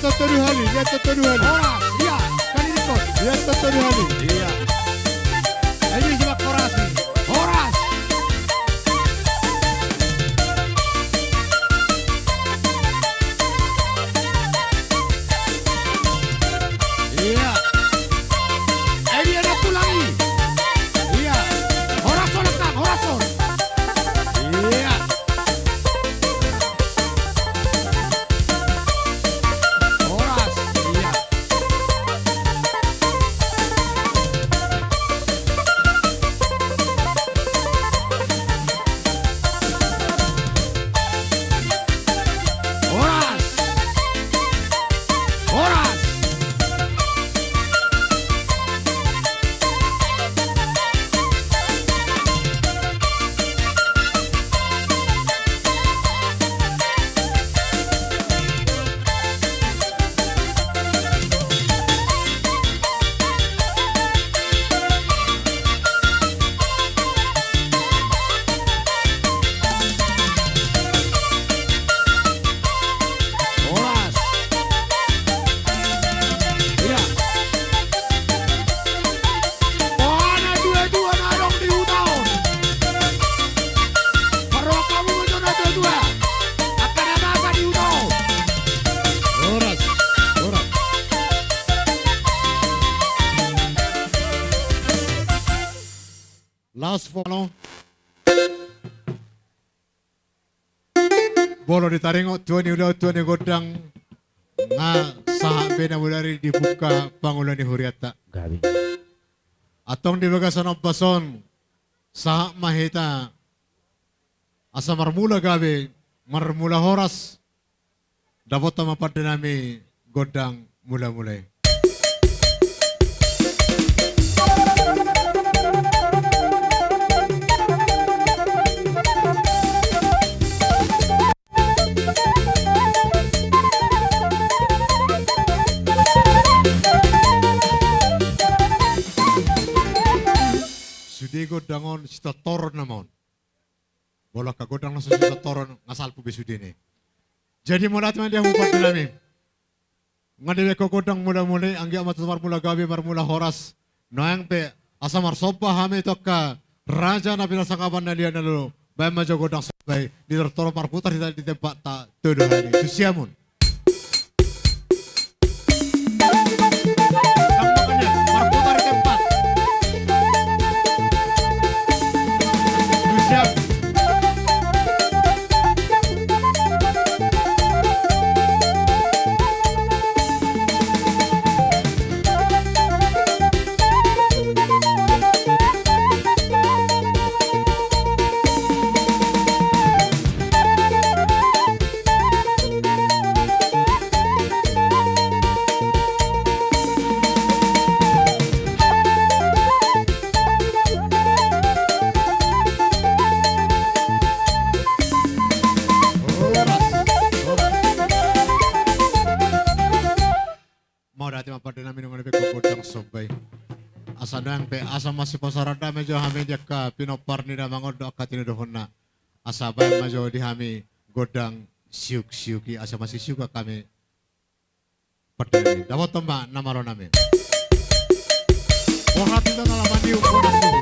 Toto Duhali, lihat Toto Duhali. Horas, iya, kali ikut. Lihat Toto Duhali. Iya. Ini simak Horas nih. Horas. Iya. Ini ada tulangi. Iya. Horason kan, Horason. Iya. Horas, iya. Horas. Horas. Horas. Iya. Pohana dua-dua narong di utaon. Baru kamu mencoba dua-dua. Akan ada apa di utaon? Horas. Horas. Last follow. Bolo ditaringo tuan ulah tuan godang nga saha bena mulari dibuka pangulan ni Huriata. Gabi. Atong dibagasan ng pason saha mahita asa marmula gabi marmula horas dapat mapat nami godang mula-mulay. Sudi godangon sita toron namon. Bola ka godang langsung sita toron ngasal pu besudi ni. Jadi mulat man dia mupat nami. Ngadewe ko godang mula-mulay anggi amat mula gabi mula horas. Noang pe asamar sopa hame tokka raja na pinasakaban na liya na lulu. Bayam majo godang sabay di toro parputar di tempat tak tuduh hari. Susiamun. Makanya parputar di tempat. Susiam. Mau dati mapada namin ng nabi ko godang sobay. Asa nang pe asa masih pasarada medyo hami jaka pinopar ni na mangod ka tinuduhon na. Asa bay medyo di hami godang siuk-siuki asa masih siuka kami padani. Dapat tamba namaro namin. Borat itu nalaman di bodas suhu.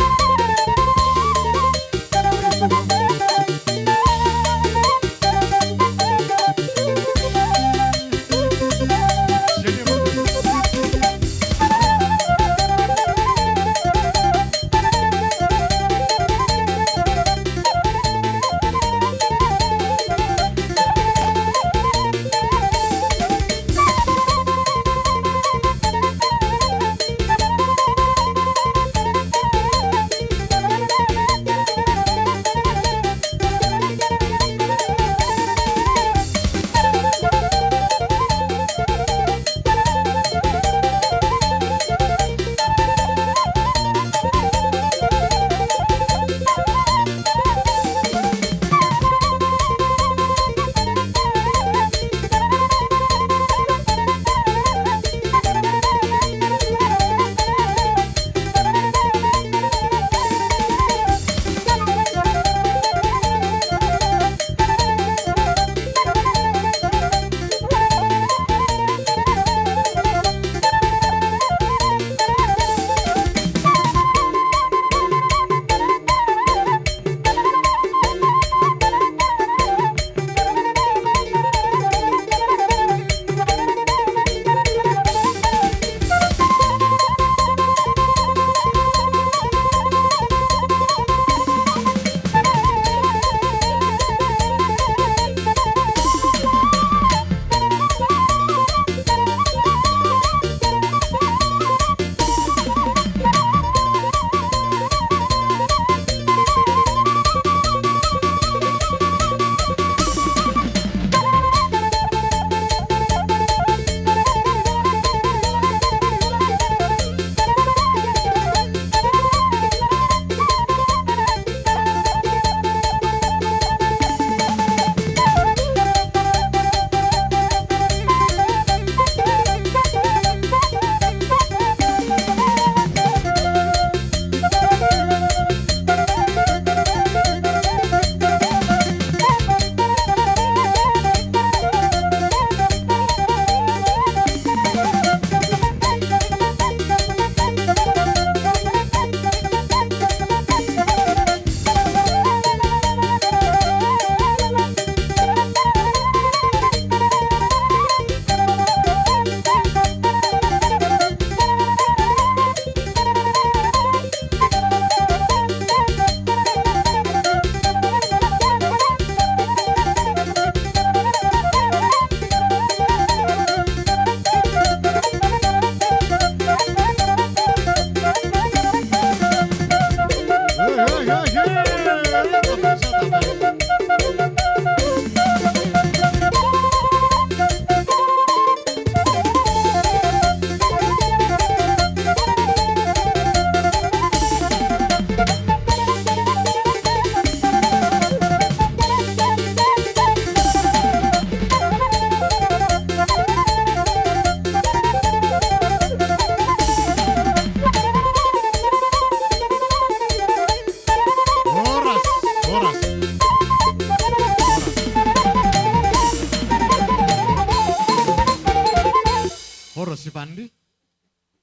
pandi.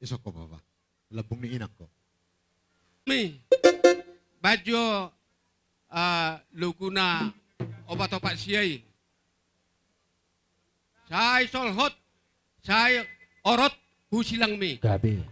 Isok ko papa. Labong ni inak ko. Mi, baju luguna obat-obat siyay. Saya solhot, saya orot, husilang mi. Gabi.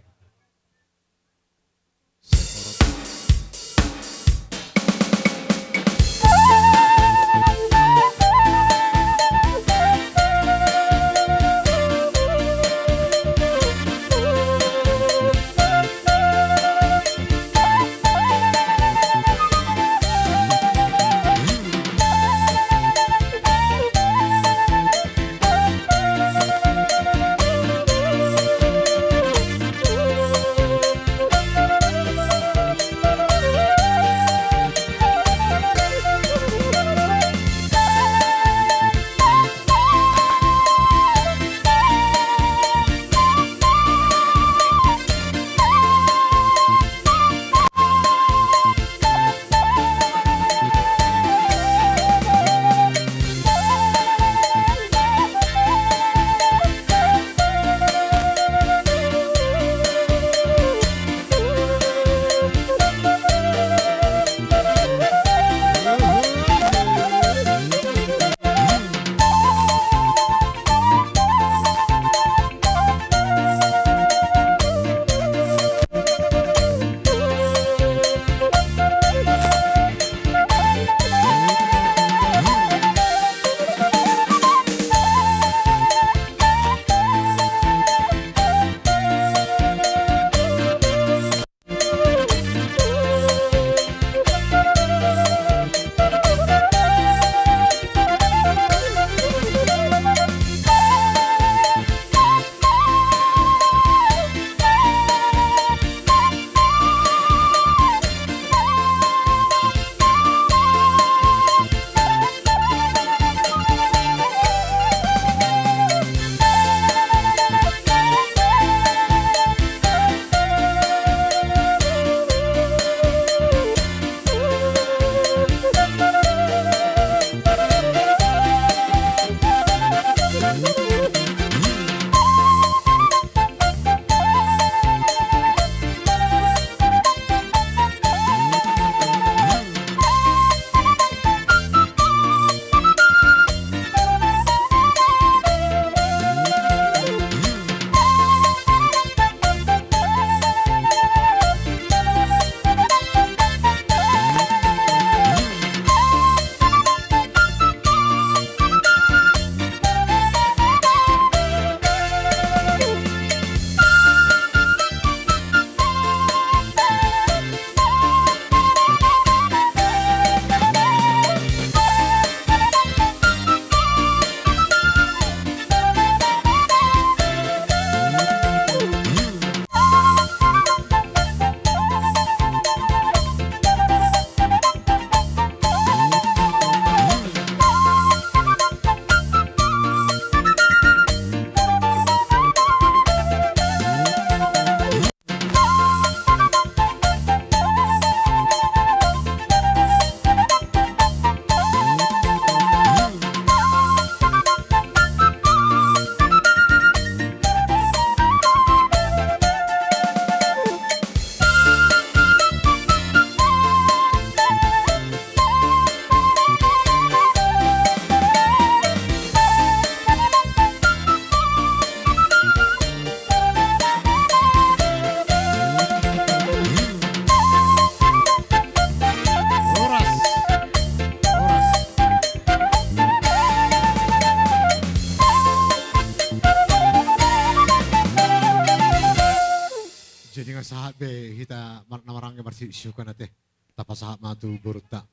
sahat be hita namarangge marsi syukan ate tapasahat matu boruta.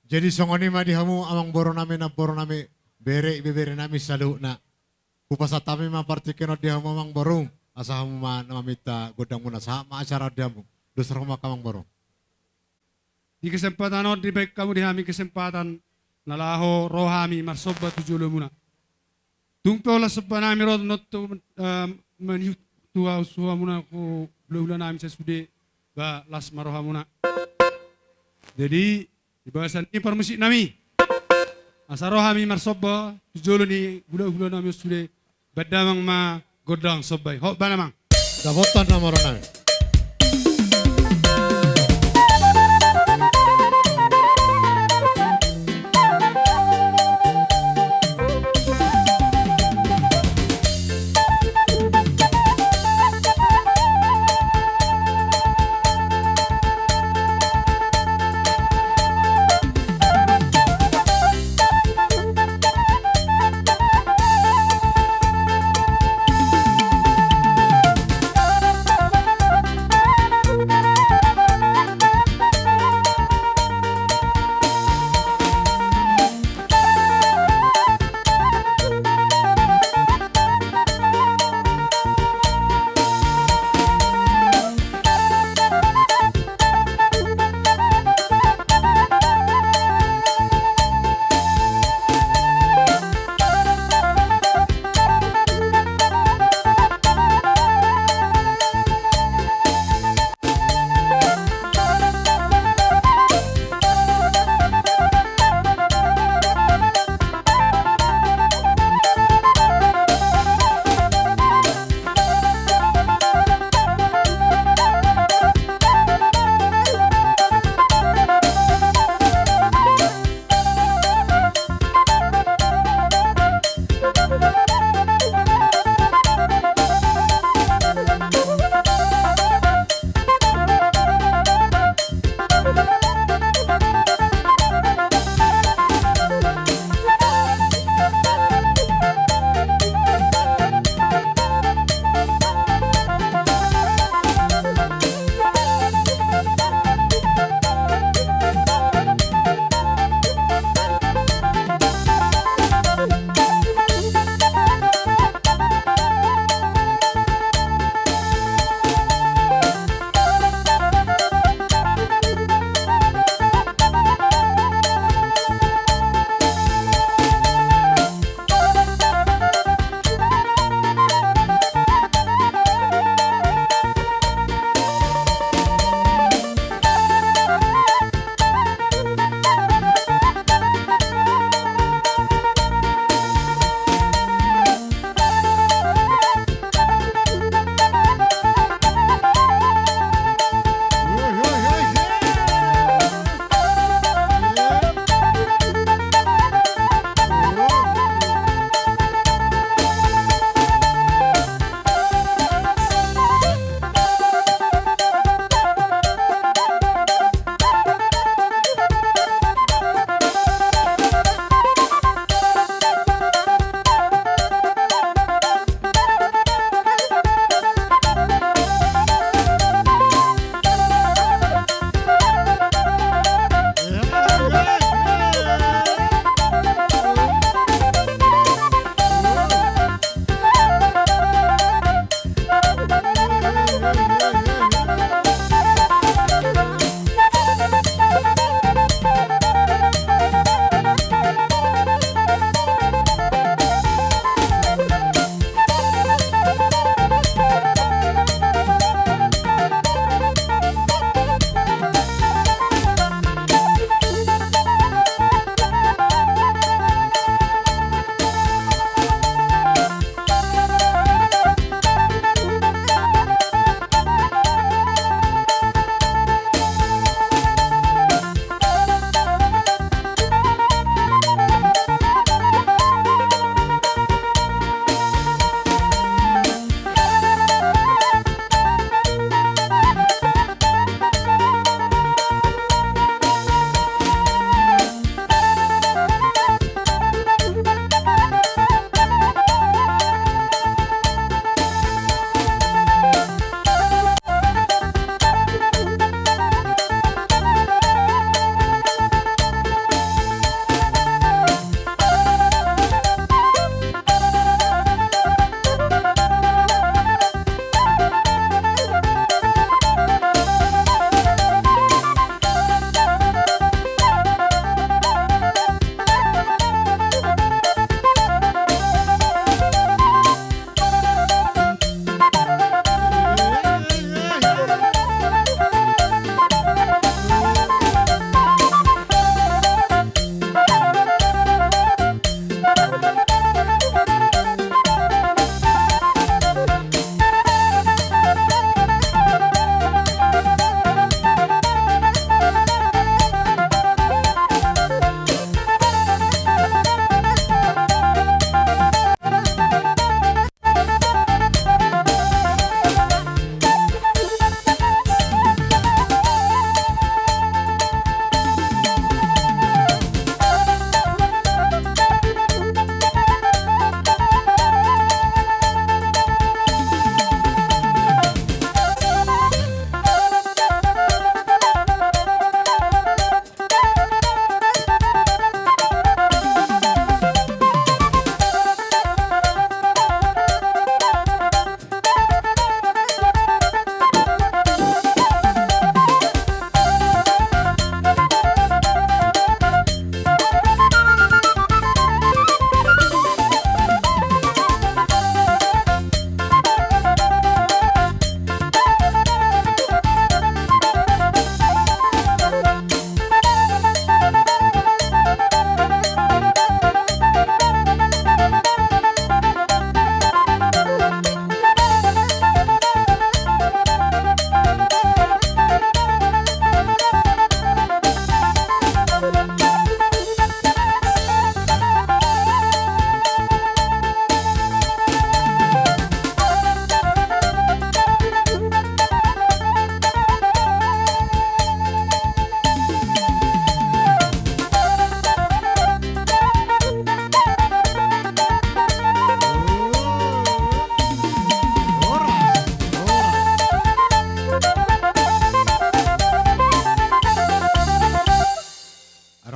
Jadi songoni ma dihamu amang boro nami na boro nami bere bebere nami salu na kupasatami ma partikeno dihamu amang borong asahamu ma namamita godang muna sama acara dihamu dosar ma kamang borong. Di kesempatan di baik kamu dihami kesempatan nalaho rohami marsoba tujulo muna. Tungtola sepanami rod not meniut tua usua muna ko bulan nami sesude ba las maroha muna. Jadi di bahasan ini permusik nami. Asa rohami marsoba tujulo ni bulan nami sude badamang ma godang sobai. Ho banamang. Dabotan na moron namin.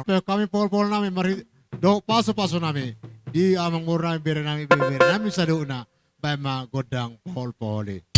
Kami pol-pol namin, mari do paso-paso namin. Di amang mura namin, bere namin sa doon na, bay magodang pol-poli.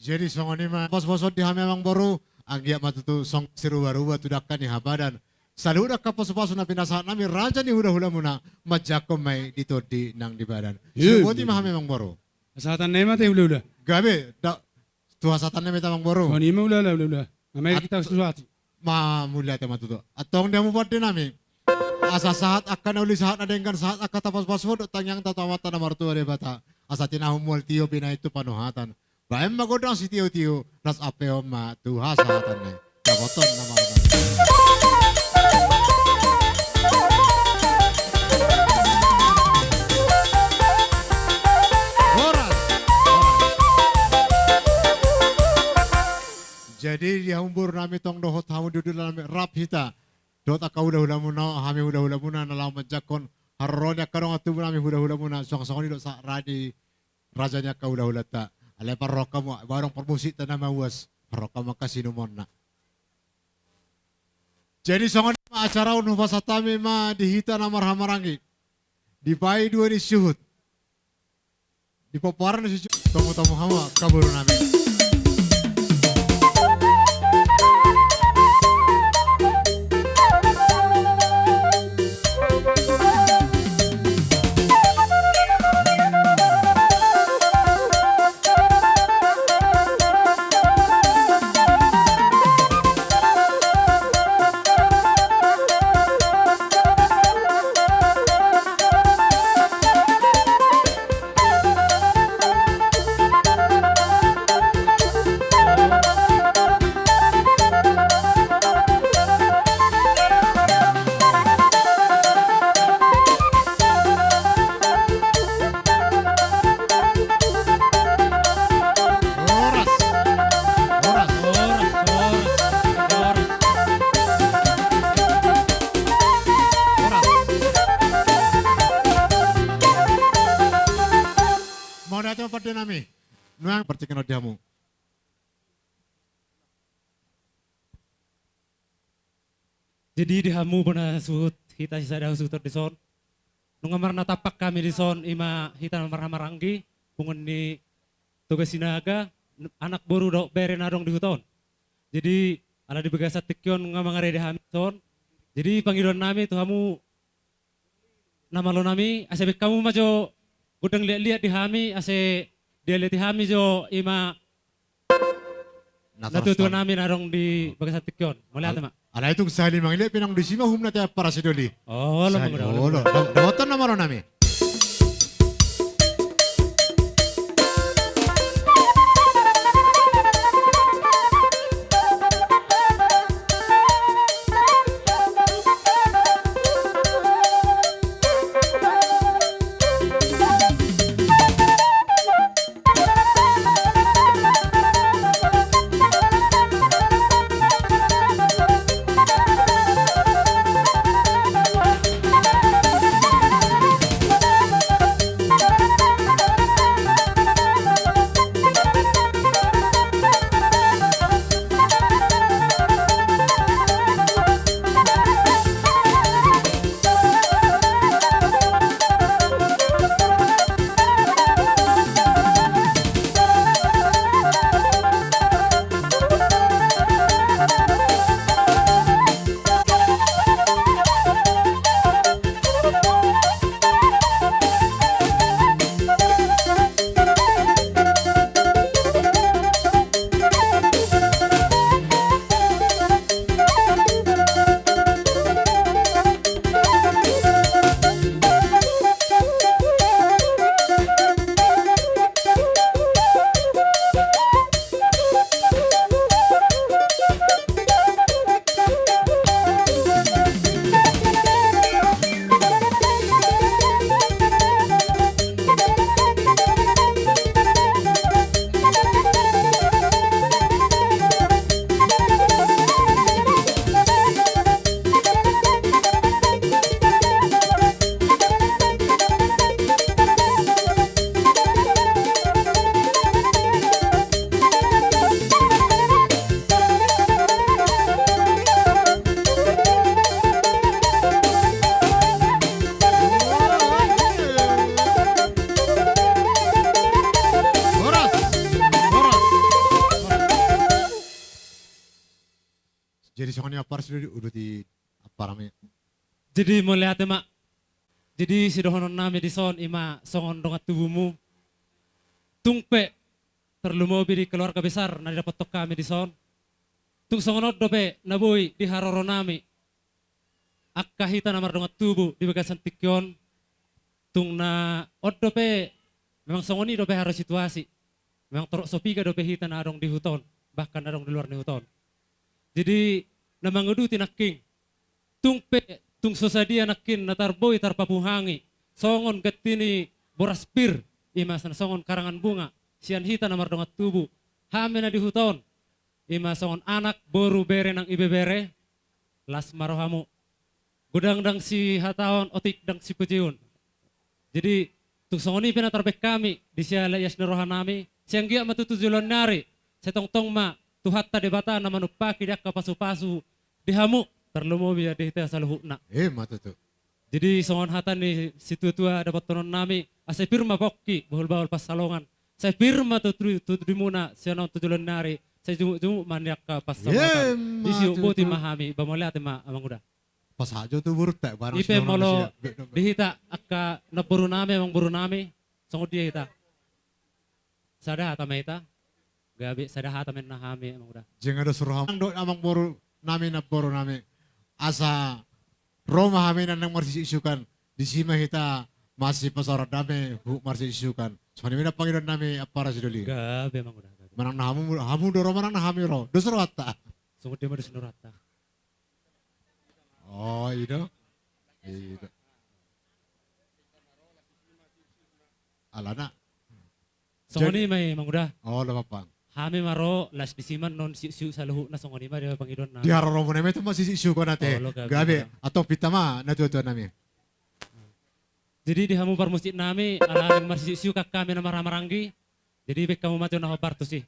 Jadi song ini mah pos-posot di memang baru anggia matutu song seru baru batu dakkan ni habadan. Selalu udah kapos-pos na pinasahan nami raja ni hula-hula muna majakom may dito di nang di badan. Subuti mah memang baru. Asatan nema teh ula. Gabe da tuha satan na memang baru. Oh nima ula. Amay kita sesuatu. Ma mulia tema tutu. Atong dia mu pati nami. Asa saat akan uli saat ada yang saat akan tapas paswod tangyang tatawatan na martua de bata. Asa tinahumul tiyo pina itu panuhatan. Baem magodang si tiyo-tiyo ras apeo ma tuha sahatan na. Kaboton na maratan. Jadi dia umbur nami tong dohot hamu dudul nami rap hita. Dot aka hula muna, hami hula muna nalau menjakon harronya karong atu nami hula muna song-song ni sa radi rajanya ka hula ta. Ale parroka mo barong permusik ta nama was parroka maka sinumon na. Jadi songon acara unu pasatami ma dihita na marhamarangi. Di pai dua ni syuhud. Di paparan ni syuhud. Tamu-tamu hama kabur nami. Mau pada nami, nuang percikan odiamu. Jadi dihamu puna suhut hita sisa dah suhut di son. Nungamar natapak kami di son ima hita maranggi pungun ni tugas sinaga anak boru dok bere nadong di huton. Jadi ala di begasat tikyon ngamangare di hami son. Jadi panggilan nami tu hamu nama lo nami asebek kamu majo gudang lihat di hami ase dia lihat di hami jo ima natutuan nami narong di bagasat tikyon. Mulai mak. Ala itu sahali mangile pinang disima humna tiap para sidoli. Oh, lo Oh, lo. Dawotan na maro nami. ni apa sudah udah di apa namanya? Jadi melihat mak. Jadi si dohonon nami di son ima songon dongat tubuhmu. Tungpe perlu mau di keluarga besar na dapat tok kami di son. Tung songonot dope naboy di haroro nami. Akka hita namar dongat tubuh di bagasan tikyon. Tung na od dope memang songoni dope harus situasi. Memang torok sopiga dope hita na adong di huton, bahkan adong di luar di huton. Jadi namangudu tinaking. Tung sosadia nakin natarboy tarpapuhangi. Songon getini boras pir imas na songon karangan bunga. Sian hita namar dongat tubuh. Hame na di huton. Ima songon anak boru bere nang ibe bere. Las marohamu. Gudang dang si hatawan otik dang si pujiun. Jadi tung songoni pinatarbek kami di siya layas na rohan nami. Siyang giya matutujulon nari. Sa tong ma tuhat ta debata na manupaki dak kapasu-pasu dihamu terlumo biya dihita sa luhuk na. Mata tu. Jadi songon hatan ni si tua dapat tonon nami asay pirma pokki bahul-bahul pas salongan. Saya pirma tutri muna siya nang tujulon nari. Saya jumu manyak ka pas salongan. Di siya ubuti mahami bamoliate ma amang udah. Pas aja tu burut tak barang. Ipe molo dihita akka na buru nami amang buru nami. Songod dia hita. Sada hata ita. Gabi sada hata men nahami amang udah. Jangan ada suruh amang boru nami na boru nami. Asa Roma kami nang marsi isukan. Di sima kita masih pasaran nami hu marsi isukan. Soalnya mina Panginoon nami apa rasi duli. Gabi amang udah. Manang na hamu do Roma nang hami ro. Do suruh atta. Songod dia madu sunurata. Oh itu. Itu. Alana. Songoni may amang udah. Oh lamapang. Hami maro las disiman non siu sa luhuk na songoni ma dia Panginoon na. Di haro mo namin ito masih isukan natin. Oh, lo, gabi. Gabi. Atau pitama natutuan namin. Jadi di hamu parmusjid nami alaling marsisiu kak kami na maramaranggi. Jadi bek kamu mati na hoparto sih.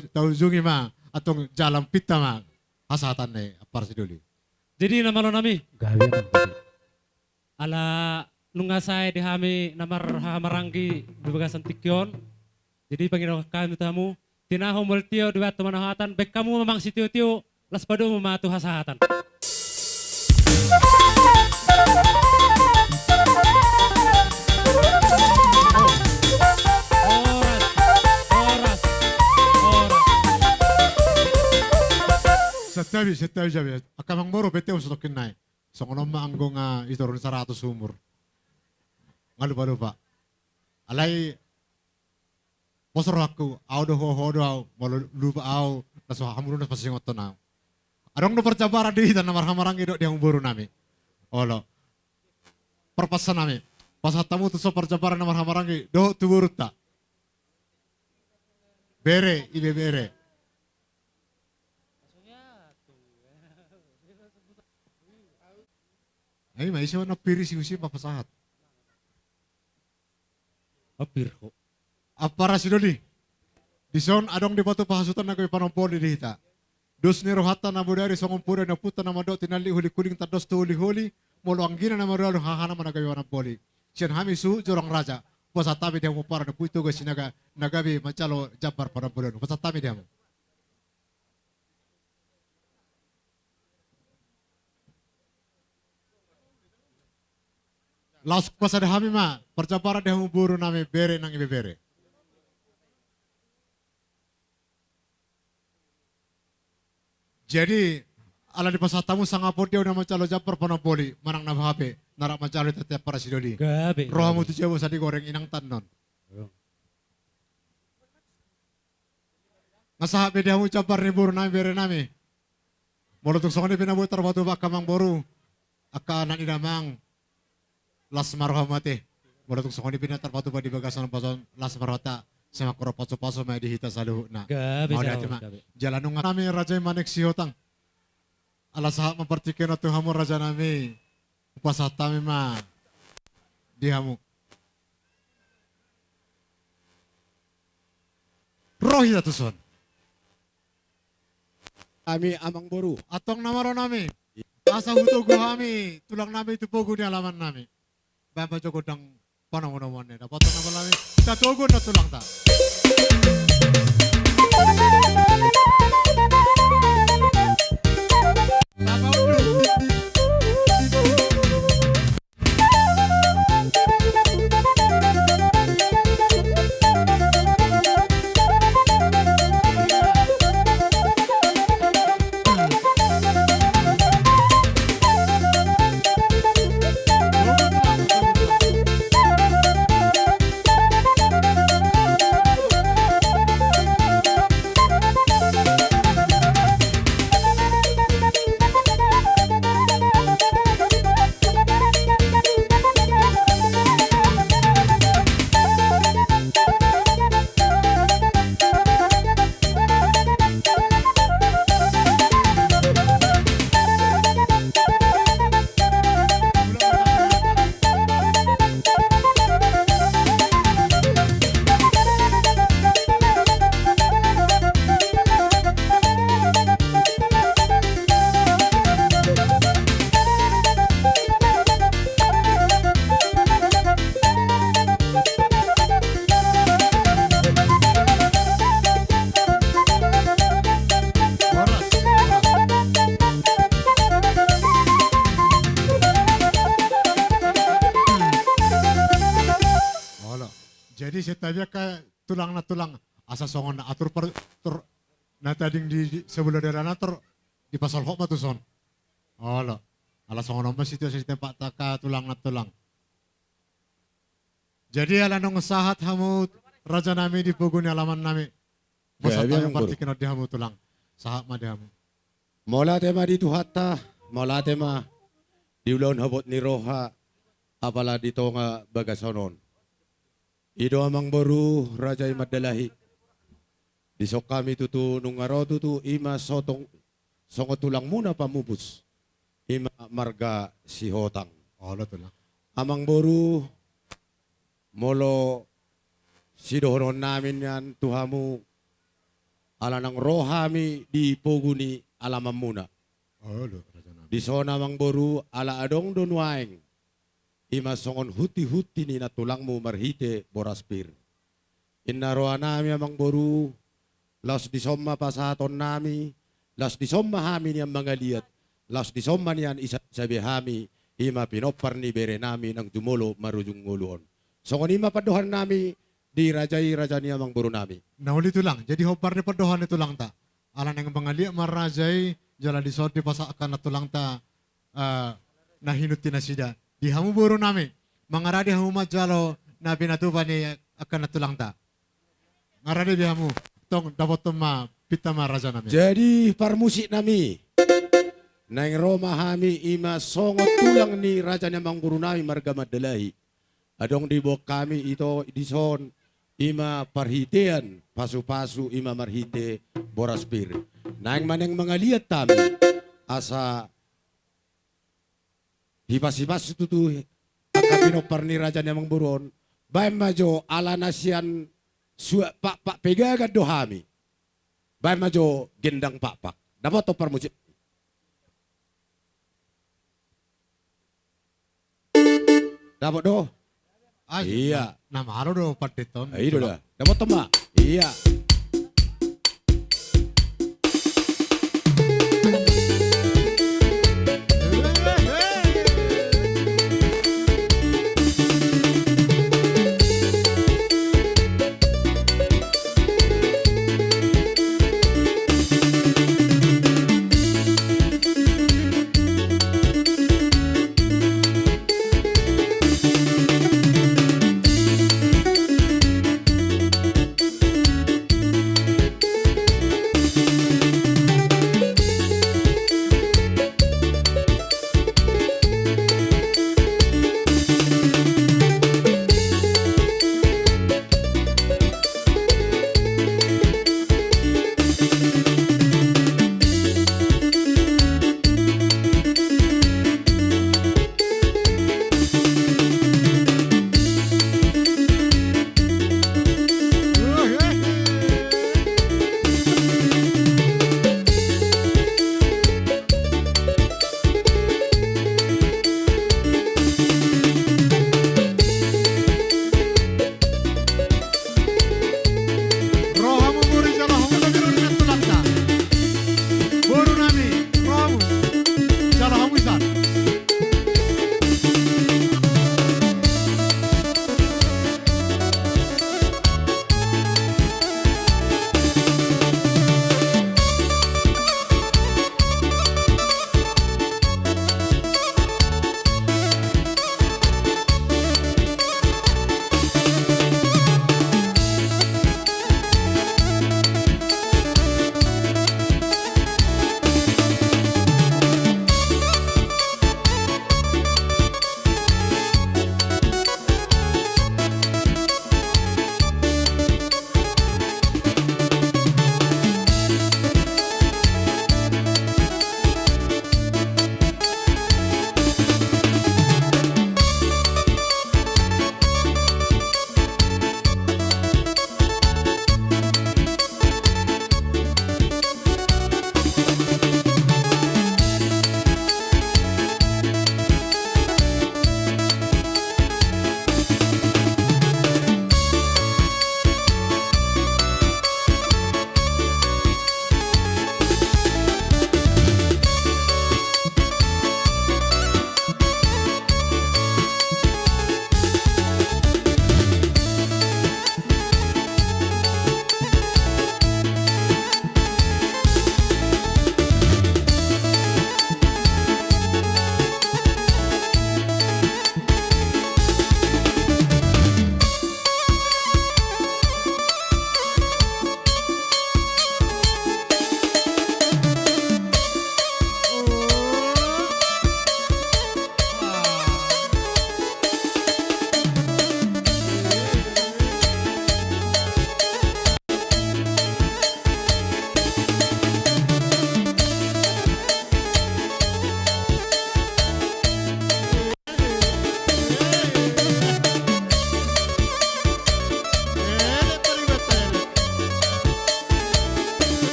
tahu zungi ma atong jalan pita ma hasatan ne apar sidoli. Jadi nama lo nami. Gawi amang boru. Ala nunga saya di hami namar hamaranggi bebagasan tikyon. Jadi panginoon kami tamu. Tinaho multio dua teman hatan. Bek kamu memang si tio las padu mematu hasatan. Oras. Setabi jabi. Akamang boro bete usah tokin nai. Songonom ma anggo nga itorun 100 umur. Ngalupa. Alay posor aku, audo hodo au, malu lupa au, naso hamuru nas pasingot to na. Adong no percabara di hitan namar hamarang idok di buru nami. Olo. Perpasan nami. Pas hatamu tu so percabara namar hamarang do tu burut ta. Bere, ibe bere. Ay, may siya na piri si Usi papasahat. Apir ko. Apara si Dodi. Di son adong di batu pahasutan na ko'y panompoli di hita. Dos ni rohata na budari songong pura na puta na mado tinali huli kuling tados tu huli molo anggina na maralo hahana man nagawi poli. Siyan hami su jorong raja. Pasa tabi dia mo para na puito ga sinaga nagabi macalo jabar para bulan. Pasa tabi dia mo. Las pasa de hami ma percapara dia mo buru nami bere nang ibe bere. Jadi ala di pasatamu sangapur dia udah macalo japar panopoli manang na hape narak macalo tetep para sidoli. Gabi. Rohamu tu jauh sadi goreng inang tanon. Ngasahape dia mu japar ni buru nami bere nami. Molotuk songoni pinabu terbatu bak kamang boru. Aka anak idamang las marhamate. Molotuk songoni pina terbatu di bagasan pason las marhata. Sama koro paso-paso may dihita sa luho na. Gabi. Mau dati ma. Jalan nung nami raja manek si hotang. Alas saat mempertikan tu hamu raja nami. Upasat kami ma. Di hamu. Rohi tu son. Kami amang boru. Atong namaro nami. Asa huto go kami. Tulang nami itu pogo di alaman nami. Bamba joko dang panong-panong ne. Dapat nama nami. Tatogo na tulang ta. Jadi saya ka tulang na tulang asa songon na atur per tur na tading di sebelah daerah na tur di pasal hok matuson. Ala ala songon nama situ tempat taka tulang na tulang. Jadi ala nong sahat hamu raja nami di puguni alaman nami. Masa tayo partikin di hamu tulang. Sahat ma di hamu. Mola tema di tuhata, mola tema di ulon habot ni roha, apala dito nga bagasonon. Ido amang boru raja imadalahi. Disok kami tutu nung araw tutu ima sotong songo tulang muna pamubus. Ima marga si hotang. Ala tulang. Amang boru molo sidohonon namin yan tuhamu Alanang rohami di poguni alamam muna. Oh, lo, Raja namin. Di sona mang boru ala adong dunwaeng. Ima songon huti-huti ni natulangmu marhite boraspir. Innaroa nami amang boru. Las di somma pasaton nami. Las di somma hami niyang mga liat. Las di somma niyan isa sabi hami. Ima pinopar ni bere nami ng jumulo marujung nguluon. Songon ima paduhan nami di raja niya mang boru nami. Nauli itu lang. Jadi hopar ni padohan itu lang ta. Alan yang bangalia marajay jala di sort di pasakan itu lang ta nahinuti na sida. Di hamu buru nami. Mangaradi hamu majalo na binatuba ni akan itu lang ta. Ngaradi di hamu. Tong dapat ma pita ma raja nami. Jadi parmusik nami. Nang Roma hami ima songot tulang ni raja niya mang boru nami marga madalahi. Adong di bok kami ito di son ima parhitean pasu-pasu ima marhite boraspir. Nang maneng mga liat tami asa hipas-hipas tutu akapinopar ni raja niya mang buron bay majo ala nasian pak pegagan dohami bay majo gendang pak dapat to parmusik. Dapat do. Iya. Nama aro do patiton. Itu dah. Dapat tema. Iya.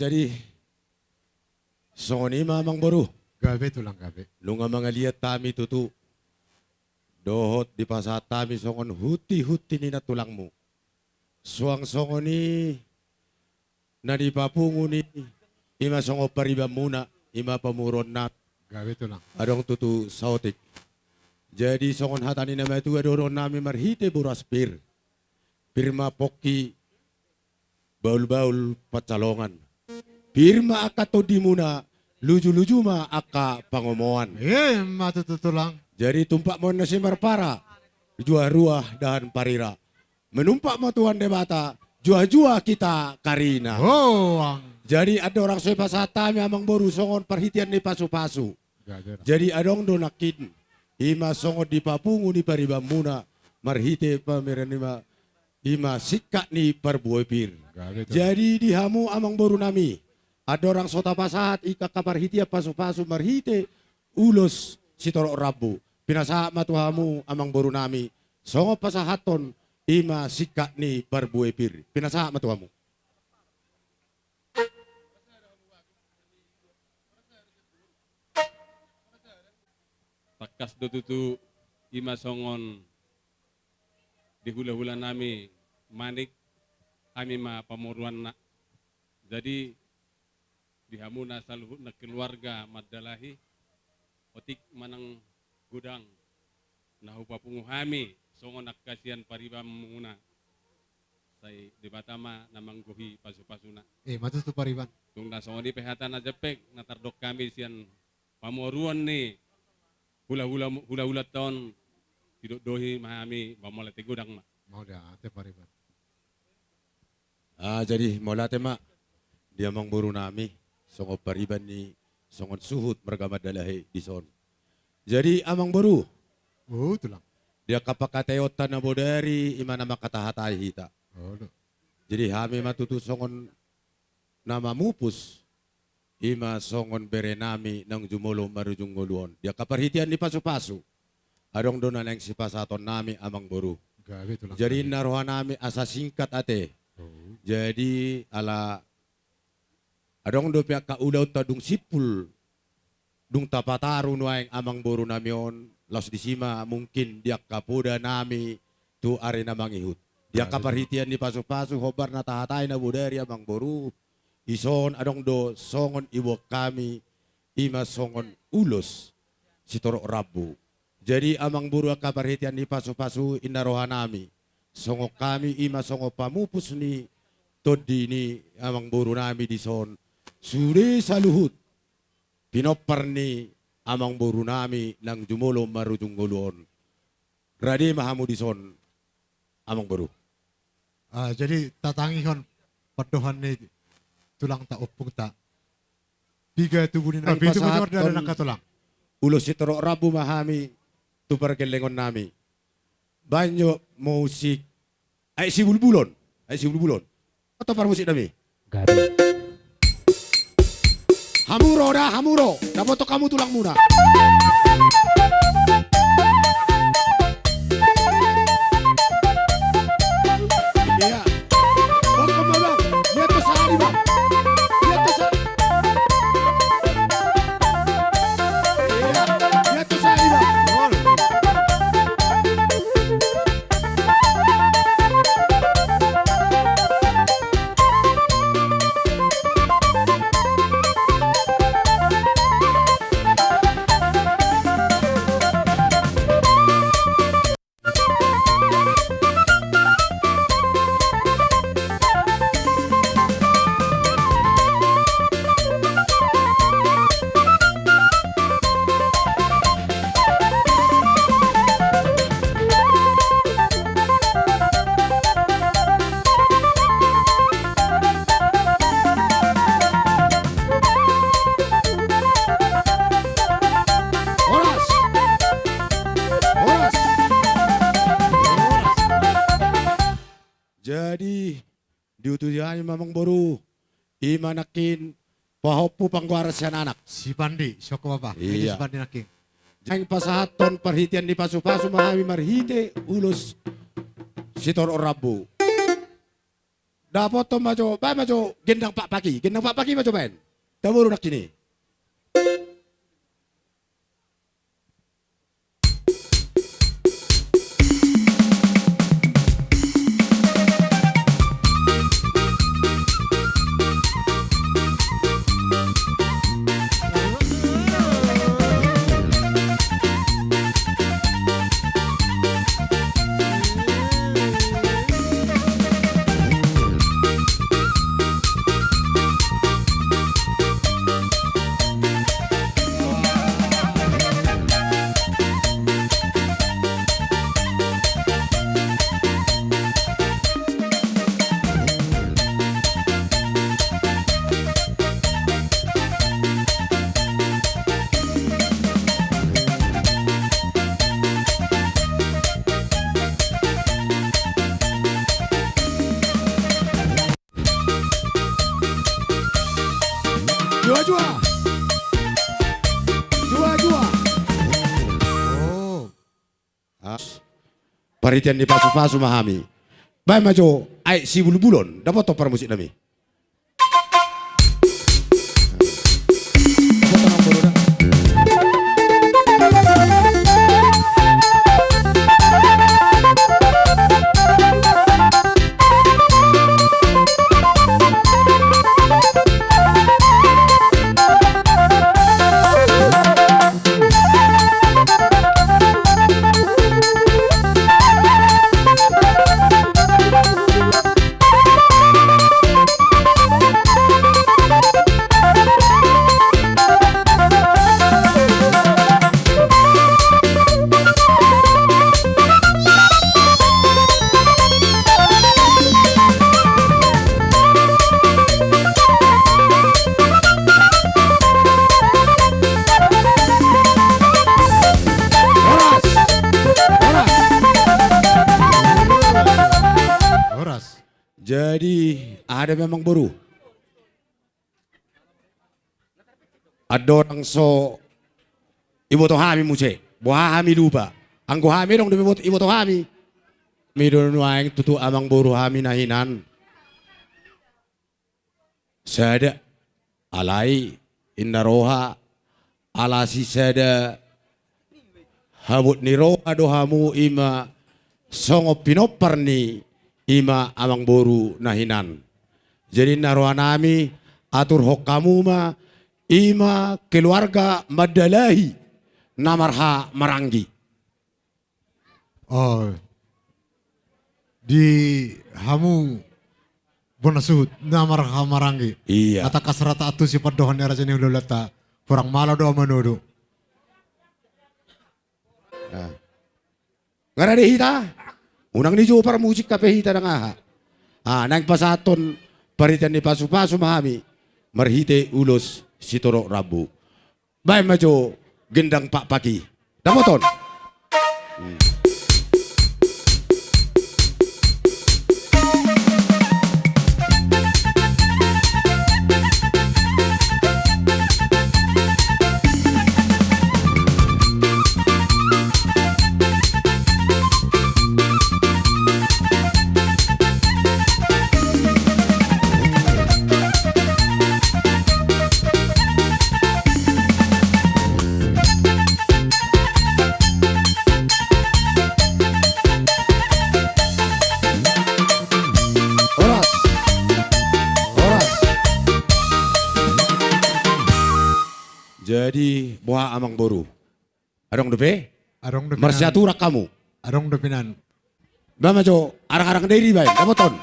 Jadi songon ima mang boru. Gabe tulang gabe. Lunga mga liat tami tutu. Dohot di pasat tami songon huti-huti ni na tulangmu. Suang songon ni na di papungu ni ima songo pariba muna ima pamuron nat Gabe tulang. adong tutu sautik. Jadi songon hatani nama itu adoron nami marhite buraspir. Pirma poki baul-baul pacalongan. Pirma akato di muna luju-luju ma aka pangomoan. Matututulang. Jadi tumpak mo na si Marpara, jua-ruah dan parira. Menumpak mo tuan debata, jua-jua kita karina. Oh, ang. Jadi ada orang sepa satami amang boru songon perhitian di pasu-pasu. Gabe. Jadi adong donakin, ima songon di papungu ni pariba muna, marhite pameranima, ima sikak ni parbuepir. Gabe tulang. Jadi di hamu amang boru nami, ada orang sota pasahat ika kaparhitia pasu-pasu marhite, ulos sitorok rabu. Pinasa matuhamu amang boru nami. Songo pasahaton ima sikak ni parbuepir. Pinasa matuhamu. Takas tutu ima songon di hula-hula nami manik kami ma pamuruan na. Jadi di hamuna saluhut na keluarga madalahi otik manang gudang nahu papungu hami songon nakasian pariba muna say di batama namang guhi pasu-pasuna Matutu pariban. tung na songon di pehatan na jepek natardok kami sian pamuruan ni hula-hula tahun hidup dohi mahami bamolete gudang ma. Mau dah ate pariban. Jadi mula tema dia mang boru nami songo pariban ni songon suhut mergama dalahi di son. Jadi amang boru Oh, tulang. dia kapakateotan na bodari imana makatahatai hita. Oh, do. Jadi hami matutu songon nama mupus ima songon berenami nang jumulo marujung nguluon. Dia kaparhitian di pasu-pasu. Adong donan yang si pasaton nami amang boru. Gabe tulang. Jadi naruhan nami asa singkat ate. Oh. Jadi ala adong do pihak kaudaw ta dung sipul dung tapataru nuaing amang boru namion los di sima mungkin dia kapuda nami tu are na mangihut. Dia kaparhitian di pasu-pasu hobar na tahatay na budari amang boru. Ison adong do songon iwo kami ima songon ulos sitorok rabu. Jadi amang boru kaparhitian di pasu-pasu inarohan nami. Songo kami ima songo pamupus ni todi ni amang boru nami di son. Suri saluhut. Pinopar ni amang boru nami nang jumulo marujung guluon. Gradi mahamu di son amang boru. Jadi tatangihon padohan ni tulang tak opung tak. Biga tubuhin na. Ang Bitu pasahat mo ada ton- nakatulang. Ulos sitorok rabu mahami tu perkelengon nami. Banyo musik. Ay si bulbulon. Atau par musik nami. Gabi. Hamuro dah, hamuro. Dapat kamu tulang muna. Iya. Bang, bang. Lihat tuh sehari bang. Lihat tuh sehari. Iya. Lihat tuh sehari bang. Oras. Oras. Jadi diutusan mamang boru imanakin pahopu pangguaras yan anak. Si Pandi, syoko apa? Iya. Si Pandi naking. Ang pasahaton perhitian di pasu-pasu mahami marhite ulos sitor rabu. Dapat to majo, bay majo gendang Pak Paki majo ben. Taburu nak kini. Jua. Oh. Paritian di pasu-pasu mahami. Bay majo ay si bulbulon. Dapat to para musik nami. Jadi ada memang baru. Ada orang so ibu to hami muce, buah hami lupa. Anggo hami dong demi ibu to hami. Midon waeng tutu amang baru hami nahinan. Sada alai inna roha alasi sada habut ni roha dohamu ima songo pinoparni ima amang boru nahinan. Jadi naruhan nami atur hokamu ma ima keluarga madalahi namarha marangi. Oh. Di hamu bonasut namar hamarangi. Iya. Kata kasrata atu si padohan era jeni ululata. Kurang malah doa menudu. Ngara de hita. Unang ni para musik kape hita na nga ha. Nang pasaton paritan ni pasu-pasu mahami. Marhite ulos sitoro rabu. Bay majo gendang Pak Paki. Damoton. Jadi buah amang boru. Adong depe? Arong depinan. Marsiaturak kamu. Arong depinan. Bama jo arang-arang dari bay. Damoton.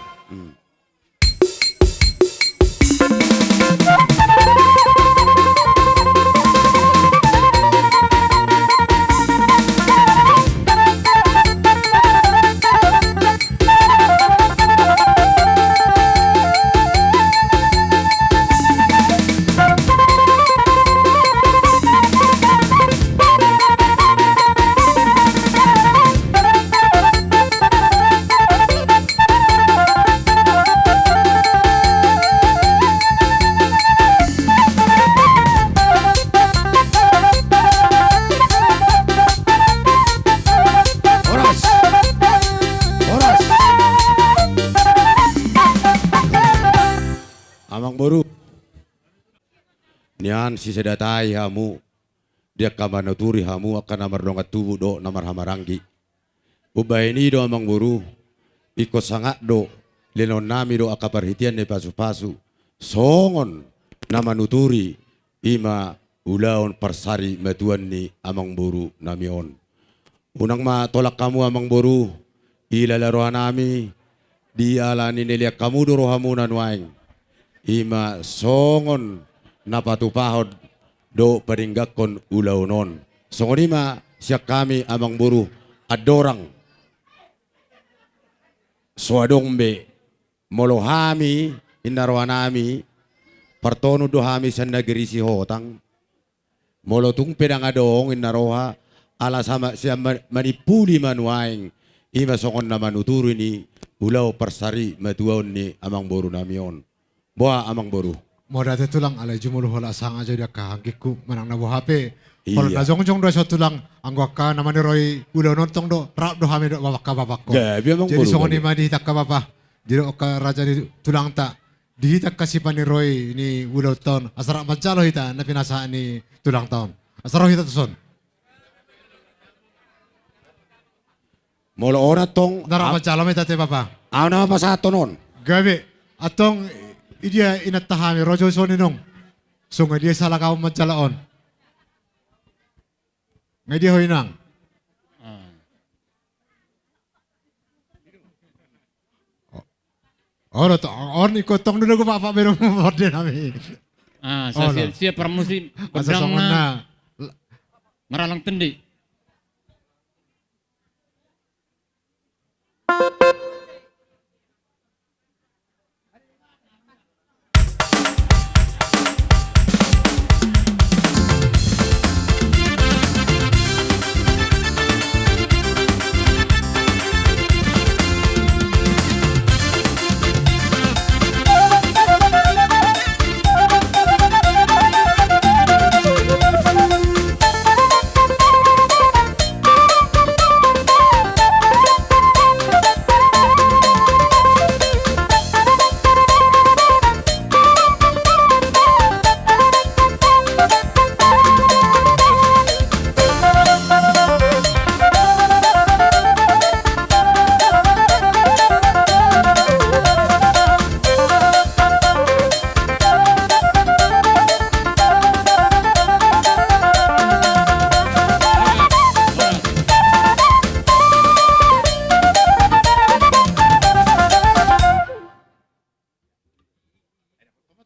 boru. Nian si sedatai hamu. Dia kamanuturi hamu akan namar dongat tubuh do namar hamaranggi. Ubay ini do amang boru. Iko sangat do. Lenon nami do akaparhitian ni pasu-pasu. Songon namanuturi. Ima ulaon parsari matuan ni amang boru namion. Unang matolak kamu amang boru. Ilalaroan nami. Di alani niliak kamu do rohamu nanwaing. Ima songon napatupahod do paringgakon ulaunon. Songon ima siya kami amang boru adorang. Suadongbe molohami inarwanami partono dohami sa nagiri si hotang. Molotung pedang adong inaroha ala sama siya manipuli manuaing ima songon na manuturo ni ulaw parsari matuaon ni amang boru namion. Boa amang boru. Mo dati tulang alay jumuluh wala sang aja dia kahangkik ku manang nabu HP. Kalau Iya. na jong do sa tulang anggo ka naman ni Roy ulo nontong do rap do hami do babak ka babak ko. Gabi amang Jadi boru. songon ni madi hitak ka bapa. Jadi ka raja ni tulang ta. Dihitak kasi pa ni Roy ni ulo ton. Asara mancalo hita na pinasaan ni tulang taon. Asara hita tuson. Molo ora tong Nara mancalo may tate bapa. aw na mapasato non. Gabi atong idia inatahami rojo so ninong. So nga dia salah kau mancalaon. Nga dia hoinang. Ora to, or ni kotong dulu ko papa meron mo orde nami. Sa Oh, no. siya permusim Asa pedang songon na na. maralang tendi.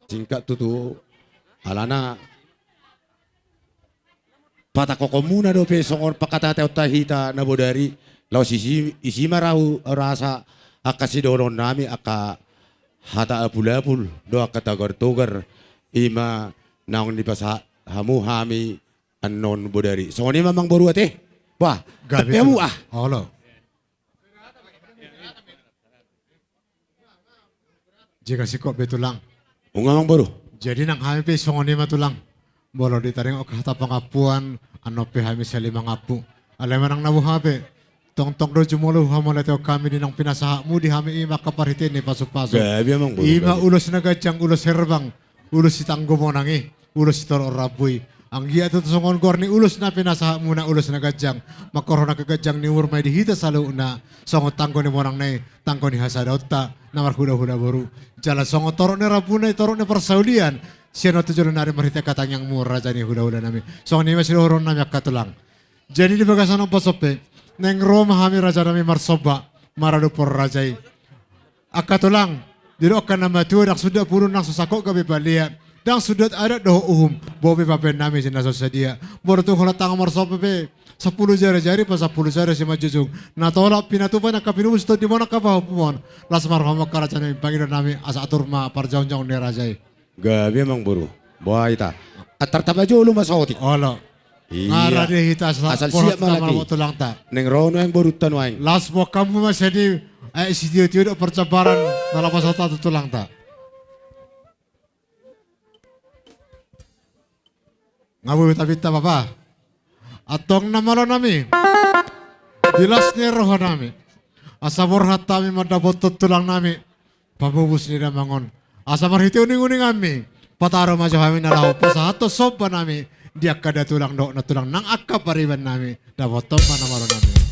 Singkat tutu alana patakoko muna do pe songon pakata tahita na bodari law isi marahu rasa akasi doron nami aka hata apulapul do akatagar togar ima naong di pasa hamu hami anon bodari songon ima mang boru ate wah Gabi tapiamu tulang. ah Olo. Jika si kok betulang. unga mang boru Jadi nang kami pe songon ni matulang. Bolo ditaring ok hata pangapuan ano pe kami sa limang apu. Alay manang nabu hape. Tong-tong do jumulu hamon ito kami din ang pinasahamu di kami ima kaparitin ni paso-paso. gabi mang boru Ima gabi. ulos na gajang ulos herbang. Ulos si tanggo mo nangi. Ulos si toro rabuy. Ang giya ito songon gor ni ulos na pinasahamu na ulos na gajang. Makoro na kagajang ni urmay di hita sa na. Songon tanggo ni mo nang nay. Tanggo ni hasadota. Namar hula-hula baru. Jala songon toro ni rabunay. Toro ni persaulian. Siya no tujulo na rin marita katang yang mura dyan ni hula-hula namin. Songon ni masiluron namin katulang. Jadi di bagasan ng pasope. Neng Roma kami raja namin marsoba. Marado por rajay. Akatulang. Dilo akan nama tuwa dak sudah purun nang susako gabi balia. Dang sudah ada doh bobe papen nami sinaso sadia. Baru tu kalau tangan marsoba pe. 10 jari-jari pa 10 jari si majujung. Natola pinatupan na kapinubus to di mo nakapahupumon. Las marhama karaja namin Panginoon namin asa atur ma parjaon-jaon ni rajay. gabi mang boru buah ita atar tabajo lu masauti Olo. Ngara di hita sa Asal porot siap malaki. kamar mo tulang ta. neng rono yang boru tanwaing Las mo kamu masih di si dia percabaran dalam masa satu tulang ta. Ngabu bita-bita papa. Atong namalo nami. Dilas ni roh nami. Asabor hatami madabot tulang nami. Pabubus ni mangon. Asa marhiti uning-uning kami. Pataro majo kami nalaho po sa hato sopa nami. Diak kada tulang do na tulang nang akka pariban nami. Dapat mana maro nami.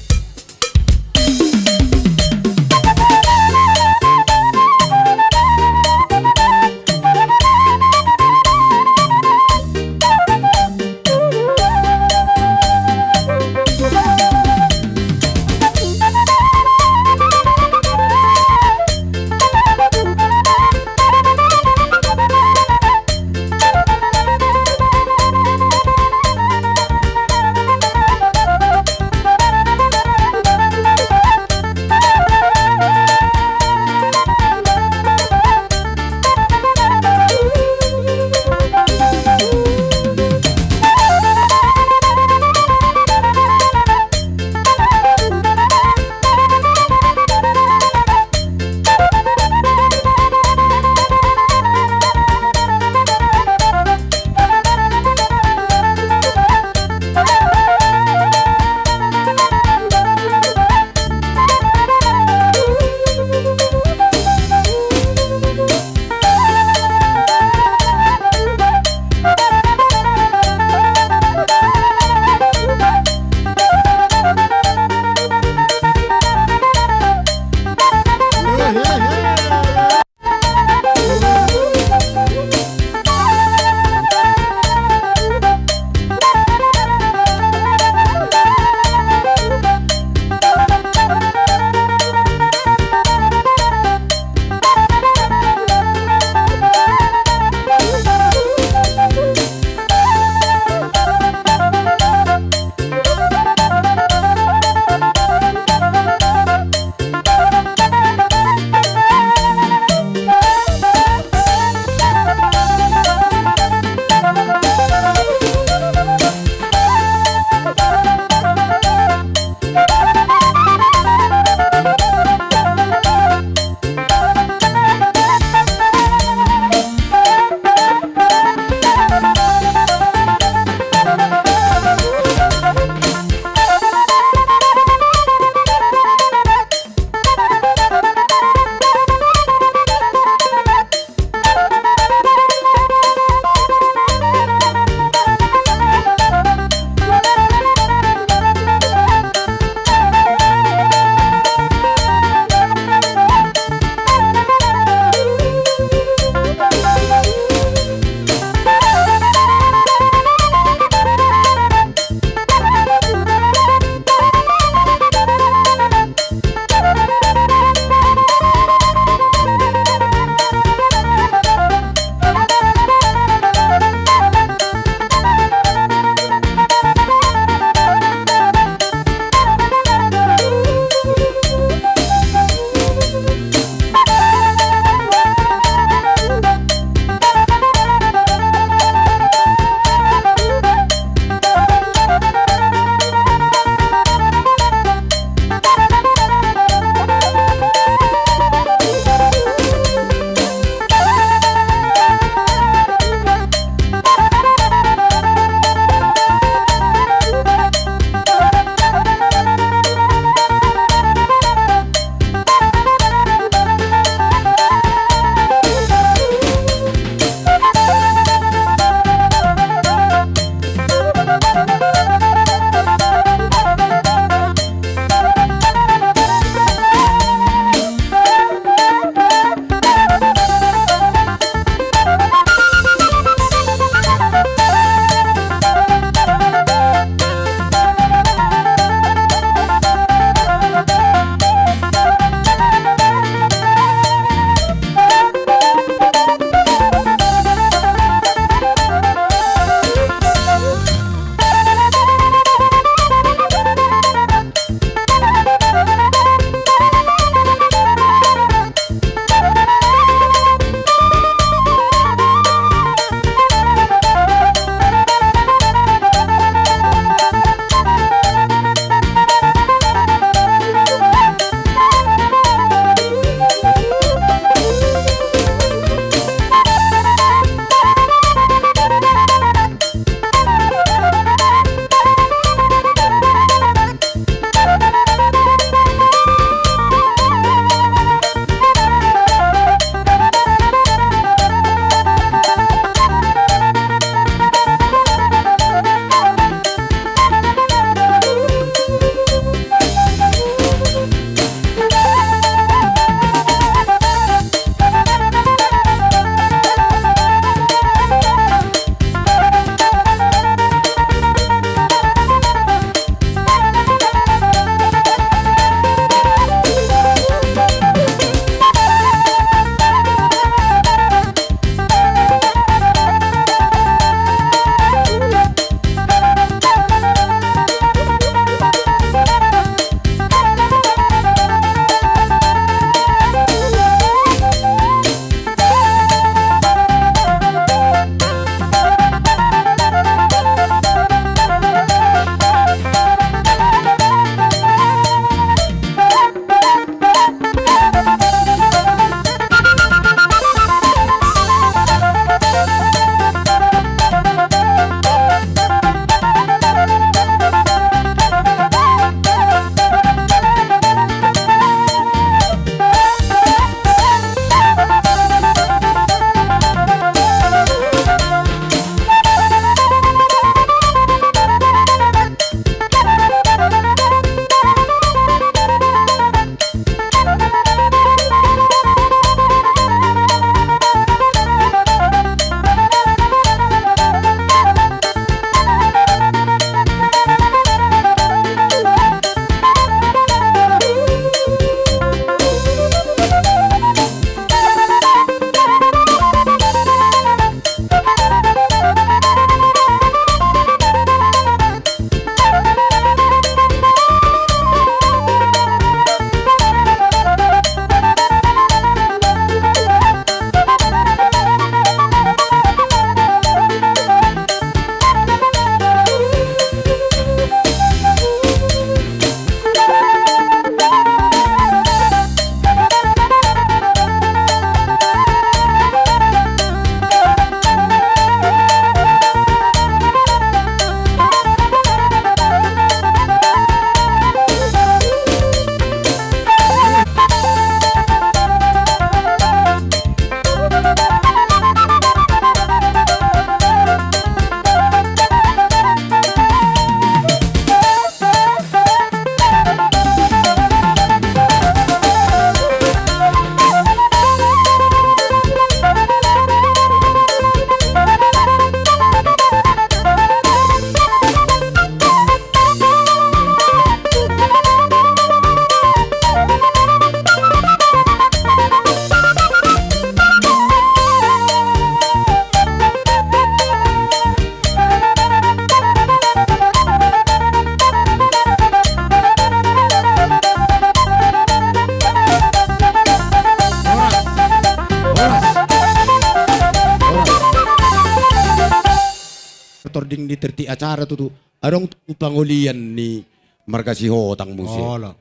ding ni terti acara tu adong pangulian ni markasi hotang musi. Ola.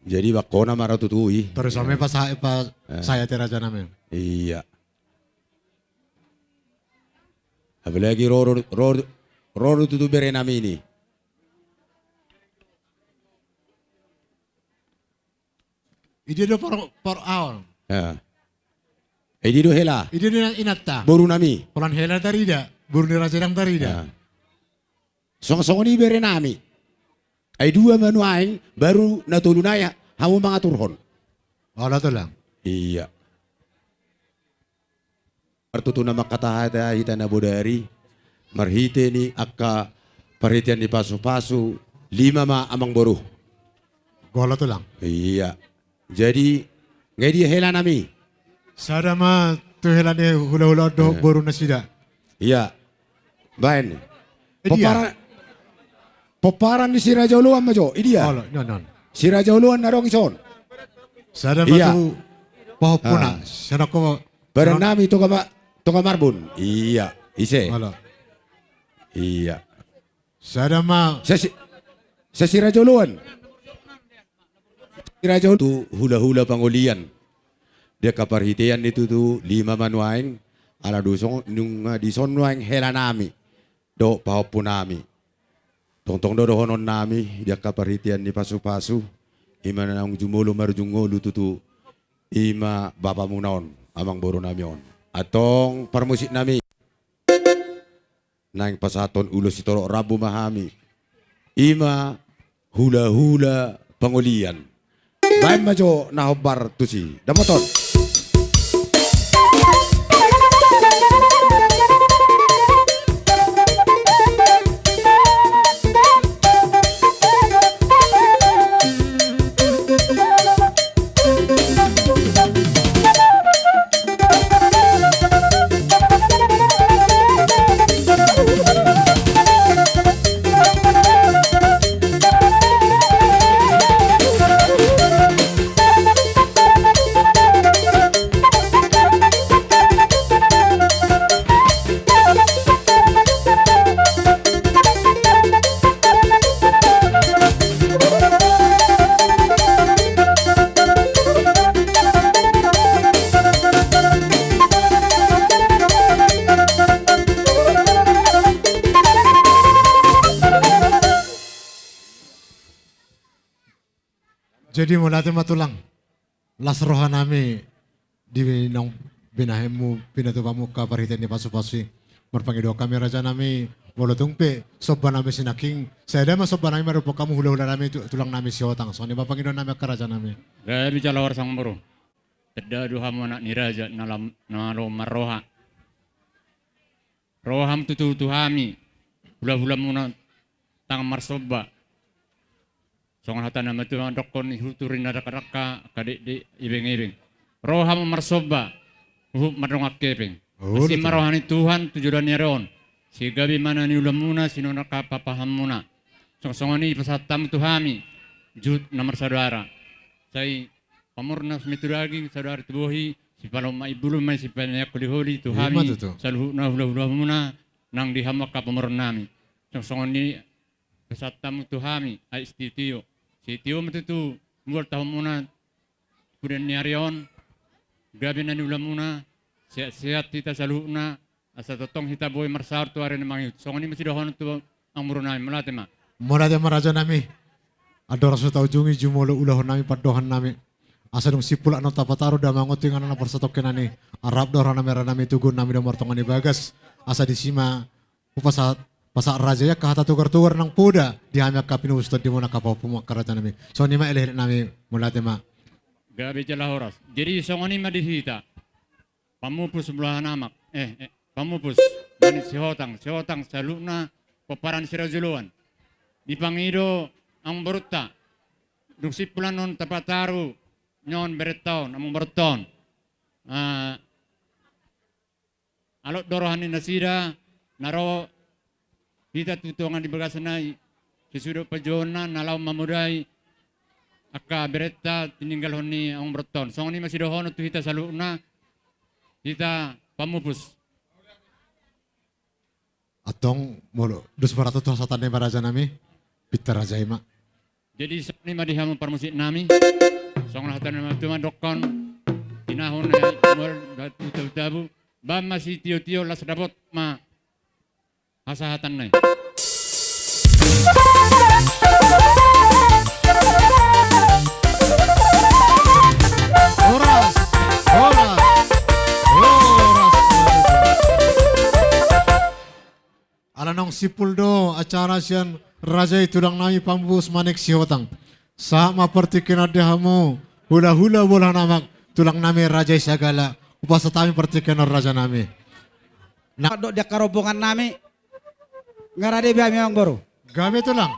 Jadi bako na mara tutui. Terus kami pas saya ti raja namin. Iya. Apalagi roro tutu bere namin ni. Ide do por awal. Ya. Di do hela. Ide do inatta. Boru nami. Polan hela darida. Buru ni raja ng darida. Ya. Song ni bere nami. Ay dua manuaing baru natulunay hamu mga turhon. Ola to lang. Iya. Martuto na makatahata hita na bodari. Marhite ni akka parhitian ni pasu-pasu 5 ma amang boru. Gola to lang. Iya. Jadi ngayon dia hela nami. Sada ma to hela ni hula-hula do buru na sida. Iya. Bain. Dia. Poparan ni si Raja Uluan majo. Idia. Ola, non. Si Raja Uluan narong ison. Sada ma Iya. to pahopuna. Sana ko Barang nami toka marbun. Iya. Ise. Ola. Iya. Sada ma Sa si Raja Uluan. Si Raja Uluan tu hula-hula pangulian. Dia kaparhitian itu tu 5 manuaing ala dusong nung disonwaing hela nami. Do pahopun nami. Tong do honon nami dia kaparhitian ni pasu-pasu. Ima na ang jumulo marjungolo tutu. Ima bapa mo naon amang boro nami on. Atong parmusik nami. Nang pasaton ulo si toro rabu mahami. Ima hula-hula pangulian. Bayan majo nahobar tu si. Damoton. Jadi mula ti matulang. Las roha nami di nang binahemu pinatupamu ka parhitian ni pasu-pasu. Marpangido kami raja nami wala tungpe soba nami sinaking. Saya ma soba nami marupo kamu hula-hula nami tulang nami si hotang. So ni mapangido nami ka raja nami. Gaya bicara war sang bro. Terdadu hamu anak niraja nalo marroha. Roham tutu tuhami. Hula-hula muna tang marsoba. Songan hata nama tu dokon huturin ada karaka kadik di ibing-ibing. Roham marsoba. Marongak keping. Si marohani Tuhan tujuan nyaron. Si gabi mana ni ulam muna sinona kapapaham muna. Songan ni pasatam tuhami. Jut nomor saudara. Saya pamurna semituragi saudara tubuhi. Si paloma ibulu mai si banyak kuliholi tuhami. Saluh na hula-hula muna nang dihamak kapamurnami. Songan ni pasatam tuhami ay istitiyo. Si Tio matutu mual tahun muna kemudian nyarion gabi na ulam muna sehat kita saluna asa totong kita boy marsar tu are namang songan ni masih dohon tu ang murunay melate ma Mula ti maraja nami. Adora sa taujungi jumulo ulahon nami padohan nami. Asa dong sipula no tapataro da mangutingan na persatokin nani. Arab dora nami ranami tugun nami da martongan ni bagas. Asa di sima upasat Pasak raja ya kahata tukar-tukar nang puda di hamyak kapinustod di muna kapapumak karata nami. So ni ma eleh nami mula tema. gabi jala horas jadi songan ni madihita pamupus belah namak pamupus mani si hotang saluna paparan sirazuluan dipangido ang beruta duksipulan non tapataru nyon beretaun among berton alot dorohani nasida naro kita tutungan di bagasanay sesudah pejona nalau mamudai aka bereta tininggal honi ang berton song ni masih dohon tu kita saluna kita pamupus Atong molo dus barato to satan ni raja nami pita raja ima. Jadi sa ni madihamu parmusik nami. Song hatan nama tumadokon. Tinahon na mol utabu. Ba masih tio-tio las dapot ma hasahatan na. Oras, oras, oras. Alanong sipuldo acara sian raja tulang nami pambus manik sihotang. Sama pertikin adihamu hula-hula bola namak tulang nami raja sagala upasa tami pertikin raja nami. Dok dia karobongan nami ngarade biami ang baru. Gabi tulang.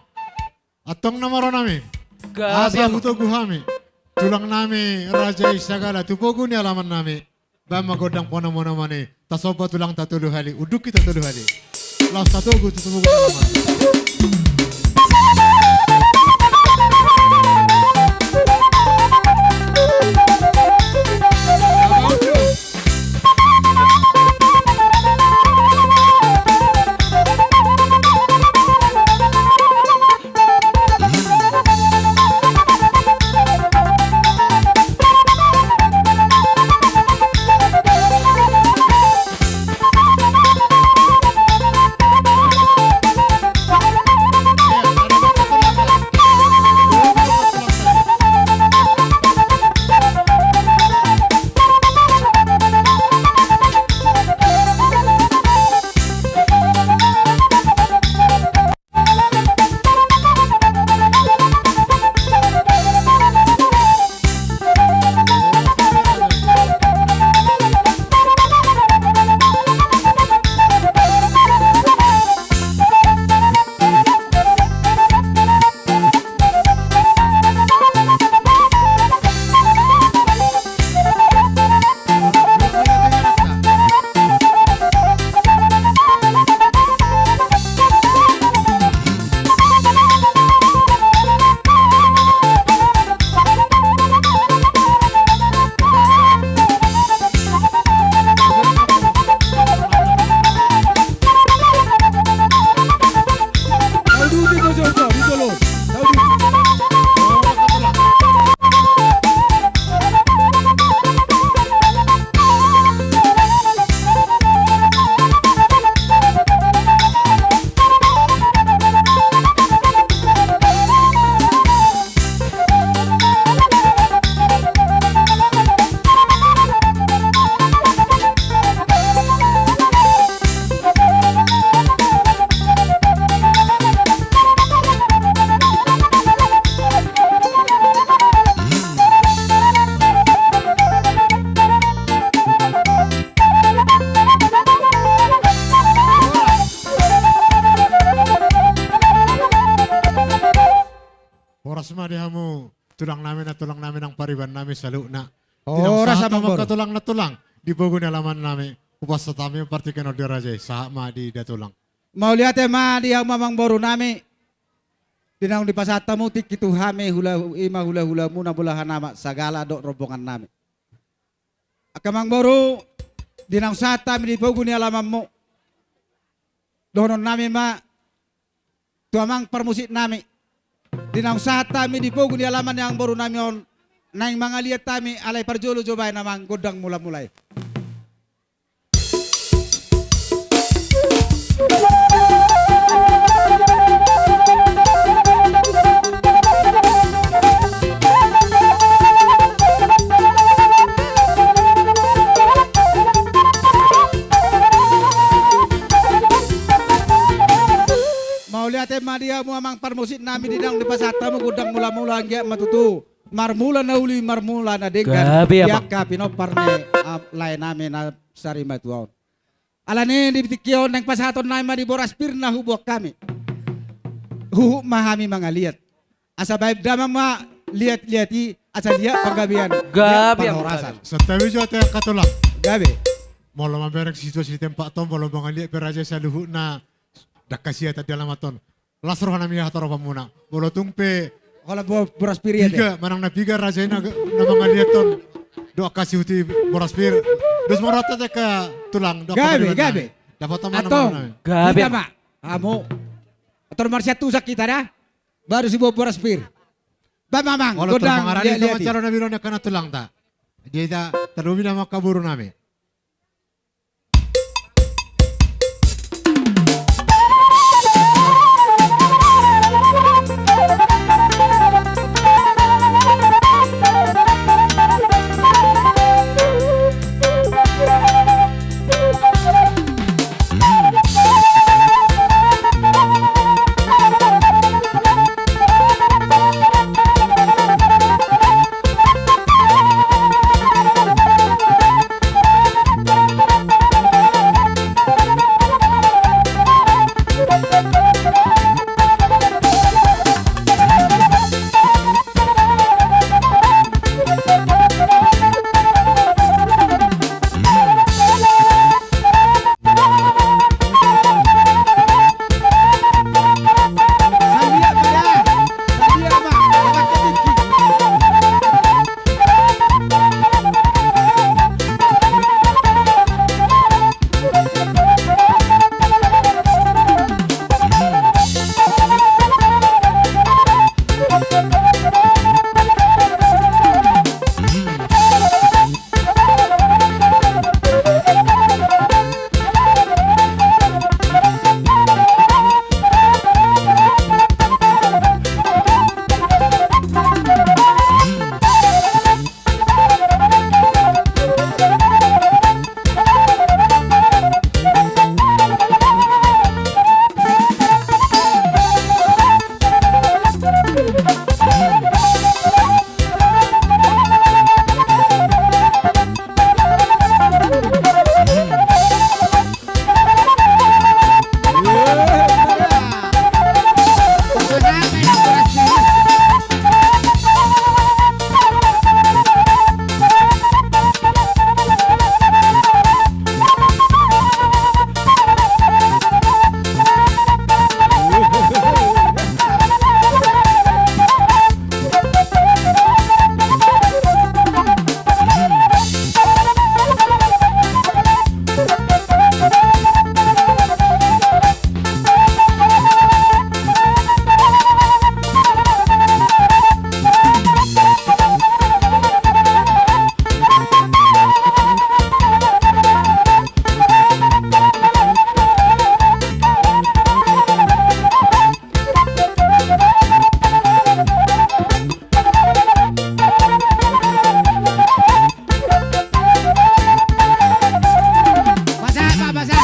Atong namaro nami. Gabi Asa ang buto guhami. Tulang nami raja sagala tupogo ni alaman nami. Ba magodang pono mono mani. Tasoba tulang tatulu hali. Uduk kita tulu hali. Laos tatugu tutumu alaman. Oras madihamu tulang namin ang pariban namin sa luna. Oras sa amang baru. magkatulang na tulang. Di bago ni alaman namin. Upas sa tami yung partikan o di raja. Sa madi datulang. Mau lihat ma dia mamang baru nami. Dinang di pasata mo tikitu hame hula muna bulahan nama sagala dok rombongan nami. Akamang baru dinang sata mi di pogu ni alaman mo. Donon nami ma tuamang permusik nami. Dinang sata mi di pogu ni alaman yang baru nami on naing mga liat tami alay parjolo jobay namang godang mula-mulay. Mau lihat dia mu amang parmusit nami di dang di pasata mo godang mula-mula angya matutu. Marmula na uli marmula na dengan yaka pinoparne lain namin na sarima tuaw. Alane di bitikyon ng pasaton na di boraspir na hubok kami. Huhu mahami mga liat. Asa baib damang ma liat-liati asa liat panggabian. Gabi ang panorasan. Sa tabi jo tayo katulang. Gabi. Molo maberek situasi tempat tom molo bangali peraja sa luhu na dakasiya tadi alamaton. Lasro nami hataro pamuna. Molo tungpe Kalau boraspir ya deh. Biga, manang na biga raja na mga liaton. Do kasih uti boraspir. Dus morata te ka tulang. Do Gabi. Dapat teman Atong, namin. Gabi. kita mak, kamu. Atau nomor satu sak kita dah. Baru si Bobo Raspir. Ba mamang, Kalau godang terpengarali sama lihat-lihat. cara nabi na kana tulang ta. Dia ta terlebih nama kaburu namin. Salia pada. Salia mak. Bapak ketinggi. Basah mak basah.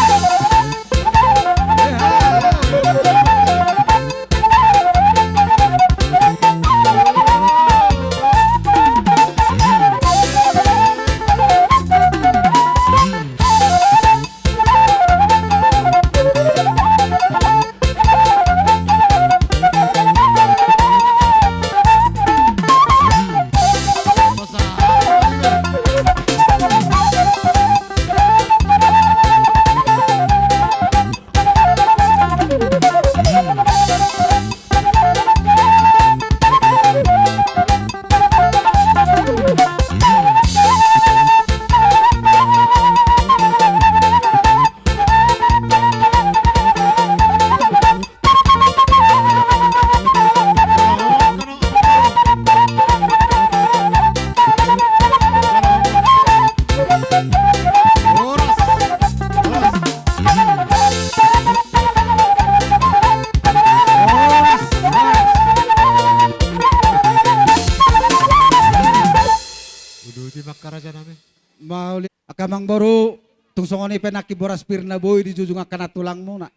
Udah di makaraja namin. Mau akamang baru tungsongon ipenaki Boraspir na boy di jujung akan tulang mo na.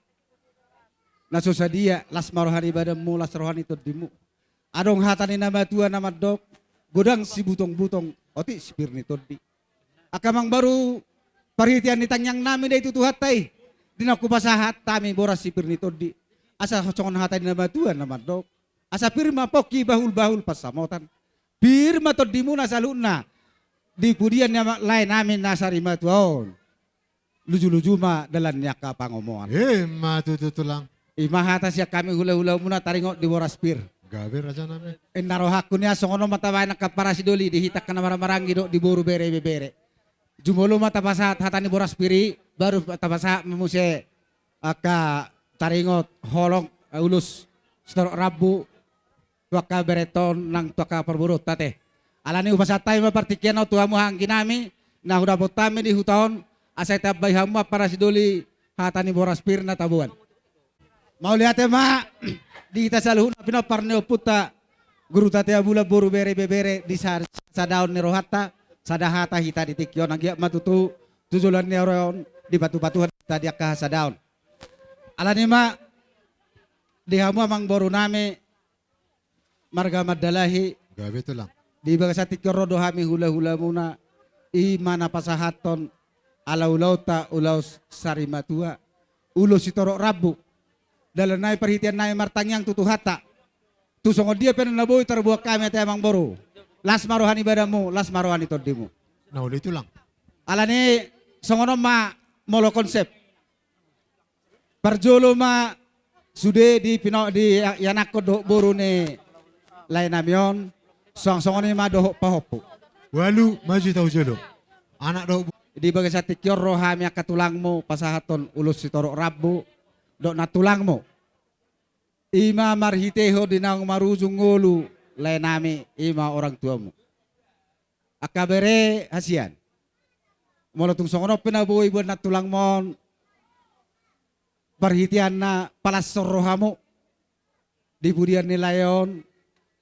Nasusa dia las marohani badamu las rohani todimu. Adong hatani nama tua nama dok godang si butong-butong oti spir ni todi. Akamang baru parhitian ni tangyang namin na itu tuhatai. Dinaku pasahat tami boras si pirni todi. Asa hocongon hatani nama tua nama dok. Asa pirma poki bahul-bahul pasamotan. Pirma todimu na saluna. Di pudian yang lain amin nasarima tuon. Luju-luju ma dalannya ka pangomongan. Matu tulang. Imahata siya kami hula-hula muna taringo di Boraspir. Gabi raja namin. Narohakun niya songono mataway na kaparasidoli dihitak ka na maramarangi do di buru bere-bere. Jumolo mata pasat hatani boras piri baru tapasa memuse aka taringot holong ulus setor rabu tuaka bereton nang tuaka perburut tate. Alani upasatay mapartikian o tuamu hangkin nami na huda botami di huton asay tabay hama para siduli hatani boras pir na tabuan. Mau lihat ma di kita saluhun pinaparneo puta guru tate abula boru bere bebere di sa daun ni rohata sadahata hita ditikyon ang giyak matutu tujulan ni oron di batu-batuhan tadi ka sa daun. Alani ma di hamu amang boru nami marga madalahi Gabi itu lang. di bagasa tikyon rodo hami hula-hula muna imana pasahaton alaulaw ta ulaw sarimatua ulo si torok rabu dalam naik perhatian naik martangyang tutuhata tusong dia penanaboy terbuat kami at amang boru las maruhan ibadamu las maruhan itodimu. Nah, udah itu lang. Alani songono ma molo konsep. Parjolo ma sude di pino di yanako do borune lain namion songono ma doho pahopu. Walu maju tahu jolo. Anak do Di bagai sati kior rohami akatulangmu pasahaton ulus sitorok rabu dok natulangmu. Ima marhiteho dinang marujung ngolu lain nami ima orang tuamu. Akabere hasian. Molo tung songono penabuhi buat natulang mon. Perhitian na palasor rohamu. Di budian nilayon.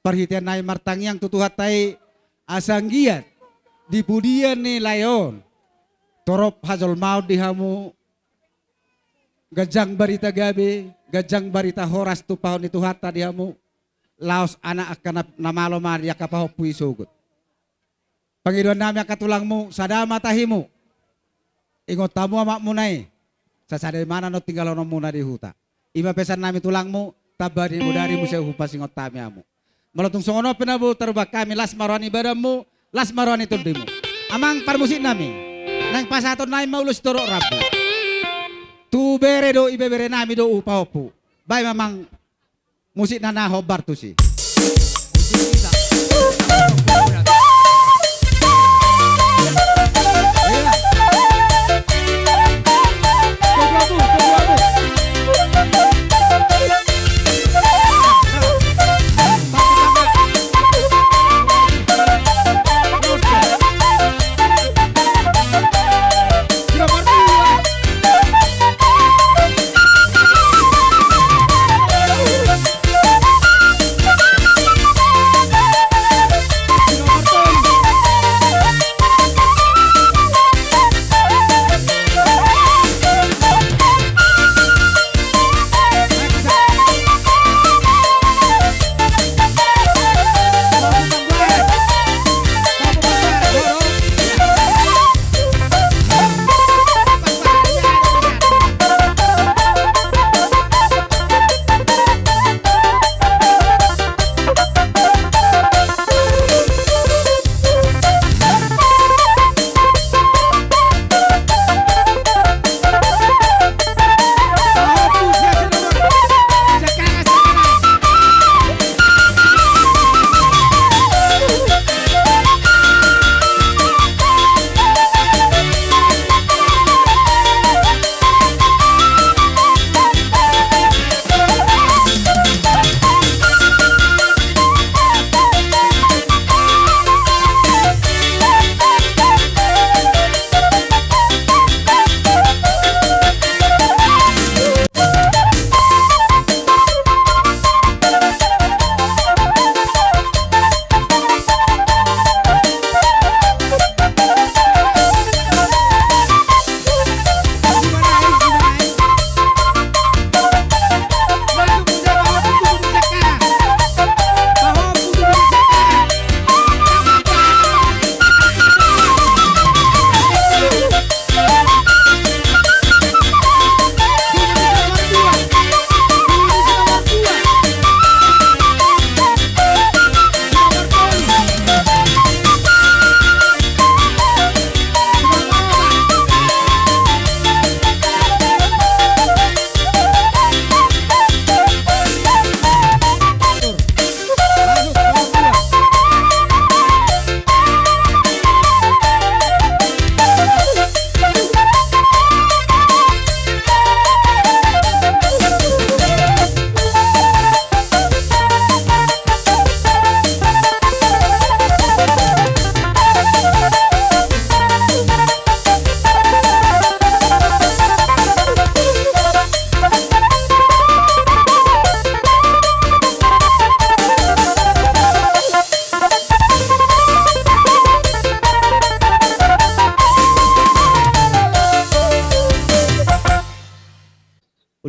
Perhitian na martang yang tutuhatai asanggiat. Di budian nilayon. Torop hazol maut dihamu. Gajang barita gabi. Gajang barita horas tu pahon itu hata dihamu. Laos anak akan namalo maria kapahopui sugut. Pangiduan nami akatulangmu sadama tahimu. Ingot tamu amak munai. Sasadai mana no tinggal ono muna di huta. Ima pesan nami tulangmu tabari mudari museu hupas ingot tami amu. Malotung songono penabu terbak kami las marwani badamu las marwani tudimu. Amang parmusik nami. Nang pasaton nai maulus torok rabu. Tu bere do ibe bere nami do upahopu. Bay mamang musik nana hobar tu si.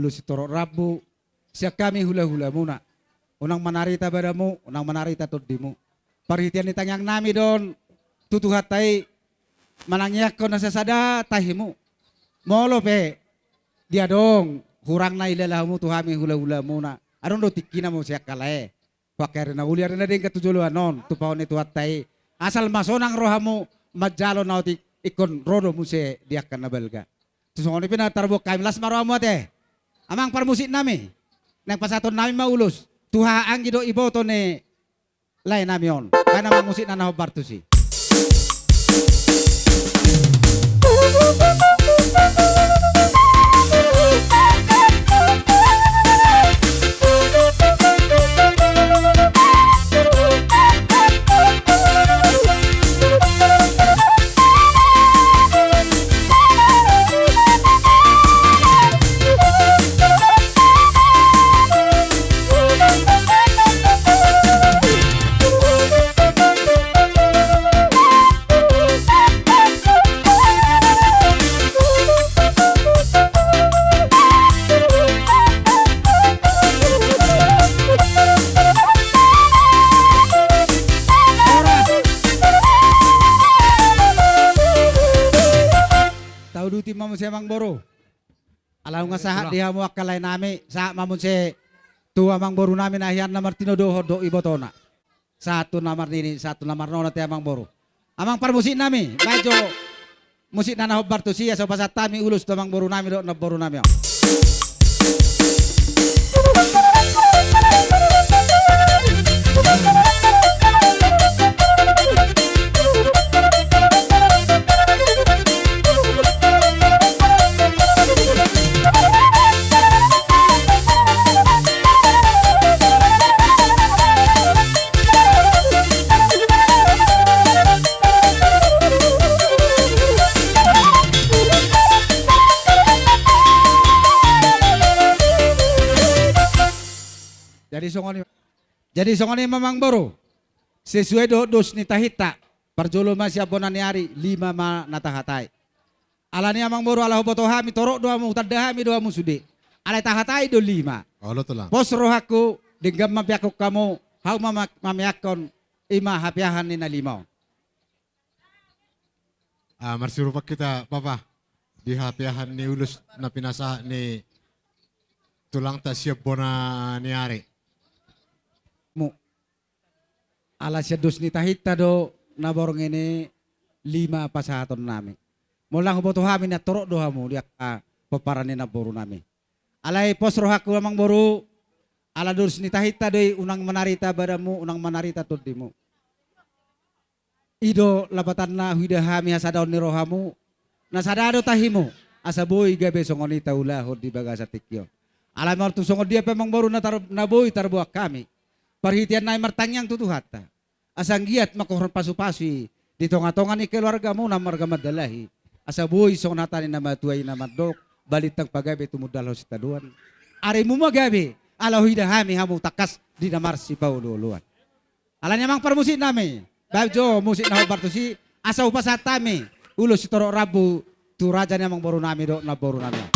ulus toro rabu siya kami hula-hula muna. Unang manarita badamu, unang manarita tuddimu. Perhatian ditanyang nami don, tutuhat tay manangyak ko na sasada tahimu. Molo pe, dia dong, hurang na ilalamu tuhami hula-hula muna. Aron do tikina mo siya kalae. Pakari na uliar na din katujuluan non, tupaw ni tuhat tay. Asal masonang rohamu, majalo na otik ikon rodo mo siya diak ka na belga. Susungoni pinatarbok kami, las maro mo te. Amang parmusit nami, nang pasaton nami maulus. Tuhaan gido iboto ni lain namion. Kaya namang musik na nahobarto si. Duti mamun si Amang Boru. Alam nga sahat diha mo akalay nami sa mamun si tuwa Amang Boru namin ahian na Martino do hodo ibotona. Satu namar nini, satu namar nona ti Amang Boru. Amang parmusik nami, medyo musik na nahobar to siya so pasat tami ulus to Amang Boru nami do na Boru nami. Jadi songoni Mamang Boru sesuai dos ni tahita parjolo masya bonan ari 5 ma natahatai. Alani Amang Boru ala hoboto hami torok doa mu tadahami doa mu sude. Ala tahatai do 5. Oh, lo tulang. Pos rohaku dengan mapiako kamu hau mamiakon ima hapiahan ni na 5. Marsirupak kita, Papa. Di hapiahan ni ulus na pinasa ni tulang ta siap bona ni ari. Mu ala siya dos ni tahita do naborong ini 5 pasahaton nami. Mulang huboto hami na torok do hamu dia paparanin na Boru nami. Alay pos rohaku Amang Boru ala dos ni tahita do unang manarita badamu unang manarita tuddimu. Ido labatan na huida hami hasadaw ni rohamu nasadado tahimu asaboy gabe songoni taulahod di bagasa tikyo. Alam mo songod dia Amang Boru na boy tarbuak kami. Perhatian na martanyang tutuhata. Asang giat makuhron pasu-pasi. Di tonga-tonga ni keluarga mo na marga madalahi. Asa buhay song natani na matuay na madok. Balitang pagabi tumudal ho si taduan. Ari mo magabi. Alaw hidahami hamu takas di namar si Paulo luan. Alam niya mang parmusik nami. Babjo musik na hobarto si. Asa upasatami. Ulo si Toro Rabu. Tu raja niya mang Boru nami do na Boru nami.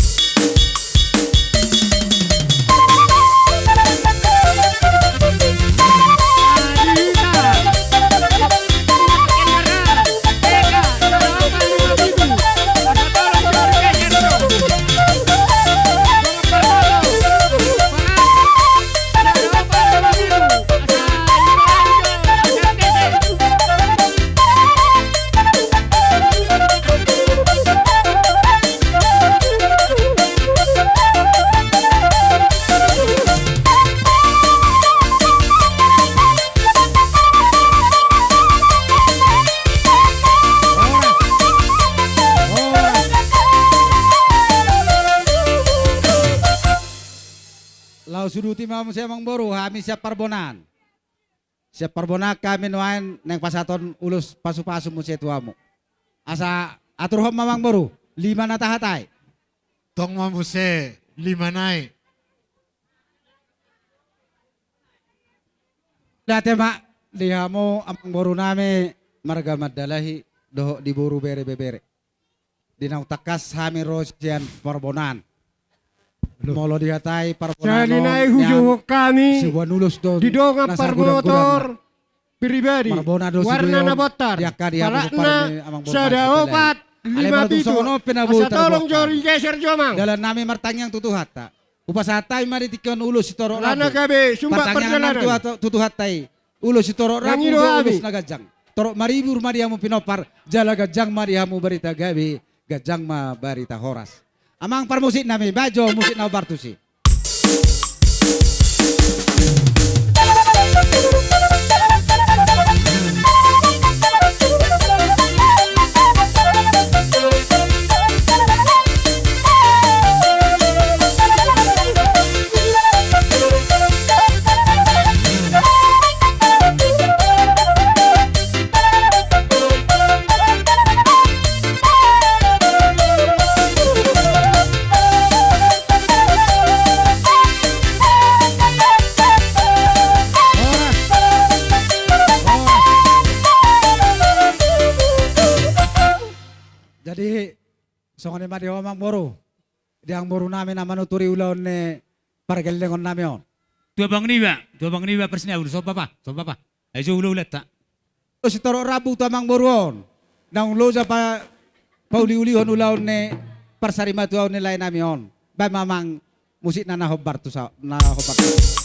Suduti mamu siya Amang Boru, kami siap parbonan. Siap parbonan kami nuain neng pasaton ulus pasu-pasu mu siya tuamu. Asa atur hom Amang Boru, 5 na tahatay. Tong mamuse 5 nai. Dati mak, liha mo Amang Boru nami marga madalahi doho di Boru bere-bere. Dinang takas kami rosian parbonan. Molo dihatai para Salinay hujuhok kami sebuah nulus do di donga nasa parmotor pribadi Marbona do warna na botar Diaka dia palakna sada opat lima pitu asa tolong jori geser jomang dalam nami martanyang tutuhata upasatai mari tikon ulo si toro lana kabe sumba perjalanan perjalanan tutuhatai ulo si toro rabu Nangido ulus abi. nagajang toro maribur mariamu pinopar jala gajang mariamu barita gabi gajang ma barita horas amang parmusik nami bajo musik na bartusi. Jadi songon ni madi omang boru. Diang boru namin na manuturi ulaw ni pargalingon namin on. Tua bang niwa persnya udah so papa. Ayo ulat tak. O si toro rabu tamang boru on. Nang loja pa pauli-uli on ulaw ni parsarima tuaw ni lain namin on. Ba mamang musik na nahobar tu sa nahobar tu.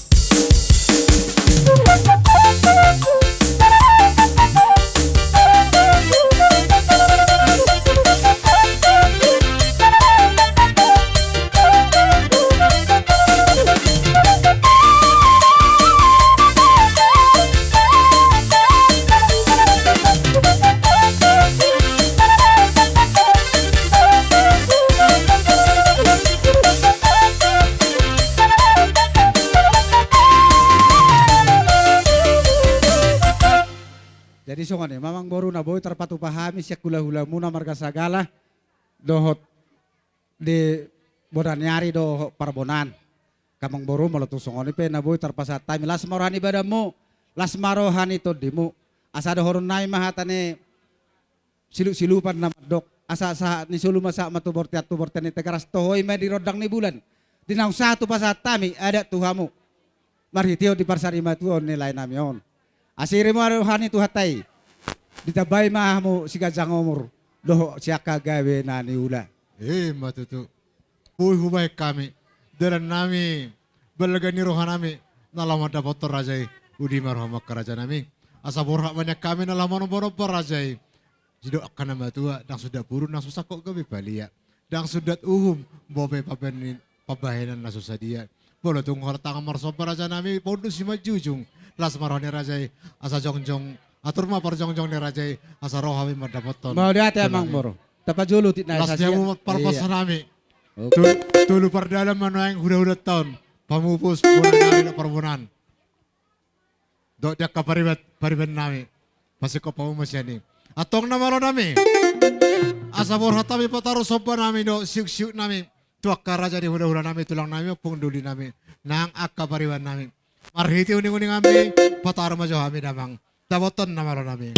Jadi songan mamang boru na boy terpatu pahami siya hula-hula muna marga sagala dohot di bodan nyari do parbonan. Kamang boru malotu songan pe na boy terpasat time las marani badamu las marohan itu dimu asa do horun nai mahatane silu-silupan na dok asa sa ni sulu masa matubortiat tubortian ni tegaras tohoy me di rodang ni bulan. Dinang satu pasat tami ada tuhamu. Marhitio di parsarima tuon nilai namion. Asiri mo aruhan itu hatai. Ditabay mahamu si gajang umur. Doho siaka gawe na ni ula. Matutu. Puy hubay kami. Dalam nami. Balaga ni rohan nami. Nalaman dapat terajai. Udi marhama keraja nami. Asa borhak banyak kami nalaman bono perajai. Jido akan nama tua. Dang sudah burun. Dang susah kok gabi balia. Dang sudah bobe pabahenan na susah dia. Bolo tung hartang marso peraja nami. Pondo si majujung. Las marone rajai asa jongjong atur ma par jongjong ne rajai asa rohawi madapoton Mau dia amang boru. Tapa julu tit na las sa jamu parpasan nami Oke. tulu par dalam manuang huda-huda tahun pamupus bulan nari na parbunan do dia kaparibat nami pasti ko pamumus yani atong namaro nami asa borhatami pataro sopa nami do siuk-siuk nami tuak karaja di huda-huda nami tulang nami pungduli nami nang akapariban nami Marhiti uning-uning kami, pataro majo kami namang taboton na maro nami.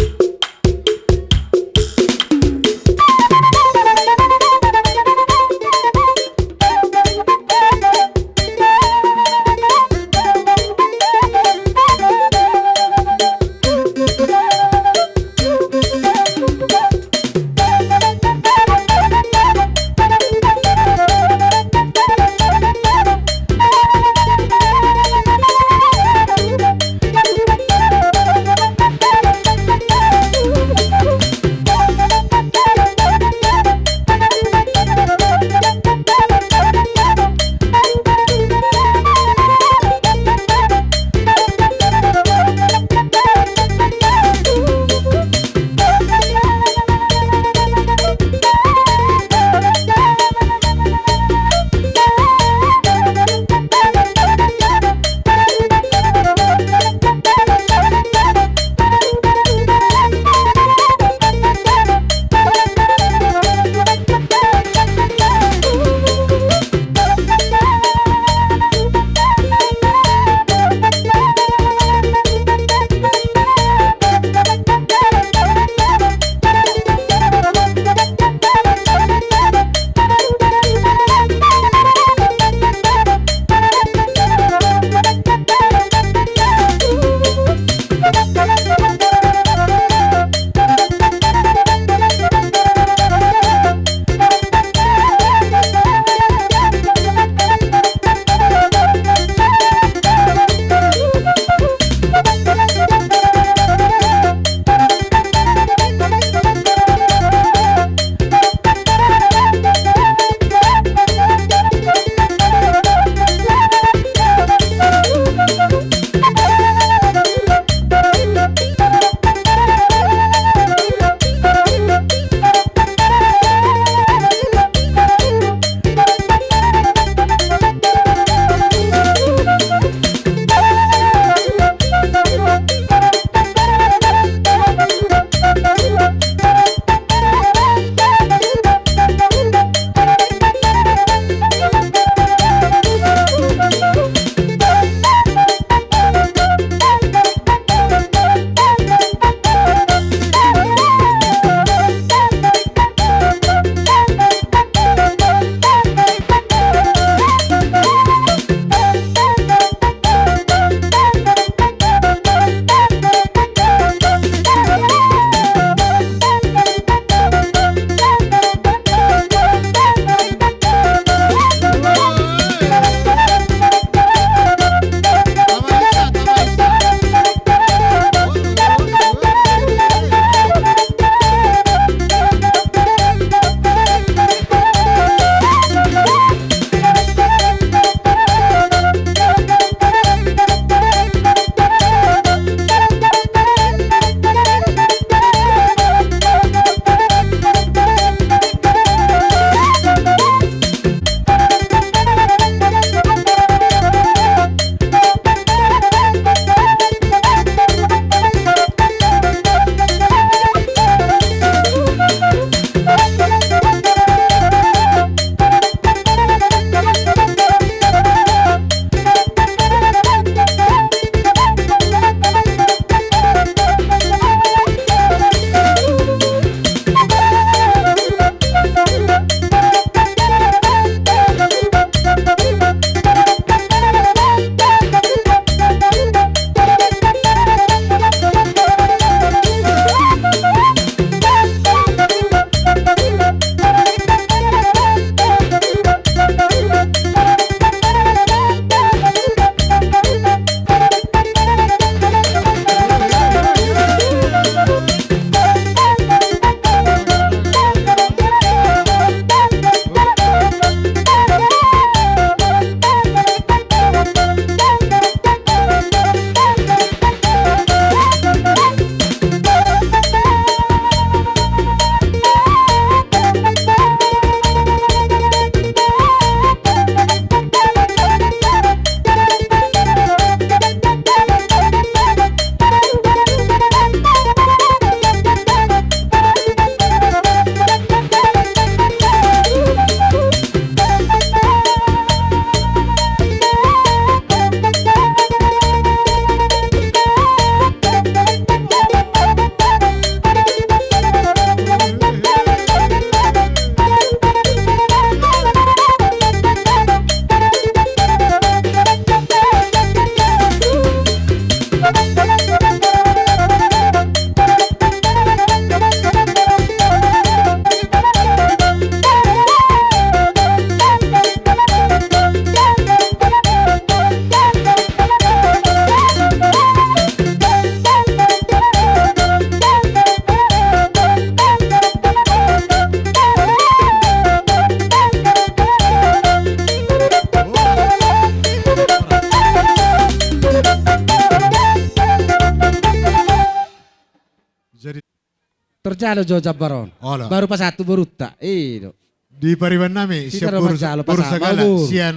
majalo jo jabaron. Ola. Baru pas satu berutta. Iyo. Di pariban nami Kita siya naman puro, jalo, puro pasama, sagala bur. siyan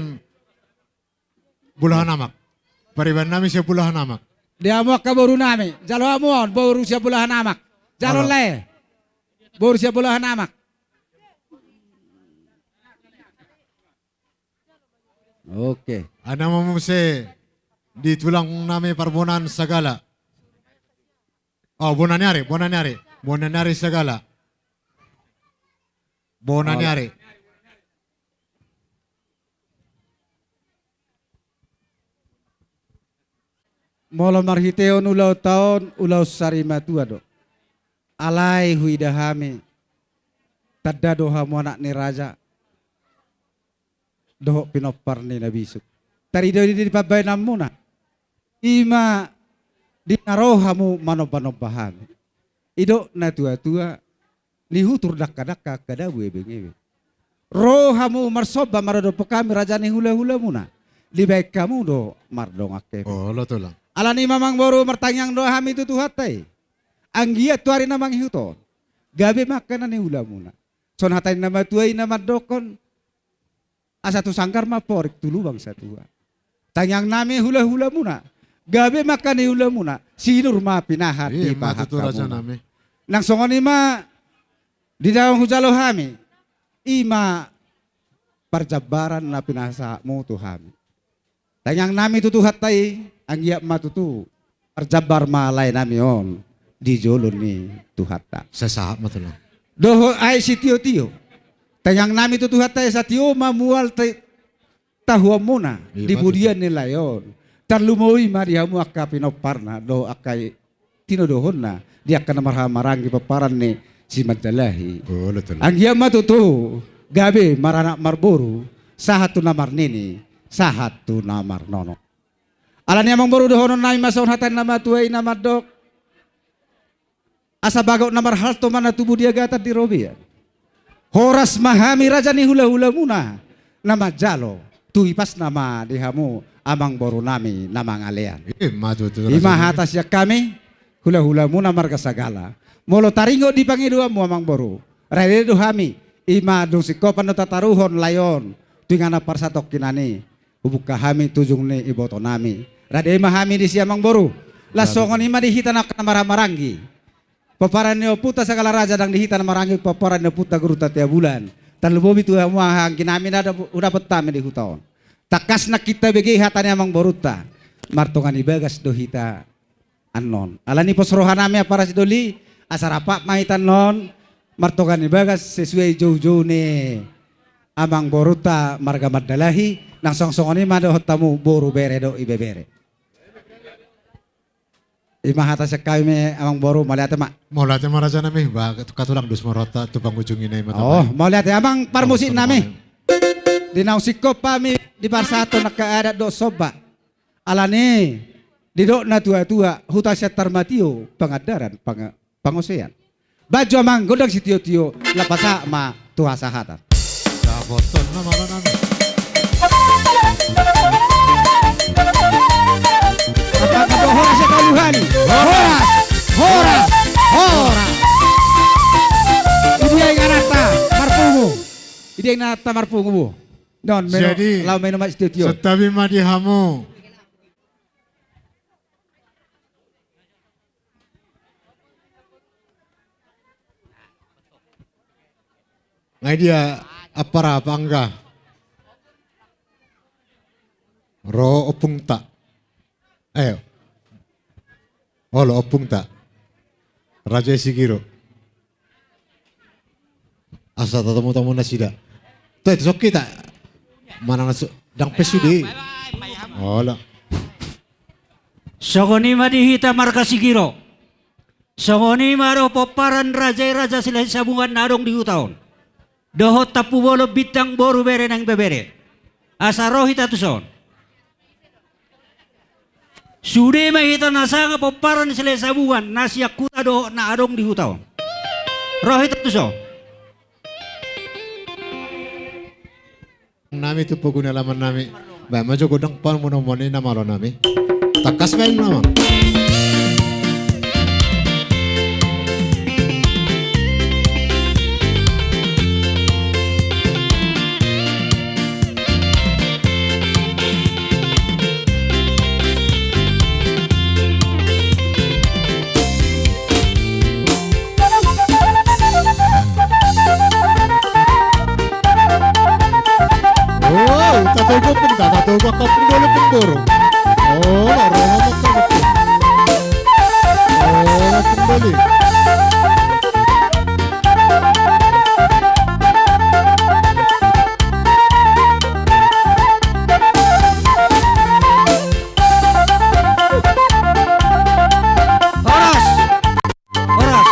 bulahan amak. Pariban nami siya bulahan amak. Dia mau ke baru nami. Jalo amuan baru siya bulahan amak. Jalo Ola. le. Baru siya bulahan amak. Oke. Ana mo se di tulang nami parbonan sagala. Oh, bonanyari sagala. Bonanyari. Molo marhiteon ulaw taon ulaw sarima tua do. Alay huidahami. Tadda doha mo anak ni raja. Doho pinopar ni nabisuk. Tari do di pabay namuna. Ima di naroha mo manobanobahami. Ido na tua-tua lihutur dakka-dakka kadabu ebeng-ebeng. Roha mo marsoba marado kami raja ni hula-hula muna. Libaik kamu do mardongake. Oh, lo tulang. Alani mamang baru mertanyang doa hami itu tuhatai. Anggia tuari namang hiuton. Gabe makanan ni hula muna. Son hatai nama tuai nama dokon. Asatu sangkar ma porik tulu bang satua. Tanyang nami hula-hula muna. Gabe makan ni hula muna. Sinur ma pinahat di pahat matutu raja kamu. nami. Langsung ni ma di dalam hujalo hami. Ima perjabaran na pinasa mo tu hami. Tanyang nami tutu hatai anggiak matutu perjabar malay nami on di jolon ni tuhata. Sa sahab mo tulang. Doho ay si tio-tio. Tanyang nami tutu hatai sa tio mamual tahuam muna Iya, di budian nila yon. Tarlumoy mariamu akka pinoparna do akay tinodohon na di akan marhamarang paparan ni si Magdalahi. Oh, lo tulang. Anggiak matutu gabe maranak marburu sahatu namar nini sahatu namar nono. Alani amang baru dohonon nai masaon hatan nama tuai nama dok. Asa bagok namar halto mana tubuh dia gatat di robian. Horas mahami raja ni hula-hula muna. Nama jalo. Tui pas nama dihamu amang baru nami nama ngalean. Matutu Ima raja. hatas ya kami hula-hula muna marga sagala. Molo taringo di pangidua mu amang baru. Rade dohami ima dong sikopan no tataruhon layon. Tuingana parsatok kinani. Ubuka hami tujung ni iboto nami. Rade mahami di siamang boru. Lasongon ima dihita na maranggi. Paparan ni puta sagala raja dang dihita na maranggi paparan ni puta guru tatia bulan. Tanlubobi tu hang kinami na udah petame di hutaon. Takas na kita begi hatani amang boruta. Martongan ibagas dohita anon. Alani posrohan nami para sidoli asarapa mahitan non. Martongan ibagas sesuai jauh-jauh ni amang boruta marga Magdalahi. Nang songsongoni mado hotamu boru bere do ibebere. Imahata sa kami amang boru malihat mak. Mau latih mo raja nami. Ba katulang dus morota tu pangujungin ay mata. Oh, malihat amang parmusin Oh, nami. Dinaw sikop pami di parsato nakaada do soba. Alani didok na tua-tua huta sa tarmatio pangadaran pangosean. Baju amang godang si tio-tio lapasa ma tuha sahatan. Daboton na mara nami. Apakah horas ya kaluhani? Horas. Ini yang nata marpungu. Ini yang nata marpungu. Non, Jadi, lau meno mas studio. Setabi madihamu. Ngai dia apara pangga. Ro opung tak. Ayo. Olo opung tak. Raja Sigiro. Asa tamu-tamu nasida. Tuh itu sok kita. Mana nasu dang pesudi. Ola. Songoni madihita marga Sigiro. Songoni maro poparan raja sila sabungan narong di hutaon. Dohot tapu bolo bitang boru bere nang bebere. Asarohita tuson. Sude mahita nasanga poparan sila sabungan nasya kuta dohot na arong di hutaon. Rohita tuson. Nami tu paguna laman nami. Ba majo godang pan mo mo ni namalo nami. Takas ba naman. tatago pung tatago ka pung dolo pung boro. Oh, roha mo ka mo. Oh, pung doli. Oras! Oras!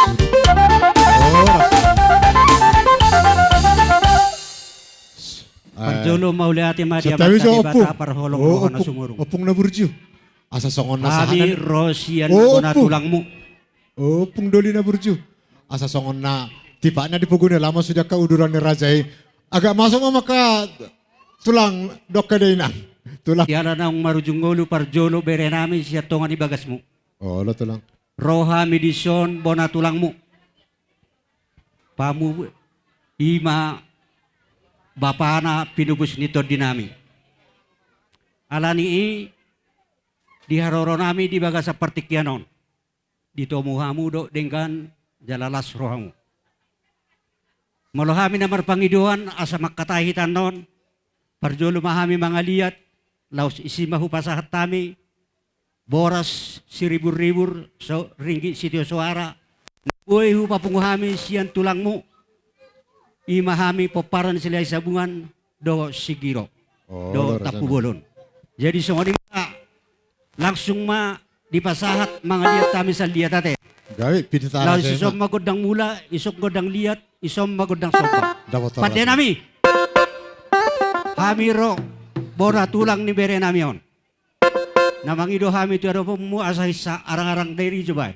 Parjolo mauli ati madia Sa tayo sa bata opung. bata parholong Oh, roho na opung. sumurong. Opung na burju. Asa songon na sa Kami hanan. Rosian Oh, ko na opung. tulang mo. Oh, pung doli na burju. Asa songon na tiba na di puguna lama sudah ka uduran ni Rajai. Agak masuk mama ka tulang dok ka na. Tulang. Tiara na ang marujung ngolo parjolo bere namin siya tongan ibagas mo. Oh, lo tulang. Roha midison bona tulang mo. Pamu ima bapa na pinubus nito dinami. Alani di haroro nami di baga sa partikyanon. Dito muhamu do dengan jalalas rohamu. Malohami na marpangiduan asa makatahitan non. Parjolo mahami mga liyat. Laos isimahu pasahat tami. Boras siribur-ribur so ringgit sitio suara. Uy hu papunguhami siyan tulang mo. Imahami poparan sila sabungan do sigiro. Oh, Do lo rasana. tapubolon. Jadi sungoni langsung ma dipasahat mga liat kami sa liat ate. Gawi pinitara Lalu sa isom magodang mula, isom godang liat, isom magodang sopa. Dapat Pade nami. Hamiro bora tulang ni bere nami on. Namangido hami tu aro mu asa sa arang-arang diri coba.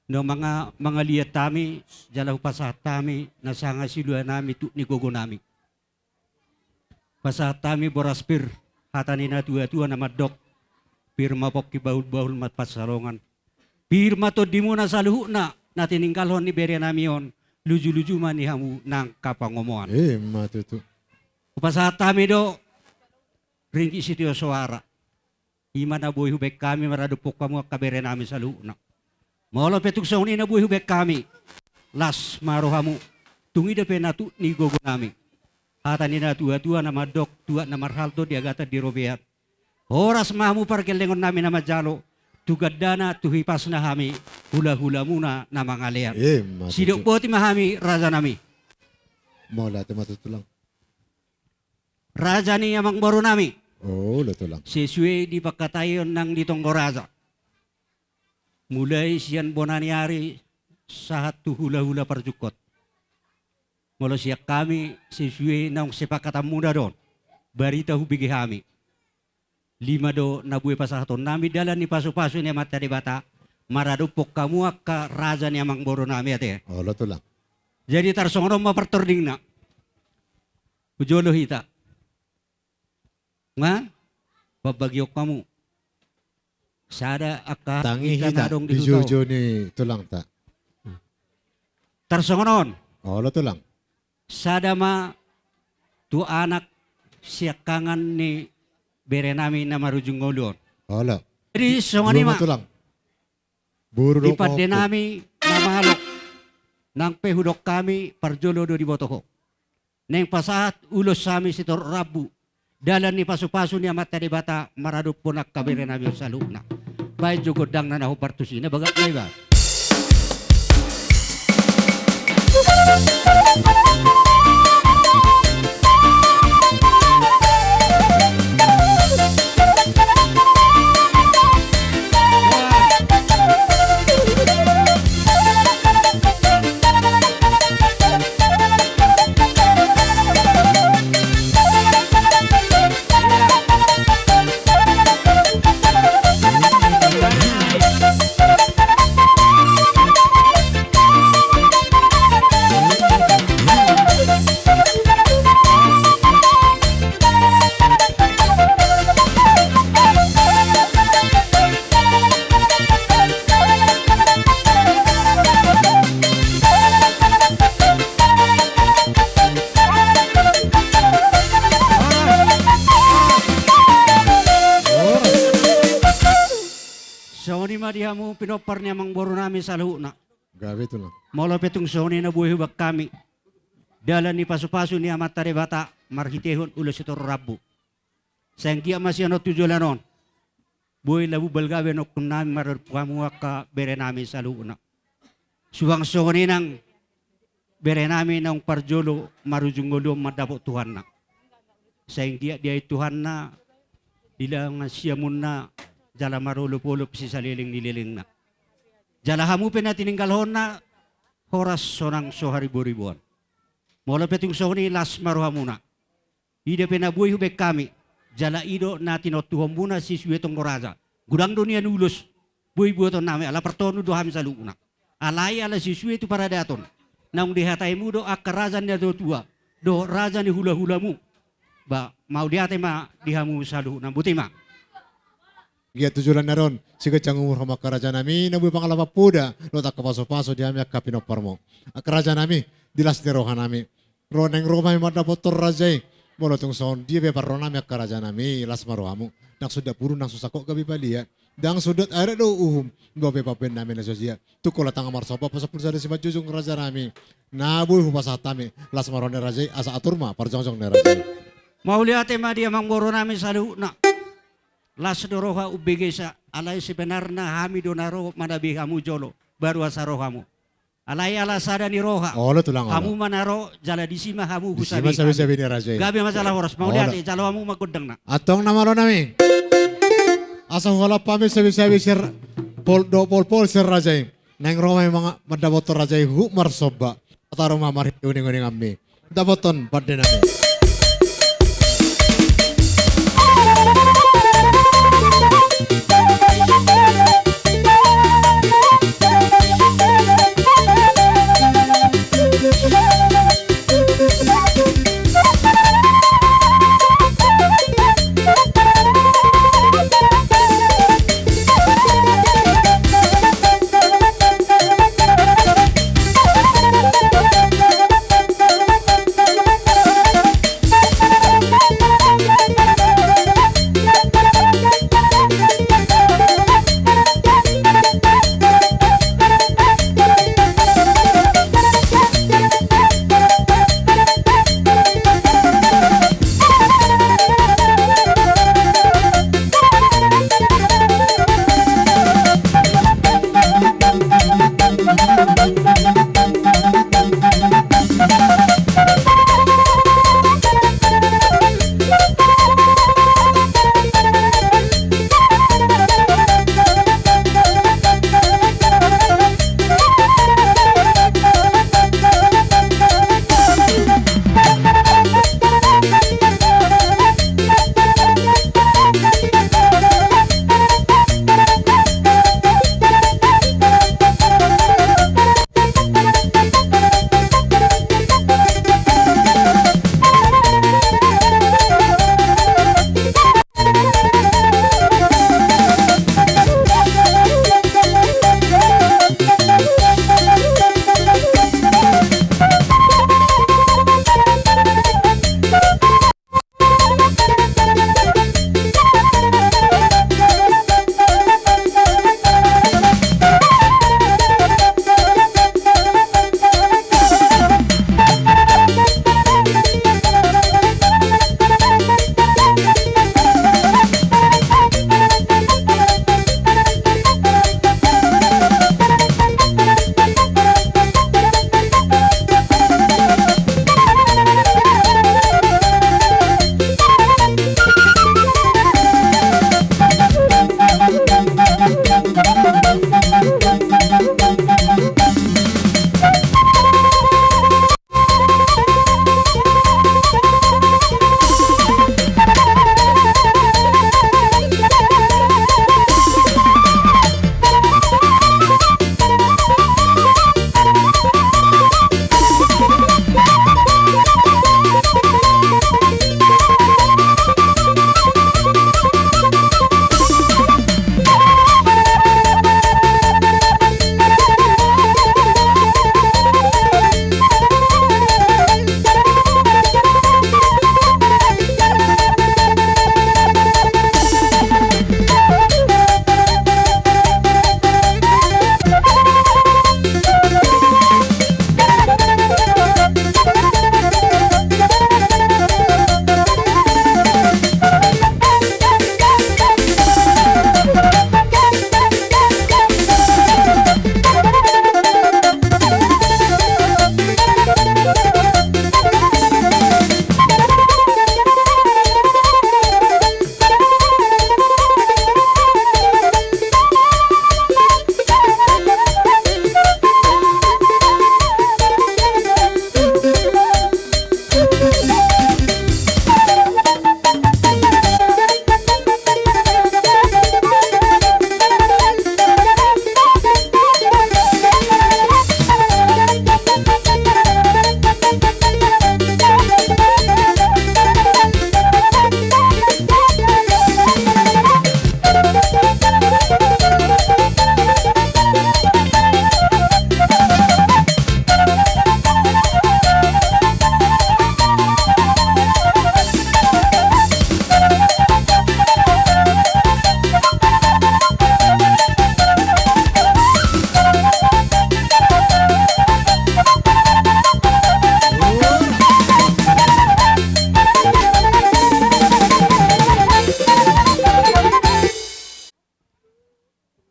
No mga liat tami, jalaw pasahat tami, nasanga silua nami tu ni gogo nami. Pasahat tami boraspir, hatani na tua-tua na madok, pirma pok ki baul-baul mat pasarongan. Pirma to di mo na sa luhu na, natiningkalhon ni bere nami yon, luju-luju man ni hamu ng kapangomoan. Matutu. Pasahat tami do, ringki sitio suara. Ima na buhay hubek kami, maradupok kamu kabere nami sa luhu na. Molo petuk sauni na buhay hubek kami. Las marohamu. Tungi de penatu ni gogo nami. Hata ni na tua-tua na madok, tua na marhalto di agata di robeat. Oras mahamu parkelengon nami na majalo. Tugadana tuhipas na hami. Hula-hula muna na mga lean. Sidok Matutu. poti mahami raja nami. Mau lati matutu lang. Raja ni amang baro nami. Oh, luto lang. Sesuai di pagkatayon ng ditong Goraza. Mulai siyan bonaniari sa hatu hula-hula parjukot. Mula siya kami sesuai ng sepakatan muda doon. Barita hubigi kami. 5 do nabuhay pa sa haton. Nami dalan ni paso-paso niya mata di bata. Maradupok kamu ka raja niya mangboro nami ate. Oh, luto lang. Jadi tarsongon mapartording na. Ujolo hita. Nga, babagyok kamu. Sada aka Tangi hita, ikanadong di dito. Jojo ni tulang ta. Tarsongonon, Oh, luto lang. sada ma tu anak siakangan ni bere namin na marujung ngolon. Oh, lo. Jadi songani ma, Luto lang. Buru do ipad din nami na mahalok ng pehudok kami parjolo do di botoho. Neng pasahat ulos sami si Rabu. Dalan ni paso-paso ni amat tadi bata maradup po nakabere namin sa luna. Bahay jugodang na nahupartusina bagat na iba. Soni madihamu pinopar niya mangboro namin sa luna. Gabi to lang. Molo petong soni na buhay hubak kami. Dalan ni paso-paso ni amat tadi bata marhitehon ulos ito Rabu. Sengkia masih ano tujulan non. Buhay labu balgawe no kun namin mararpuamuha ka bere namin sa luna. Suwang soni ng bere namin ng parjolo marujunggolo madapot Tuhan na. Sengkia dia Tuhan na dilang siya muna jala marulupulup si saliling nililing na. Jala hamu na tininggalhon na horas sonang soharibu-ribuan. Mula petung soni las maruha muna. Ida penabuhi hubek kami. Jala ido na tinotuhom muna si suwetong Goraza. Gudang dunia nulus. Buhi buaton nami ala pertonu do hami saluna. Alai ala si suwetu para daton. Nang dihatai mudo akaraza niya do tua. Do raja ni hula-hulamu. Ba mau dihatai ma dihamu salu nang buti ma. Gia tujulan na ron, sige tiyang umur hama karaja nami, nabuhi pangalapa puda, lo tak kapaso-paso di ami akka pinopar mo. Akaraja nami, dilas di roha nami. Roneng Roma yung madapotor rajay, molo tung son, dia bepar ron nami akaraja nami, las marohamu. Nang sudah puru nang susako gabi balia. Dang sudut ada do do pepapen nami na sosial. Tukola tanga marsopa pasapun sada si majujung raja nami. Nabuhi hupasatami, las marone rajay, asa aturma, parjong-jong ne rajay. Mau lihat ma dia mangboro namin sa luna. Las doroha ubege sa alay sebenarnya hami donaro manabi kamu jolo baru asa rohamu. Alay ala sada ni roha. Oh, lo tulang Kamu manaro jala disima kamu Sima husabi. sabi-sabi ni rajay. Gabi masalah horas. Mau Oh, lihat lo. jalo kamu magudang na. Atong nama lo nami. Asa wala pami sabi-sabi sir pol sir rajay. Nang Roma yung mga madabotor rajay hu marsoba. Ataro mamari uning-uning kami. Daboton padde nami.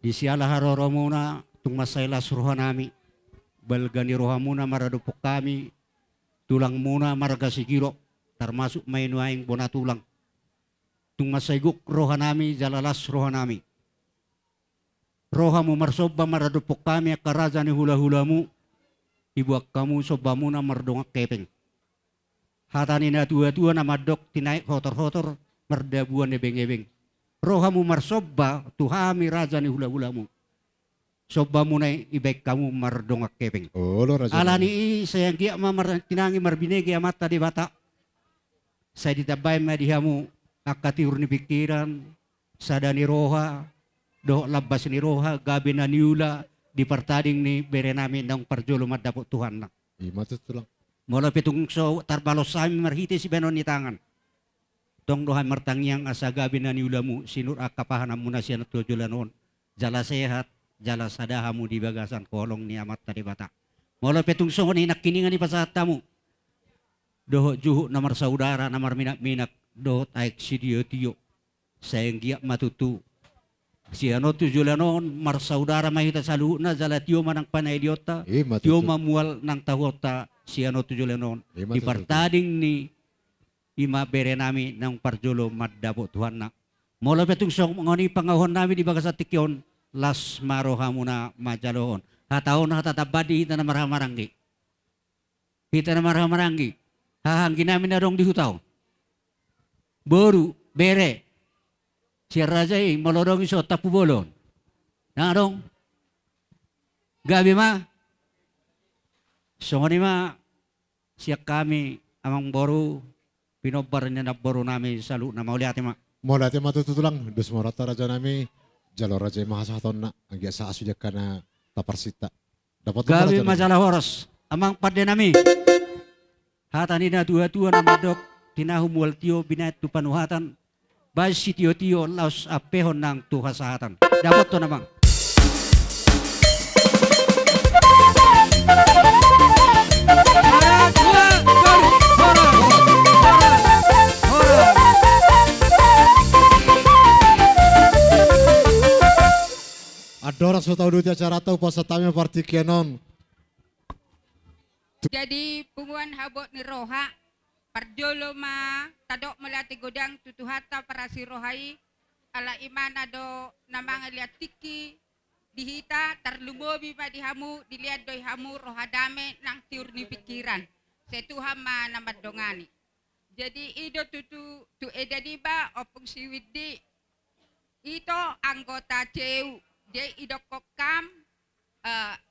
Di sialah haroromuna tung masailas rohanami. Balgani rohamuna maradupok kami. Tulang muna marga sigiro. Termasuk mainuaing bona tulang. Tung masayguk rohanami jalalas rohanami. Rohamu marsoba maradupok kami akarazani hula-hulamu. Ibuak kamu sobamu na mardongak kepeng. Hatani na tua-tua na madok tinaik hotor-hotor merdabuan ebeng-ebeng. Rohamu marsoba tuhami raja ni hula-hulamu. Sobamu na ibaik kamu mardongak kepeng. Oh, lo raja. Alani sayang kia tinangi marbinegi amata di bata. Saya ditabay madihamu akatiur ni pikiran. Sadani roha. Doh labas ni roha. Gabi na niula. Di pertading ni bere namin ng parjolo madapot Tuhan na. Matut tulang. Mula pitong so tarbalos sa amin marhiti si benon ni tangan. Tong dohan martangyang asagabi na niulamu sinur akapahanam mo na siya na tujulanon. Jala sehat, jala sadahamu di bagasan kolong ni amat tadi bata. Mula pitong so ni nakiningan ni pasata mo. Doho juhu namar saudara namar minak-minak dohot aik sidio-tio. Sayang giyak matutu. Si ano tujulanon mar saudara mahita saluhu na jala tio manang panay idiota. Tio mamual ng tahota si ano tujulanon. Di partading ni ima bere nami ng parjolo madabo Tuhan na. Mula petong song ngoni pangahon nami di bagas atikyon las maroha muna majalohon. Hataon hatatabadi hita na marhamaranggi. Hita na marhamaranggi. Hahanggi namin na rong dihutaw. Boru, bere. Si raja malodong iso tapu bolon. Narong. Gabi ma. So ngoni ma siyak kami amang boru pinobar niya na boru nami salu na mauli ate ma. Mula ate matutulang. Dus morata raja nami. Jalo raja mahasaton na. Ang sa asujak ka na taparsita. Dapat gabi majalah horos. Amang padde nami. Hatani na tua-tua na madok. Tinahumwal tiyo binayat tu panuhatan. Bas si tiyo-tiyo laos apehon ng tuhasahatan. Dapat to namang. Adora so tau dutia acara tau pasatami partikenon. Jadi punguan habot ni roha. Parjolo ma tadok melati godang tutuhata para si rohai ala imana do namang liat tiki dihita terlumobi pa dihamu dilihat doi hamu rohadame nang tiur ni pikiran setuham ma namad dongani. Jadi ido tu edadiba opung siwidi ito anggota CEU dia ido kokam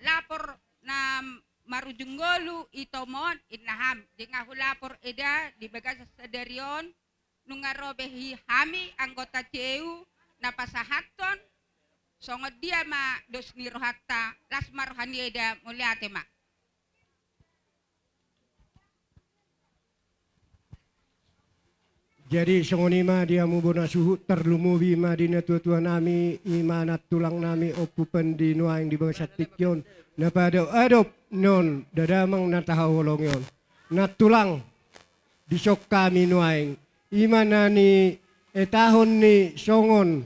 lapor na marujunggolu itomon inaham dengan hulapor eda di bagas sadarion nungarobehi hami anggota CEU napasahaton songod dia ma dos nirohatta las marohani eda muliate ma. Jadi songonima dia mubona suhu terlumubi madina tua-tua nami imanat tulang nami opupen di nuaing di bawah satikyon na pada adop non dadamang natahawolong yon nat tulang di sok kami nuaing imana ni etahon ni songon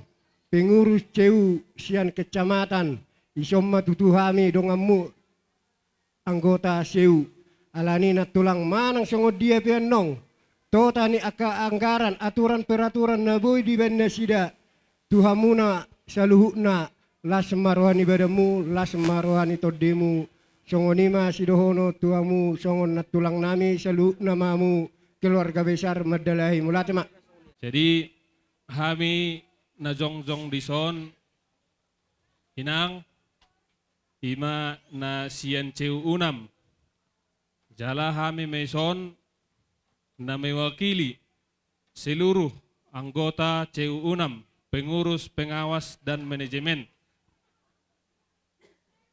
pengurus CEU sian kecamatan isomma tutuhami dongamu anggota CEU alani nat tulang manang songo dia pianong Tota ni aka anggaran aturan peraturan na boy di benda sida tuhamuna saluhuna las marohani badamu las marohani todemu songonima sidohono tuamu songon natulang nami salu namamu keluarga besar Madalahi mulate mak. Jadi kami na jongjong dison hinang ima na sian CEU unam jala kami meson na mewakili seluruh anggota CEU unam, pengurus, pengawas, dan manajemen.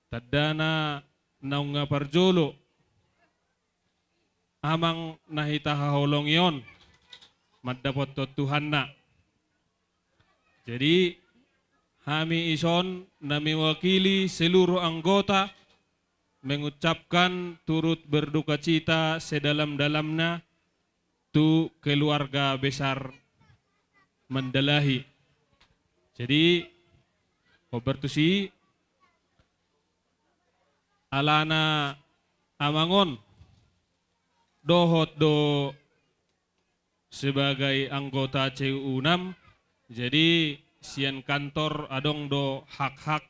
Tadana naunga parjolo, amang nahita haholong yon, madapot to Tuhan na. Jadi, kami ison na mewakili seluruh anggota, mengucapkan turut berduka cita sedalam-dalamnya tu keluarga besar Mandalahi. Jadi Obertusi alana amangon dohot do sebagai anggota CU6, jadi sian kantor adong do hak-hak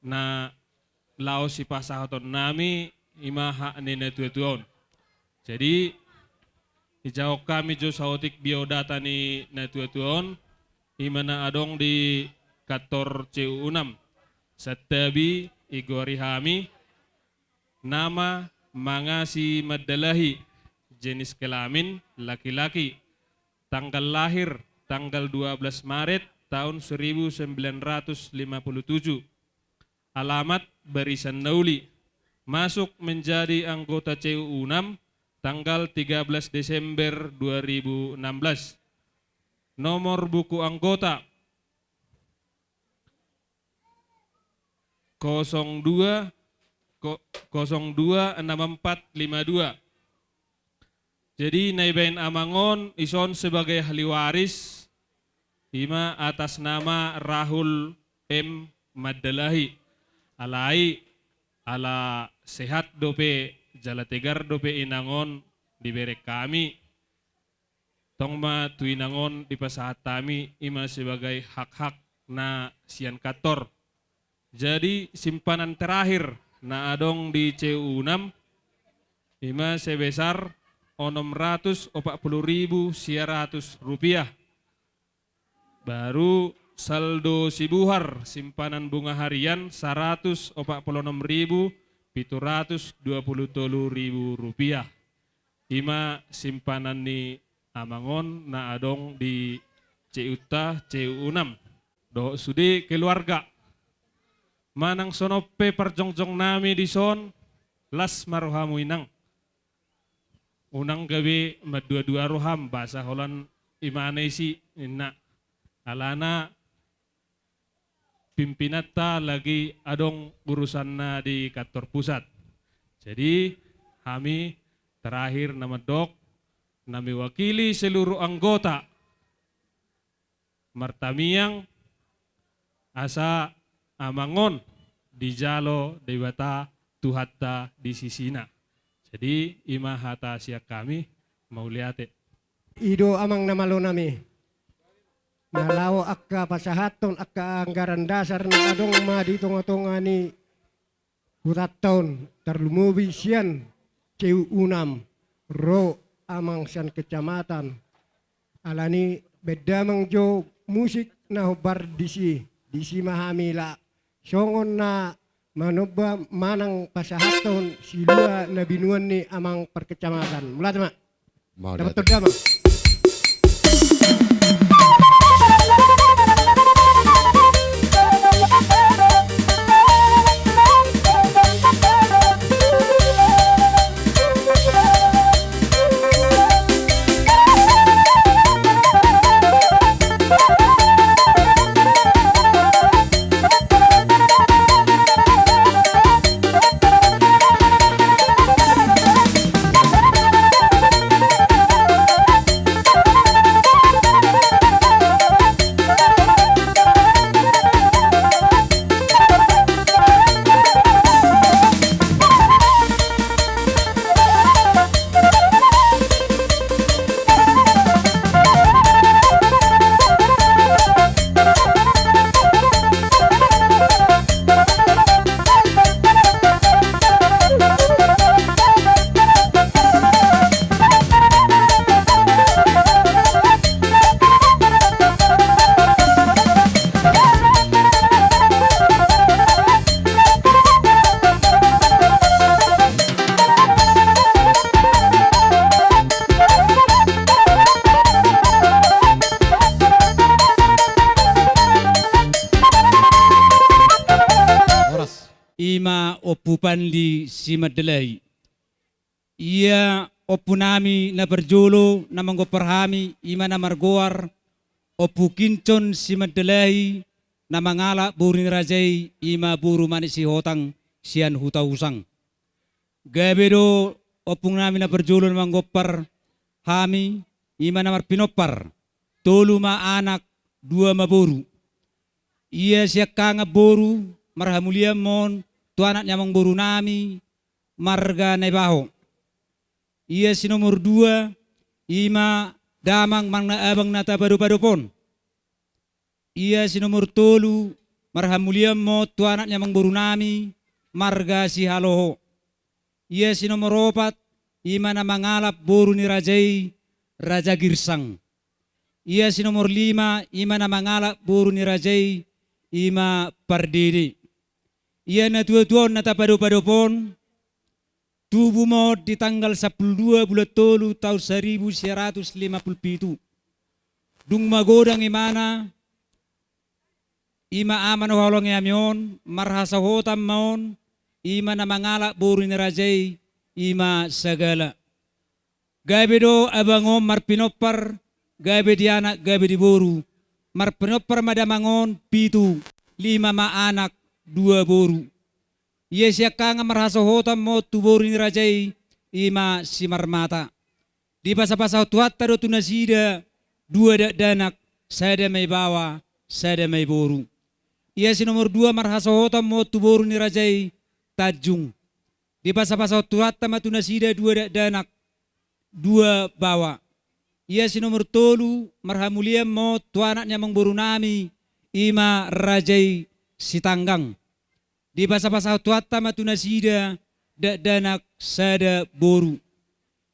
na lao si pasahaton nami ima hak nina tuon. Jadi ijawab kami jo saotik biodata ni na tuon imana adong di kantor CU6 satabi igori hami nama Mangasi Madalahi, jenis kelamin laki-laki, tanggal lahir tanggal 12 Maret tahun 1957, alamat Barisan Nauli, masuk menjadi anggota CU6 tanggal 13 Desember 2016. Nomor buku anggota 026452. Jadi Naibain Amangon ison sebagai ahli waris ima atas nama Rahul M. Madalahi. Alai ala sehat dope jalategar dope inangon diberi kami. Tongma tuinangon di pasahat kami ima sebagai hak-hak na sian kator. Jadi simpanan terakhir na adong di CU6 ima sebesar 640.100 rupiah. Baru saldo sibuhar simpanan bunga harian 146.723 rupiah. Ima simpanan ni Amangon na adong di CU6. Do sudi keluarga manang sonope perjongjong nami di son las marohamu inang. Unang gabi madua-dua roham bahasa Holland imane si inna alana pimpinata lagi adong urusan na di kantor pusat. Jadi kami terakhir nama dok nami wakili seluruh anggota Martamiang asa Amangon di Jalo Dewata Tuhatta di Sisina. Jadi ima hata siak kami mau lihat. Ido amang namalo nami. Nalaw akka pasahaton akka anggaran dasar na adong ma di tunga-tunga ni hutaton terlumubi sian CU6 ro amang sian kecamatan. Alani bedamang jo musik na hobar disi mahamila. Songon na manubba manang pasahaton silua na binuan ni amang perkecamatan. Mula teman. Dapat terdama. Ima opupan di Simadalahi. Ia opu nami na berjolo na manggoperhami ima na margoar opu kincon Simadalahi na mangala burin rajai ima buru manis si hotang sian huta usang. Gabedo opung nami na berjolo na manggopar hami ima na marpinopar tolu ma anak dua maburu. Ia siya kanga boru marhamulia mon tuanak nyamang boru nami marga nebaho. Ia si nomor 2 ima damang mangna abang nata baru pon. Ia si nomor 3 marhamulia mo tuanak nyamang boru nami marga si haloho. Ia si nomor 4 ima na mangalap boru ni rajai Raja Girsang. Ia si nomor 5 ima na mangalap boru ni rajai ima Pardidi. Ia na tua-tua na tapado pon tubuh mo di tanggal 12 bulan tolu tahun 1957. Dung magodang imana ima aman holong yamion marhasa hotam maon ima na mangalap boru ni rajai ima sagala. Gabe do abangom marpinopar, gabe di anak, gabe di boru. Marpinopar madamangon, 7, 5 anak, 2 boru. Yesya kanga marhaso hotam mo tu boru ni rajai, ima si marmata. Di pasa-pasa tuhatta do tunasida, 2 danak, sada may bawa, sada may boru. Iya si nomor 2 marhaso hotam mo tu boru ni rajai, Tajung. Di pasa-pasa tuhatta matunasida 2 danak, 2 bawa. Ia si nomor 3 marhamulia mo tuanak nyamang boru nami ima rajai Sitanggang. Di basa-basa tuatta matunasida danak sada boru.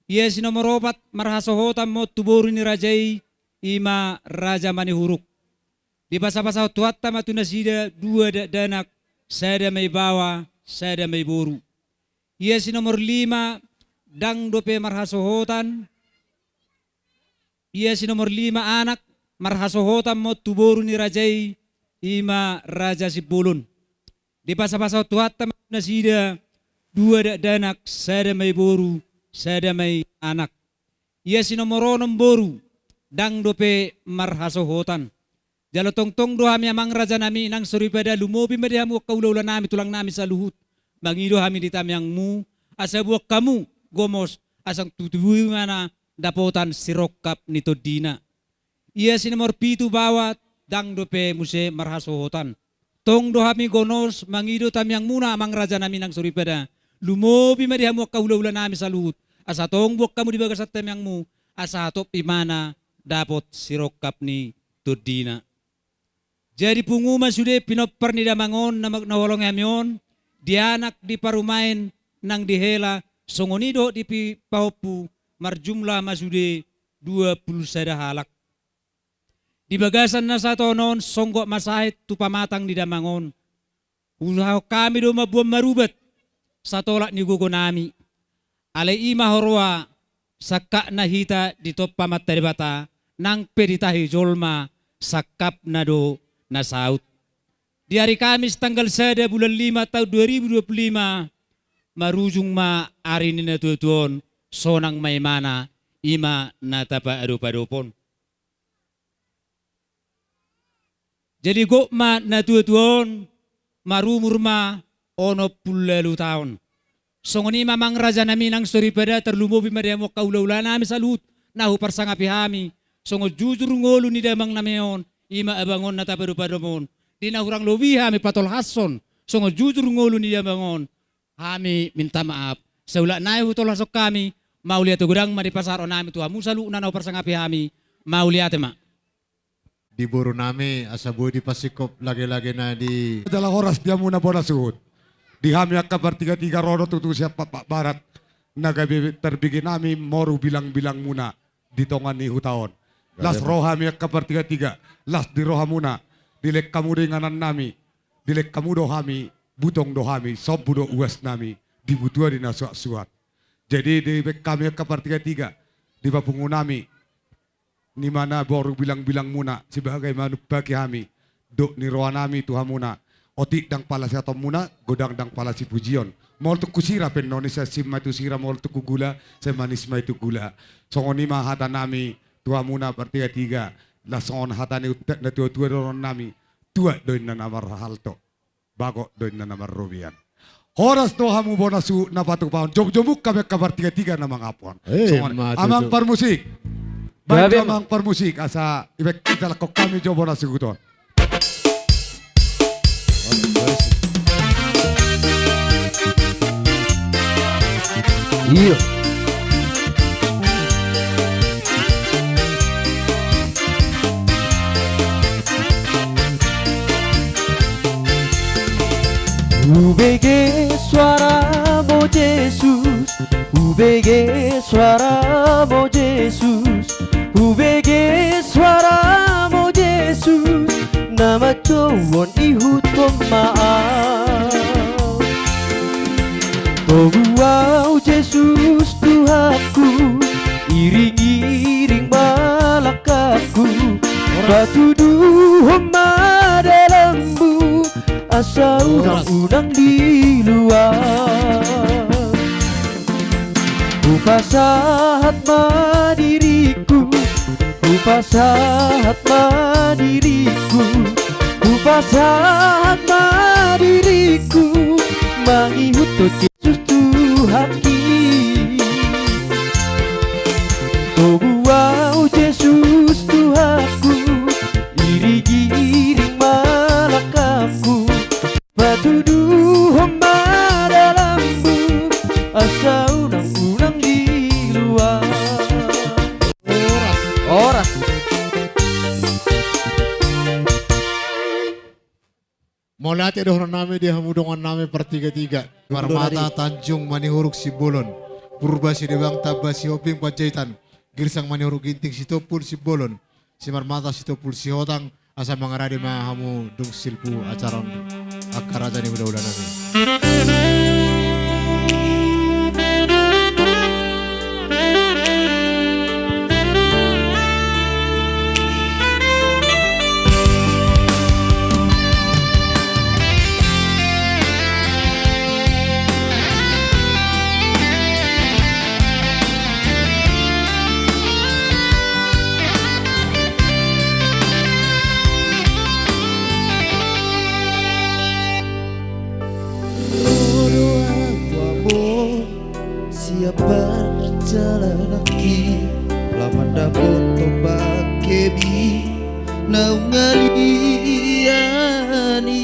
Ia si nomor 4 marhaso hotam mo tu boru ni rajai ima Raja Manihuruk. Di basa-basa tuatta matunasida 2 danak sada may bawa sada may boru. Ia si nomor 5 dang dope marhasohotan. Ia si nomor 5 anak marhasohotan mo tuboru ni rajai ima Raja Sipulun. Di pasa-pasa tuhatta nasida 2 danak sada may boru sada may anak. Ia si nomor 6 boru dang dope marhasohotan. Jalo tong-tong do hami amang raja nami nang suripada lumobi madihamu kaulaulan nami tulang nami sa luhut. Mangido hami di tamyang mu asa buak kamu gomos asang tutubuhi mana dapotan sirokap nito dina. Ia si nomor 7 bawat dang dope muse marhasohotan. Tong do hami gonos mangido tamyang muna amang raja nami nang suripada. Lumobi madihamu kaulaulan nami sa luhut. Asa tong buak kamu di bagasat tamyang mu asa top imana dapot sirokap ni todina. Jadi punguma sudah pinopper ni damangon na magnawalong hamyon. Dianak di parumain nang dihela songonido di paupu marjumlah masude 20 halak. Di bagasan na sa tonon songgok masahit tupamatang di damangon. Usahaw kami do mabuam marubat sa tolak ni gugo nami. Alay ima horwa sakka na hita di topa mataribata nang peritahi jolma sakap na do na saut. Di hari Kamis tanggal 1 bulan 5 tahun 2025 marujung ma ari ni natutuon sonang may mana ima natapa arupadopon. Jadi go ma natutuon marumur ma ono 10 taon. Songoni mamang raja namin ang suripada terlumobi mariamo kaulaulan namin sa lut nahu parsangapi hami. Songo jujur ngolo ni damang namion ima abangon natapa arupadopon. Di na hurang lobi hami patol hason. Songo jujur ngolo ni damangon. Hami minta maaf. Saula na hutol hasok kami. Mauliat gudang maripasaro nami tuha. Musalu na parsangapi hami. Mauliat ma. Di buru nami asabu di pasikop lagi-lagi na di Adalah oras dia muna bona suhut. Di hami akabar 3 rodo tutu siapa Pak Barat. Nagabi terbigi nami moru bilang-bilang muna di tongan ni hutaon. Las rohami akabar 3. Las di rohamuna. Dilek kamu denganan nami, dilek kamu dohami, butong dohami, sob budo uas nami, dibutua di nasuat-suat. Jadi di kami kapar 3, di bapungu nami, ni mana baru bilang-bilang muna, sebagai manu bagi kami, dok ni roa nami tuha muna, otik dang pala si atom muna, godang dang pala si pujion. Mol tu kusira pen Indonesia sim tu sira mol tu gula, semanis mai tu gula. Songoni mahata nami, tuha muna par 3. Lason hatani utek na tua doron nami tua doin na namar halto bago doin na namar rubian horas to hamu bonasu na patu paon jom-jomuk kami kabar 3 na mga apon amang parmusik baik amang parmusik asa ibek kita lakok kami jo bonasu guton Iya. UBG suaramu Yesus, UBG suaramu Yesus, UBG suaramu Yesus, nama Tuhan ihut pemaaf. Oh wow Yesus Tuhanku, iring-iring malakaku, patuduh dalammu, asa unang-unang di luar. Upasahat diriku, upasahat diriku, upasahat diriku, mangihut Yesus Tuhanki. Oh wow Yesus Tuhanku, iring-iring malakaku, patuduh dalammu, asa unang-unang di luar. Oras. Molati dohron nami dia hamudongan nami pertiga-tiga. Marmata Tanjung Manihuruk Sibolon, Purba Sidewang Tabas Sioping Panjaitan, Girsang Manihuruk Ginting Sitopul Sibolon, Simarmata Sitopul Sihotang, asa mangaradi mahamu dung silpu acaran akaraja ni udah nami. Siap berjalan kaki, lamanda boto bakebi, naungaliani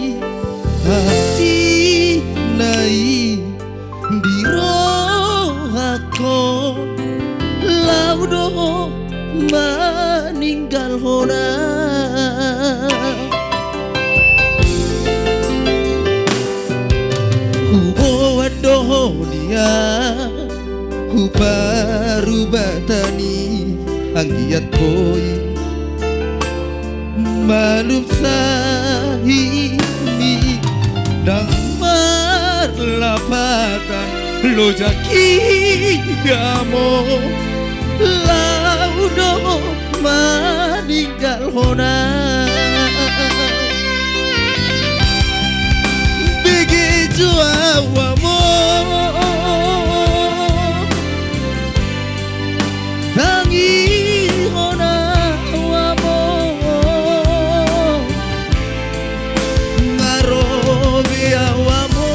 hati nai dirohako, laudo meninggal hona. Hubo adonia baru batani anggiat boy malum sahimi dan marlapatan lo jaki gamo laudo meninggal hona. Begitu awamu tangi hona wamo ngarobi awamo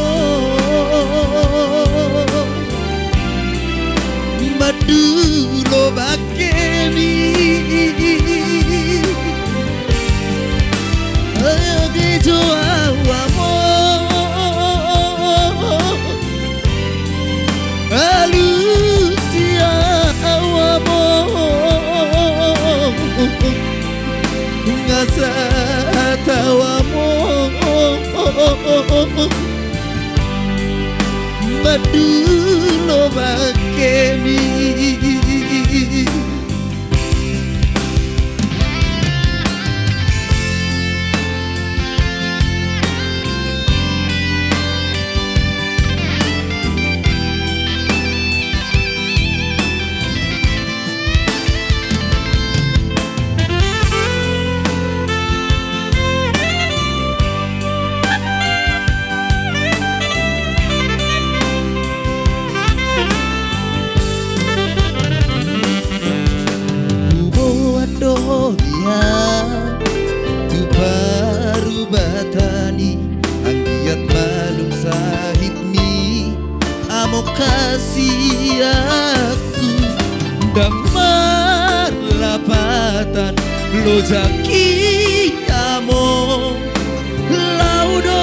madulo bakeni gitu awamo alusia awamo ngasatawamo madulo bakeni. Tu baru batani anggiat malum sahidmi amo kasih aku damar lapatan lo jaki amo laudo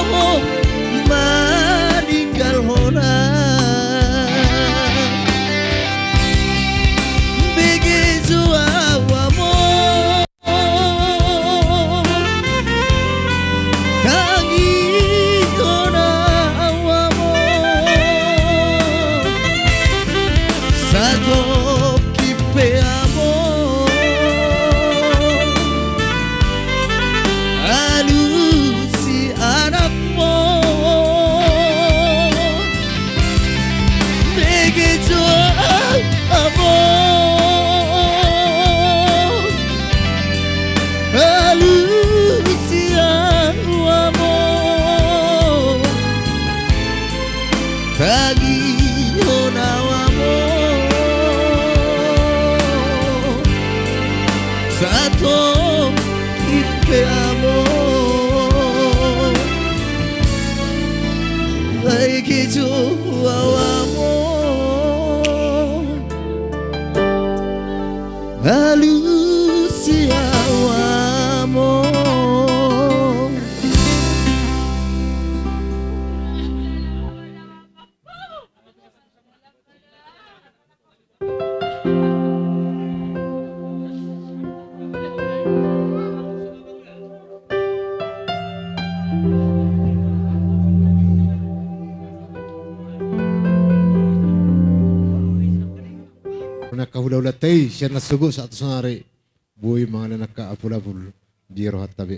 hula-hula tei siya nasugo sa ato sonari. Buhay mga nakapula-pul di rohat tabi.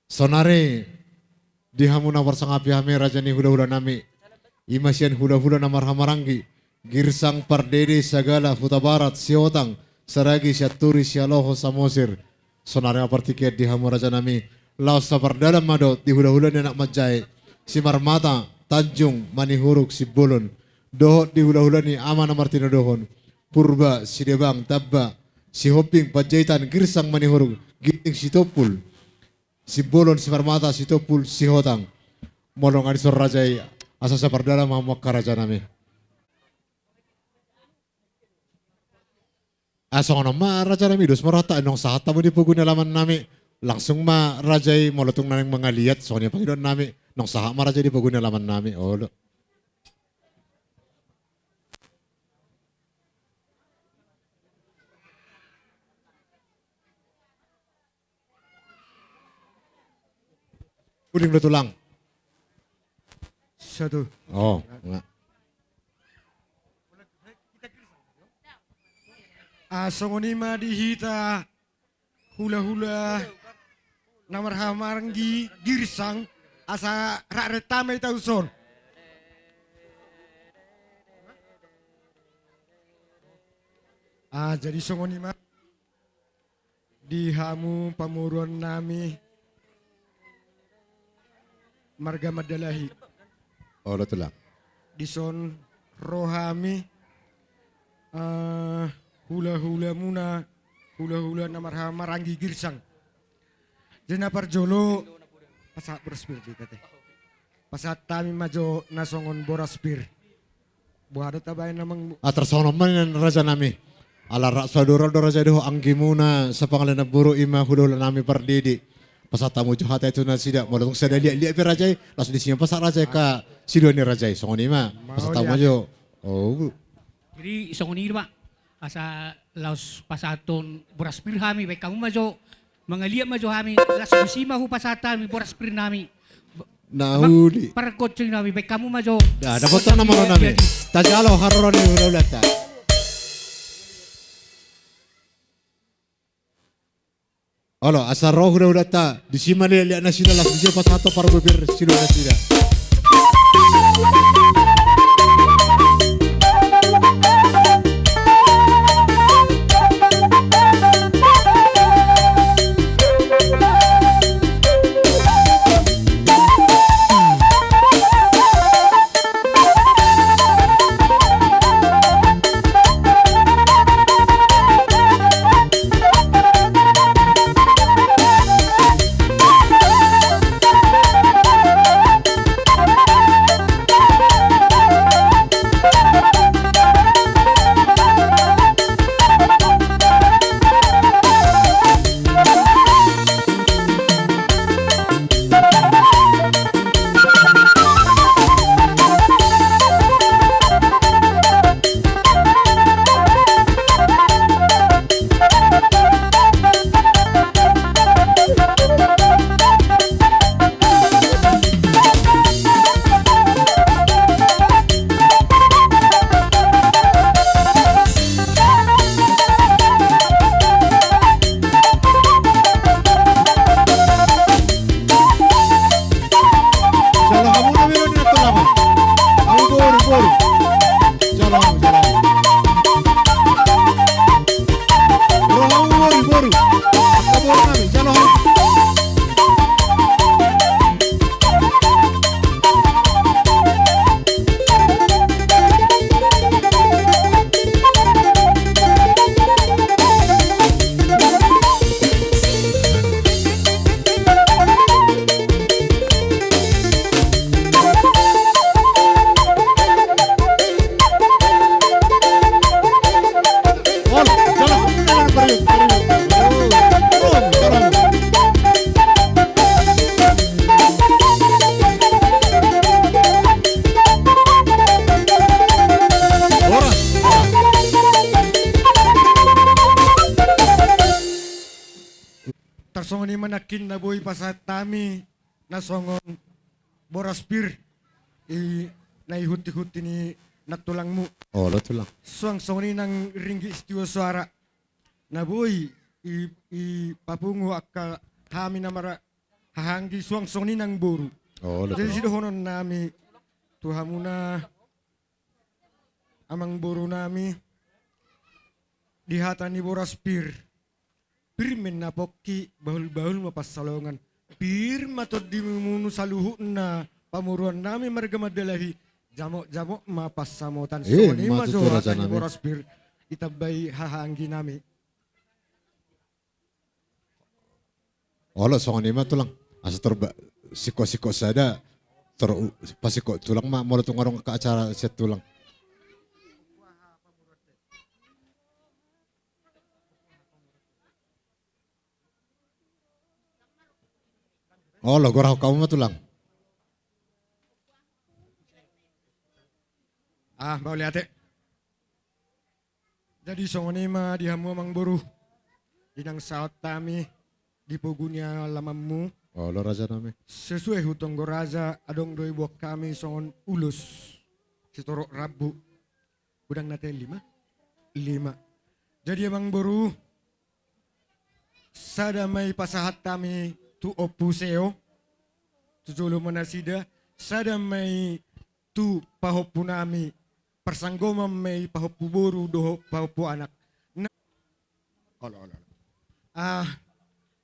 Sonari di hamu na warsang api hami raja ni hula-hula nami. Ima siyan hula-hula na marhamaranggi. Girsang pardede sagala huta barat siotang. Saragi siya turi siya loho samosir. Sonari apartiket di hamu raja nami. Laos sa pardalam madot di hula-hula ni anak majay. Si Marmata, Tanjung, Manihuruk, si Bolon. Dohot di hula-hula ni Ama na Martino Dohon. Purba, si Debang, Tabba. Si Hoping, Pajaitan, Girsang, Manihuruk. Giting, si Topul. Si Bolon, si Marmata, si Topul, si Hotang. Molong Adisor Rajay. Asa sa pardalam mga karaja nami. Asa ko ma raja nami. Dos marata. Anong sahata mo di pugun nalaman nami. Langsung ma rajay molotong na ng mga liyat. So kanya Panginoon nami. Nang saha ma rajay di pugun nalaman nami. Olo. Kuning luto lang. Satu. Oh, nga. Songonima dihita hula-hula namar hamaranggi girsang asa rakretame tauson. Jadi songonima dihamu pamuruan nami marga madalahi. Oh, luto lang. Dison rohami hula-hula muna hula-hula namar hamaranggi girsang. Jena parjolo pasat beraspir kita teh. Pasat kami majo nasongon boraspir. Buhado tabay namang Atrasono man yan raja nami. Ala sadura do raja doho anggi muna sa pangalan na buro ima hula-hula nami pardidi. Pasatamu juhata itu na sida molong sada liat pi rajay langsung di sini pasat rajay ka sido ni rajay songoni ma pasatamu jo. Oh. Jadi songoni ba asa laos pasaton boraspir hami baik kamu majo mangalia majo hami las busima hu pasatan mi boraspir nami. Nahuli. Para coaching nami baik kamu majo. Da dapat na naman nami. Tajalo harro ni hula-hula ta. Alo, asa roh hula-hula ta. Di sima liat na sila langsung siya pasato para bibir silo na sila. Tarsongon ni manakin na boy pasat tami nasongon boraspir naihut-hut ni natulangmu. Oh, lo tulang. Suang soni nang ringgi istiwa suara. Naboy i papungo akka hami namara hahanggi suang soni nang boru. Oh, lo Jadi tulang. sidohonon nami tuhamuna amang boru nami dihatani boras pir. Pir menapokki bahul-bahul mapasalongan. Pir matod dimunu saluhu na pamuruan nami marga madalahi. Jamok-jamok mapas samotan soni matutu majo raja hatani nami. boras pir. Itabay hahanggi nami. Oh, lo songon ima tulang. Asa terba siko-siko sada ter pasiko tulang mah mau ngorong ke acara set tulang. Oh, lo gorah kamu mah tulang. Mau lihat jadi songoni mah dihamu amang boru. Dinang saat tami di pogunya lamamu. Oh, lo raja nami. Sesuai hutong goraja adong doi buak kami songon ulus. Sitorok rabu. Udang nate 5. Jadi amang boru. Sada may pasahat kami tu opuseo. Tujulo manasida. Sada may tu pahopu nami. Persanggoma may pahopu boru doho pahopu anak.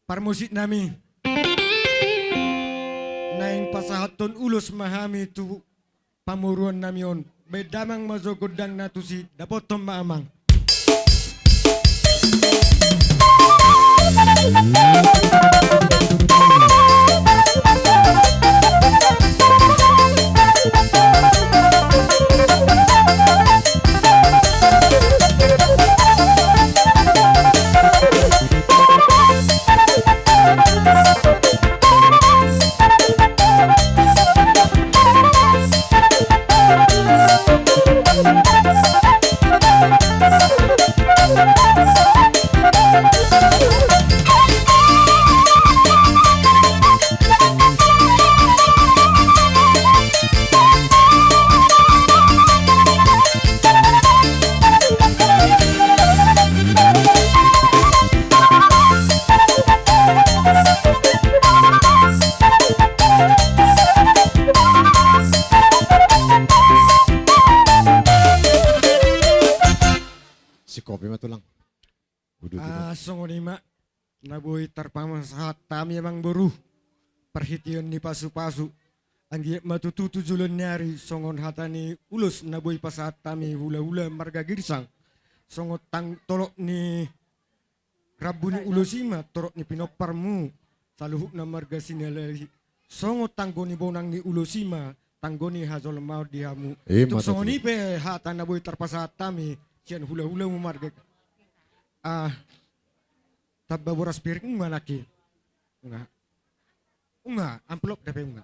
Parmusik nami. Naing pasahaton ulus mahami tu pamuruan namion. Bedamang mazogodang natusi dapotom maamang. Si kopi mah tulang. Udah tulang. Songonima naboy tarpama sahat tami emang boru. Perhitian ni pasu-pasu. Anggi matututu julon nyari songon hatani ulus naboy pasahat tami hula-hula marga girsang. Songot tang tolok ni rabu ni ulusima torok ni pinoparmu. Saluhuk na marga sinalahi. Songot tanggoni bonang ni ulusima. Tanggoni hazol mau dihamu. Tuk matutu. songoni pe hatan naboy tarpasahat tami. Sian hula-hula mo marga. Tabba boras piring manaki. Unga, amplop dape unga.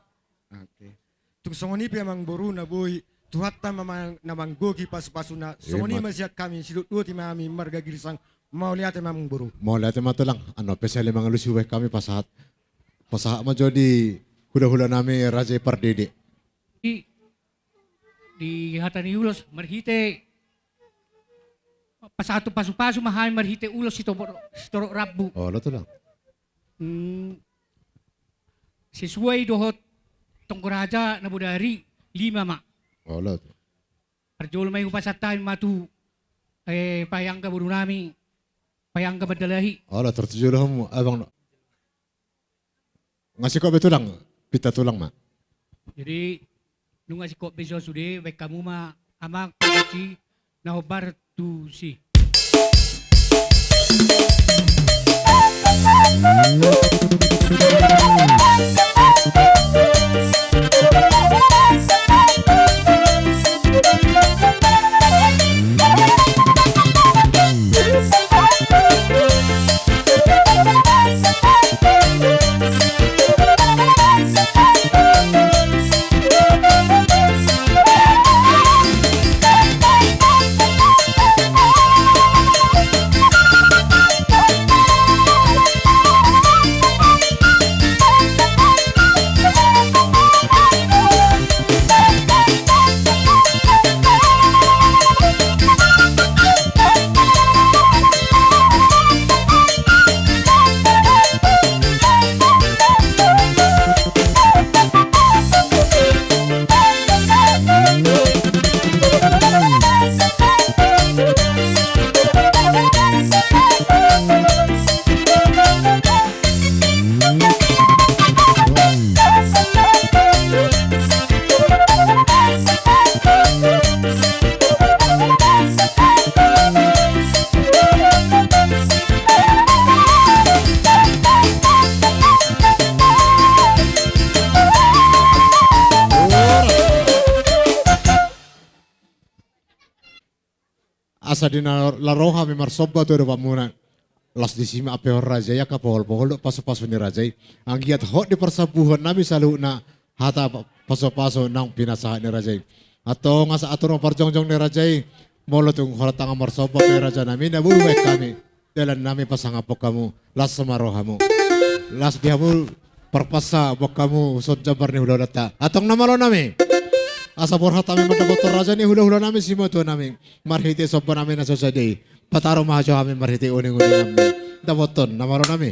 Oke. Tung songoni pi amang boru na boy tuhatta mamang namang gogi pas-pasu na songoni masyak kami silut dua ti mami marga girisang mau lihat mamang boru. Mau lihat mah tulang. Ano pesale mga lusiwe kami pasahat. Pasahat mah jodi hula-hula nami raja pardede. Di hatani ulos marhite pasato pasu-pasu mahal marhite ulos sitorok rabu. Oh, lo tulang. Sesuai dohot tonggoraja na budari 5 mak. Oh, lo. Perjol may upasatan matu payangga buru nami payangga badalahi. Oh, lo tertuju lo mo abang ngasih kopi tulang. Pita tulang mah. Jadi nung ngasih kok besok sudah baik kamu mah amak kunci nahobar tu si. sa din la roha mi marsobba to do pamuna. Las di sima ape raja ya kapol-pol paso-paso ni raja. Ang giat hot di persabuhan nabi salu na hata paso-paso nang pinasahan ni raja. Ato nga sa ato parjongjong ni raja. Molo tung horatang marsobba pe raja nami na buwek kami. Dalan nami pasangapok kamu las sama rohamu. Las bihamu perpasa bok kamu usod jabar ni hulodata. Atong namalo nami. Asa borhat kami mendagotor raja ni hula-hula nami simo tu nami. Marhiti sobba nami na sosadi. Pataro mahajo kami marhiti uning-uning nami. Daboton namalo nami.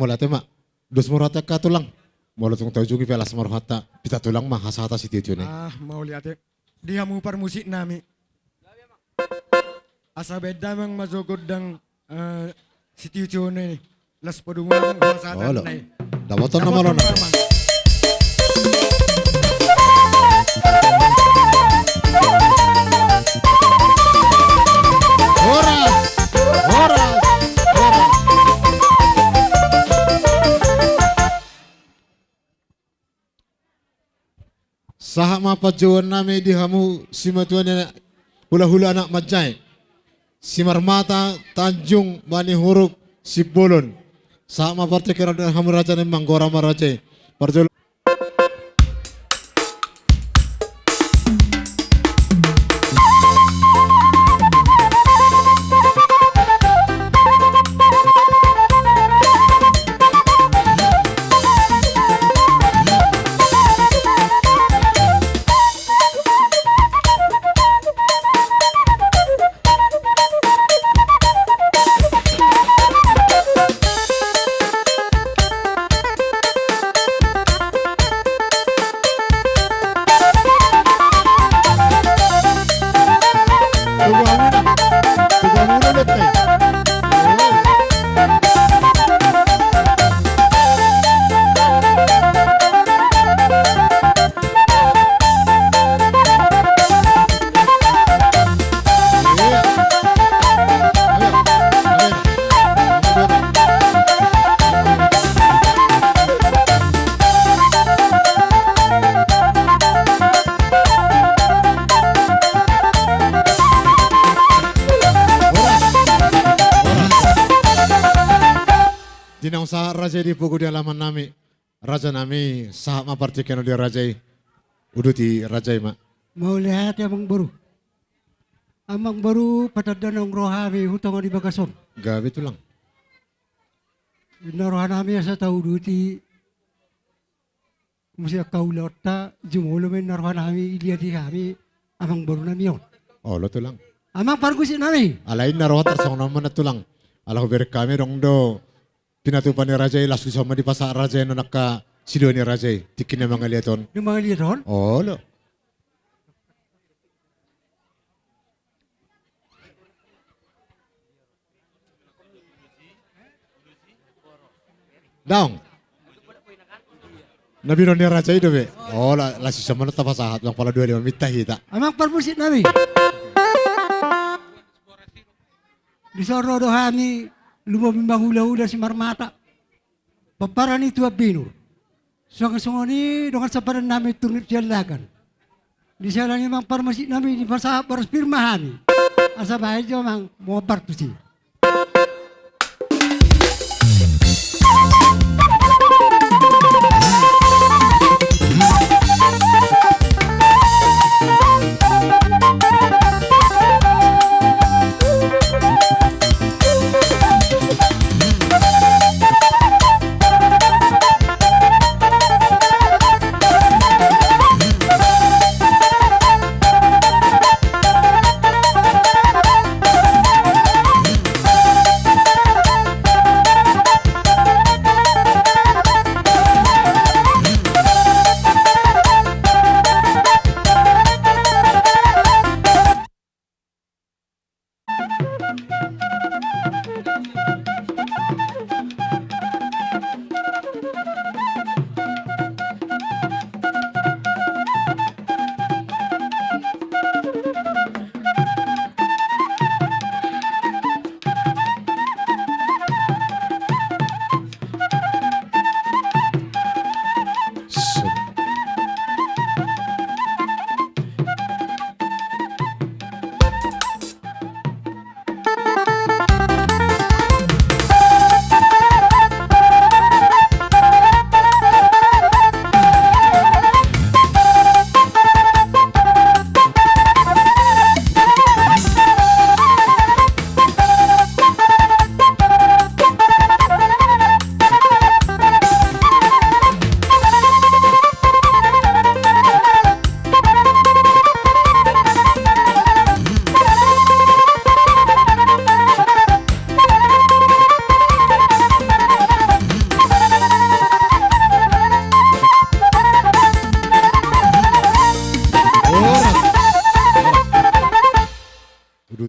mula tema dos morata ka tulang molo tung tahu juga pelas marhata pita tulang mah hasata si titu nih. Mau lihat ya dia mu par musik nami asa beda mang mazogod dang si titu nih las podungan hasata nih damoton nama lona horas horas horas Saha mapajuan nami di hamu simatuan hula-hula anak majai. Simarmata Tanjung Bani Huruf Sibolon. Saha mapartikan hamu raja ni Manggora Marace. Parjolo. Dinang sa raja di pugu di alaman nami. Raja nami sahak mapartikan di raja uduti raja ma. Mau lihat amang baru. Amang baru pada danong rohami hutang di Bagason. Gabi tulang. Narohan nami asa tahu duti. Mesti kau lota jumolo men narohan nami dia di kami amang baru nami yon. Oh lo tulang. Amang pargusin nami. Alain narohan tersong nama na tulang. Alah beri kami dong do. Pinatupan ni raja langsung sama di pasar raja yang nak sido ni raja tikin yang mangaliaton. Di mangaliaton? Oh lo. Dong. Nabi ni raja itu be. Oh lah langsung sama nak pasahat yang pala dua dia minta kita. Amang parmusit nami. Di soro dohani lumabing hula-hula si Marmata. Paparan itu abinur. Songa-songa dengan sabaran namin tunit jalagan. Di sana ni mang parmasi namin di pasah baros pirmahani. Asa bahay jo mang mo partusi.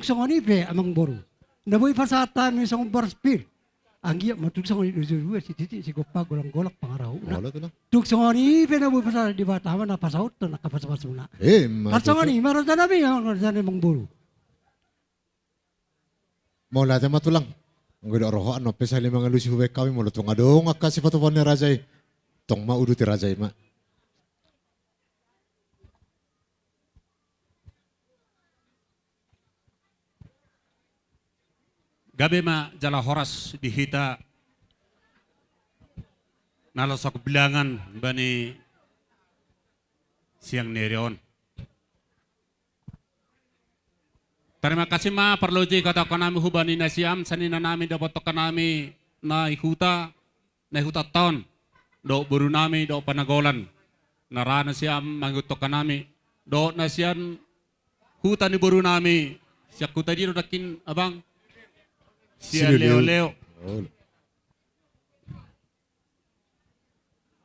Songoni be amang boru. Naboy pasatan ni song barspir. Anggi matuk songoni dua si titik si gopa golak pangarau. Tuk songoni be naboy pasatan di Batam na pasaut to nakapasapasuna. At songoni marajan nabi ang marajan amang boru. Mau lati matulang. Nggoda rohoan no pesa lima ngalusi hubek kami mau lutung adong akka sifat ni rajai. Tong ma uduti rajai ma. gabe ma jala horas di hita nalasok bilangan bani siang nerion. Terima kasih ma perloji kata kanami hubani nasiam sanina nami dapat kanami na ihuta ton do buru nami do panagolan narana siam manggutok kanami do nasian huta ni buru nami siak kuta di dakin abang sia leo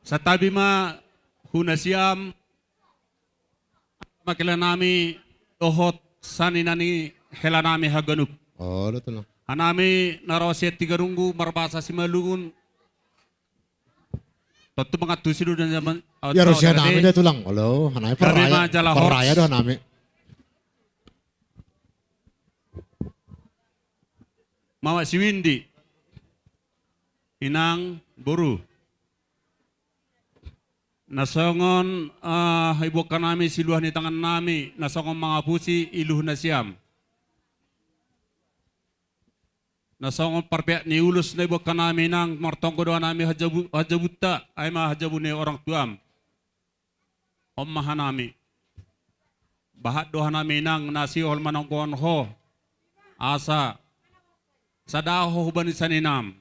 sa tabi ma huna siam makila nami dohot saninani helanami haganup. Oh, lo tulang. Hanami naroset 3 runggu marbasa simalungun. Tentu mga tusido dan zaman. Ya Rusia nami dia tulang. Halo, hanai peraya doh nami. Mawa si Windy. Inang buru. Nasongon ibu kanami siluah ni tangan nami nasongon mga pusi iluh na siyam. Nasongon parpiak ni ulus na ibu kanami nang martongko doa nami hajabuta ay mahajabu ni orang tuam. Ommahan nami. Bahat doa nami nang nasihol manongkon ho. Asa. Sadaho hubani saninam.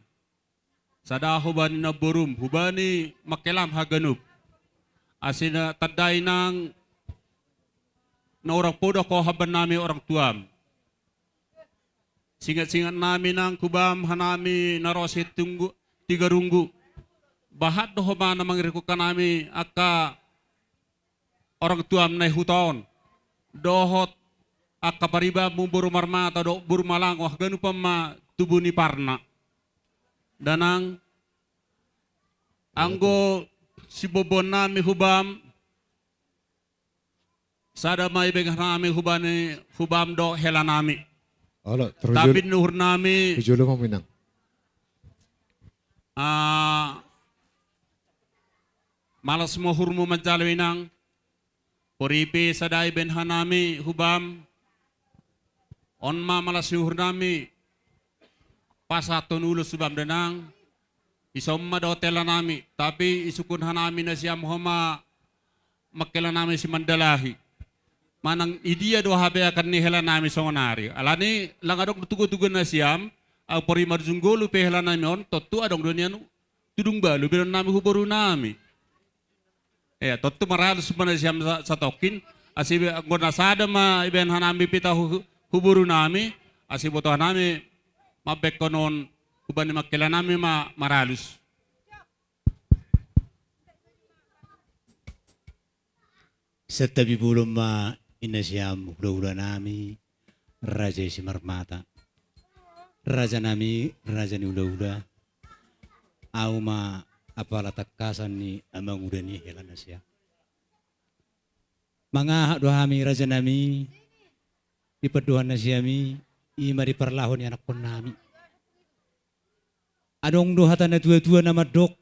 Sadaho hubani na burum. Hubani makelam haganup. Asina taday ng na orang podo ko haban nami orang tuam. Singat-singat namin ng kubam hanami narosit 3 runggu. Bahat do ba na mangriko ka nami aka orang tuam na huton. Dohot aka pariba mo buru marmata do buru malang wah ganu pa ma tubo ni parna. Danang anggo si bobon nami hubam sada may beng nami hubam do hela nami. Alo, tapi nuhur nami tujulo mo minang. Malas mo hurmo manjalawinang poripi sadai ben hanami hubam onma malas nuhur nami pasaton ulo subam denang isomma do tela nami, tapi isukun hanami na siyam homa makela nami si Mandalahi. Manang idia do habe akan ni hela nami songonari. Alani langadok tugu-tugu na siyam, ang pori marjunggolo pe hela nami on, totu adong dunia nu tudung balu bilang nami huboru nami. Totu maralos pa na siyam sa tokin, asi ngona sada ma iben hanami pita huboru nami, asi boto hanami mabek konon kuban ni makila nami maralus. Setabi bulong ma inasyam hula-hula nami raja si marmata. Raja nami raja ni hula-hula. Au ma apala takasan ni amang udah ni helan asya. Mga dohami raja nami ipaduhan na siyami ima di parlahon ni anak pon nami. Adong dohatan na tua-tua nama dok.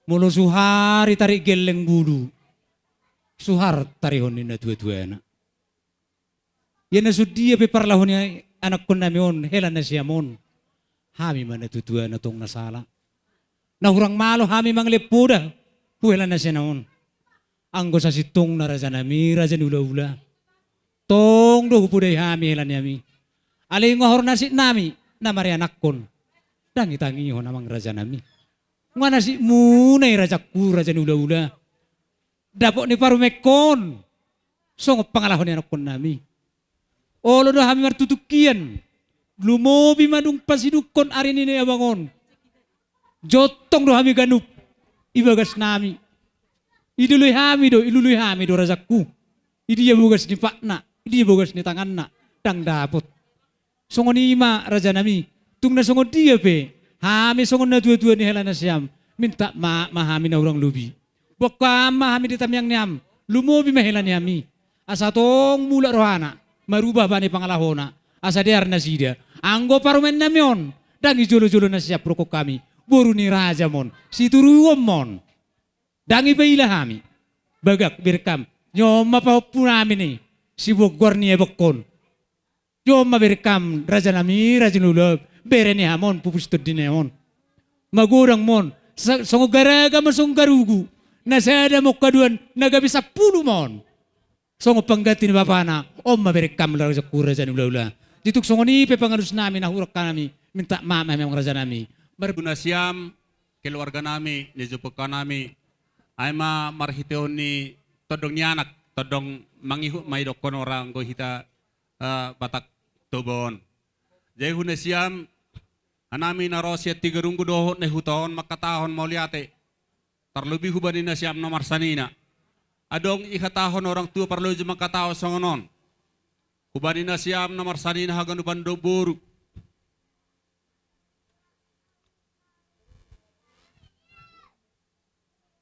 Mulu suhari tarik geleng bulu. Suhar tarihon ni na tua-tua na. Yan na sudia pe parlahon ni anak kon nami on. Helan na siya mon. Hami man na tua-tua na tong nasala. Nahurang malo hami mang lepuda. Puhelan na siya naon. Anggo sa sitong na raja nami. Raja ni ula-ula. Tong do puday hami helan nami. Alay ngohor na si nami. Na mari anak kon. Dangi tangi ho namang raja nami. Ngana si munay rajaku raja ni ula-ula. Dapok ni parumekon. Songop pangalahon ni anak kon nami. Olo do hami martutukian. Lumobi madung pasidukon ari ni abangon. Jotong do hami ganup. Ibagas nami. Iduluy hami do rajaku. Idi ya bugas ni pakna. Idi ya bugas ni tanganna. Dang dapot. Songoni ima raja nami. Tung na songon dia pe, hami songon na dua-dua ni helan na siyam, minta mahami na urang lubi. Baka mahami di tamyang niyam, lumobi mahelan niyami. Asa tong mula rohana, marubah bani pangalahona, asa diar na sida. Anggo parumen namyon, dangi jolo-jolo na siya prokok kami, boru ni raja mon, situruom mon. Dangi baila hami, bagak birkam, nyoma pa po namin si Bogor ni ebokon. Jom maberkam raja nami raja nulab bereni hamon pupus dineon. Magurang mon songo garaga masong garugu. Nasada mo kaduan naga bisa 10 mon. Songo panggati ni bapana om maberkam raja raja nulula. Dituk songo ni pepangalus nami nahurak kami minta maaf memang raja nami. Guna siam keluarga nami ni jupuk nami ay marhiteon ni todong nianak todong mangihu may dokon orang go hita batak tobon. Jai huna siam anami narosya tigarunggu dohot ne huton makatahon mauliate terlebih hubani na siam nomar sanina. Adong ikatahon orang tua perlu jema katao songonon. Hubani na siam nomar sanina hagan upan do boru.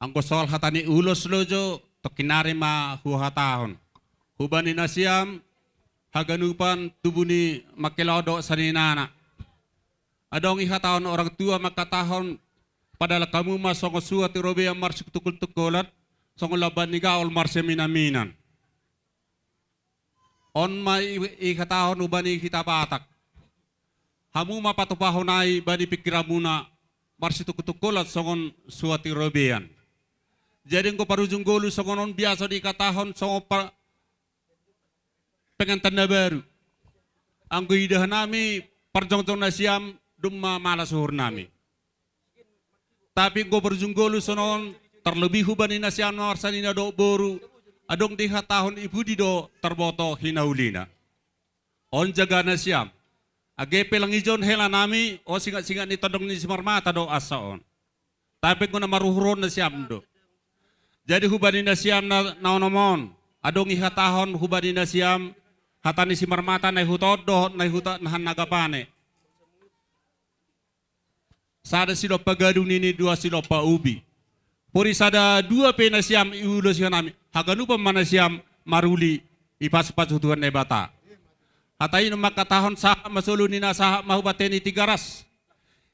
Ang kosol hatani ulos lojo tokinari ma huhatahon. Hubani na siam haganupan tubuni makilodo saninana. Adong ihatahon orang tua makatahon padahal kamu masong suat robe yang marsuk tukul-tukulat song laban ni gaul marse minaminan. On ma ihatahon ubani kita patak. Hamu mapatupahonai bani pikiramuna marsi tukul-tukulat songon suati robean. Jadi engkau parujung golu songonon biasa dikatahon songo pengen tanda baru. Anggo idah nami perjong-jong nasiam dumma malas suhur nami. Tapi engkau parujung golu sonon terlebih hubani nasiam marsanina do boru. Adong dikatahon ibu dido terboto hinaulina. On jaga nasiam. Age pelang ijon hela nami o singat-singat ni todong ni simarmata do asaon. Tapi engkau namaruhuron nasiam do. Jadi hubani nasiam na naonomon, adong ihatahon hubani nasiam hatani si marmata na hutodo na hutot nahan nagapane. Sada silo pagadung nini dua silo pa ubi. Puri sada dua pe nasiam iulos nami haganupa manasiam maruli ipas-pas hutuhan nebata. Hatai no makatahon saha masulu nina saha mahubateni 3 ras.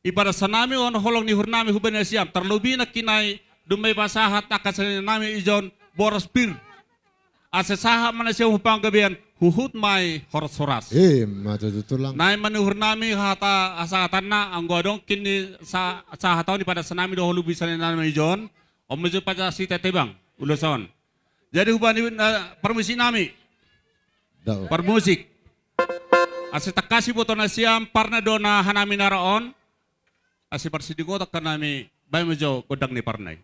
Ibarat sanami on holong ni hurnami hubani nasiam terlebih nak kinai dumay pasahat akasan nami ijon boros pir. Asa saha mana siya hupang gabian huhut may horas-horas. Matutulang. Nay manuhur nami hata asatan na ang godong kini sa hataw ni pada sanami dohulu bisa nami ijon. O medyo pada si tetebang uluson. Jadi hubani permisi nami. Permusik. Asa takasi boto na siyam parna do na hanami naraon. Asa persidigotak ka nami bay medyo kodang ni parnay.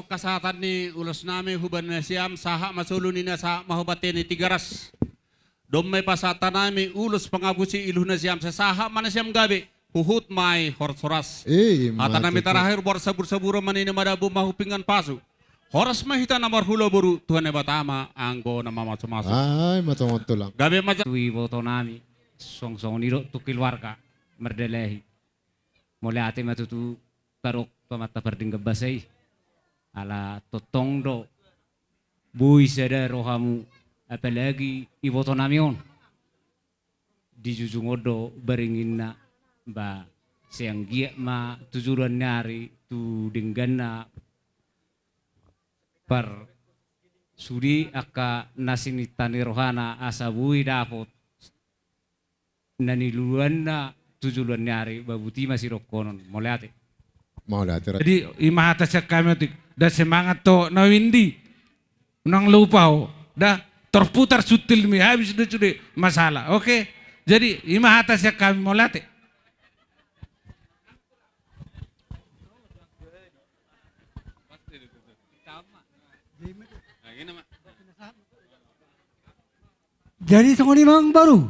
Kasatan ni ulos nami huban na siyam saha masulu nina sa mahubate ni 3 ras. Domay pasatan nami ulos pangabusi iluh na siyam sa saha mana siyam gabi huhut may horsoras. Ata nami tarahir bor sabur-sabura manini madabu mahupingan pasu. Horas mahita na marhula buru Tuhan na batama anggo na mamaso-maso. Ay matongonto lang. Gabi maja. Tui boto nami song-song niro tu keluarga merdelehi. Mulai ate matutu tarok pamata perding basay. Ala totong do bui sada rohamu apalagi iboto namion di jujungodo beringin na ba siang giat ma tujuran nari tu dinggana par sudi aka nasinitani rohana asa bui dapot nani luluan na tujuran nari babuti masih rokonon moleate. Jadi imahata sa kami dah semangat to na windi nang lupaw dah terputar sutil mi habis itu sudah masalah. Oke. Jadi ima atas yang kami mau latih. Jadi songoni mang baru.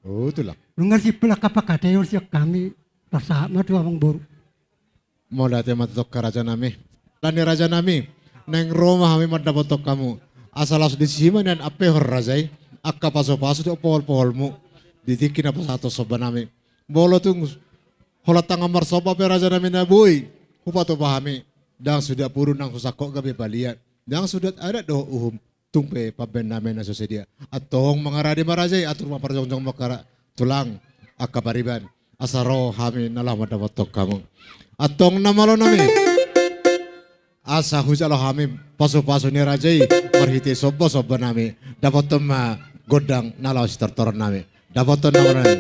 Oh, itulah. Nungar si pelaka pakatayon siya kami bersama tuh mang baru. Mau latih matatok ke raja nami. Lani raja nami. Neng Roma kami madapotok kamu. Asalas di sima dan ape hor rajai. Akka paso-paso tu pohol-poholmu. Ditikin apa satu soba nami. Bolo tung holat tangan marsoba pe raja nami na boy. Hupa to pahami. Dan sudah purun nang susakok gabi balian. Dan sudah ada doh tungpe paben nami na susedia. Atong mga radi marajay atur maparjong-jong makara tulang akka pariban. Asaro kami nalah madapotok kamu. Atong namalo nami. Asa hujalo kami paso-paso ni rajay. Marhiti soba-soba nami. Dapat godang nalau si tertoran nami. Dapat nama nami.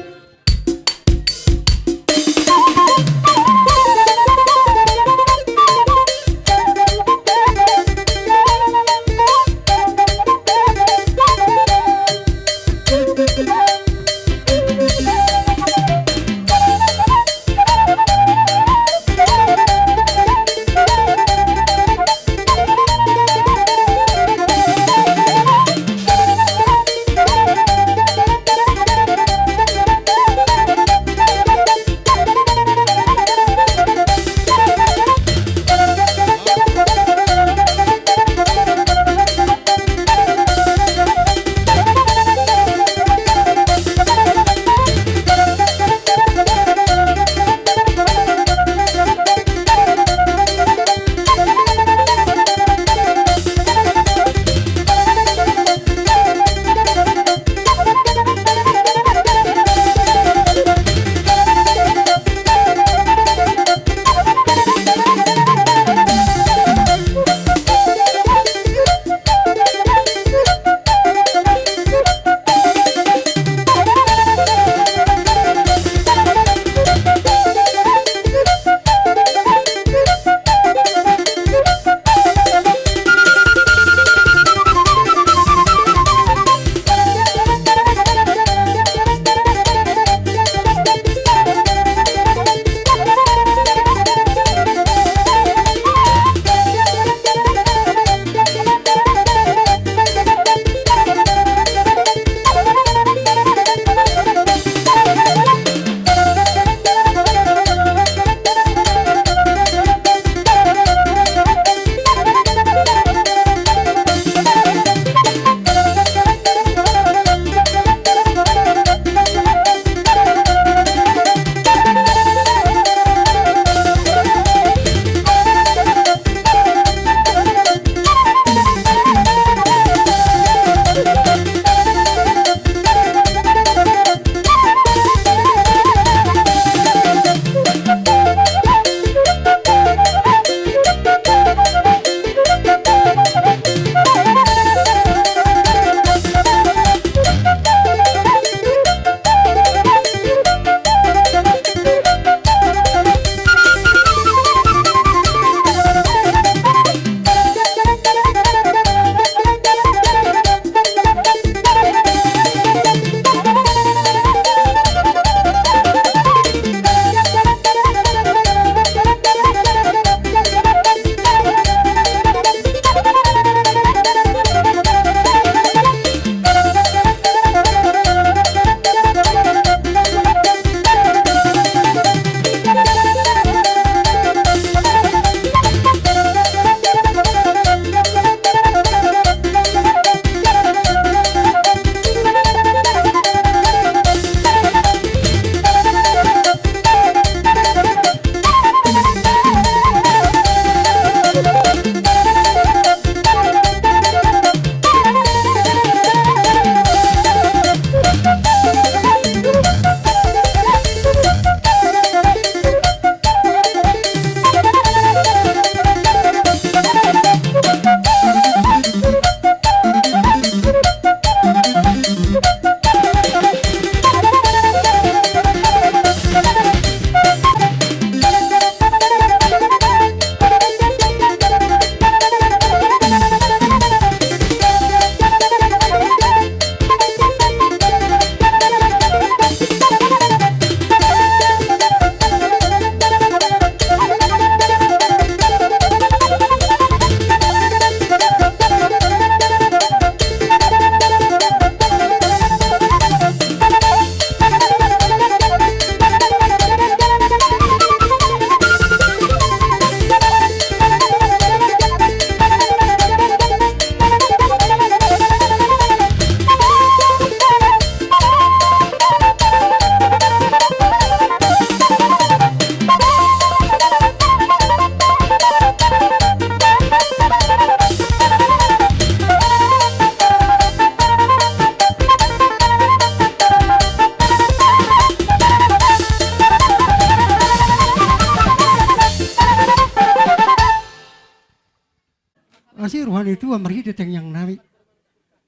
dua marhida teng yang nami.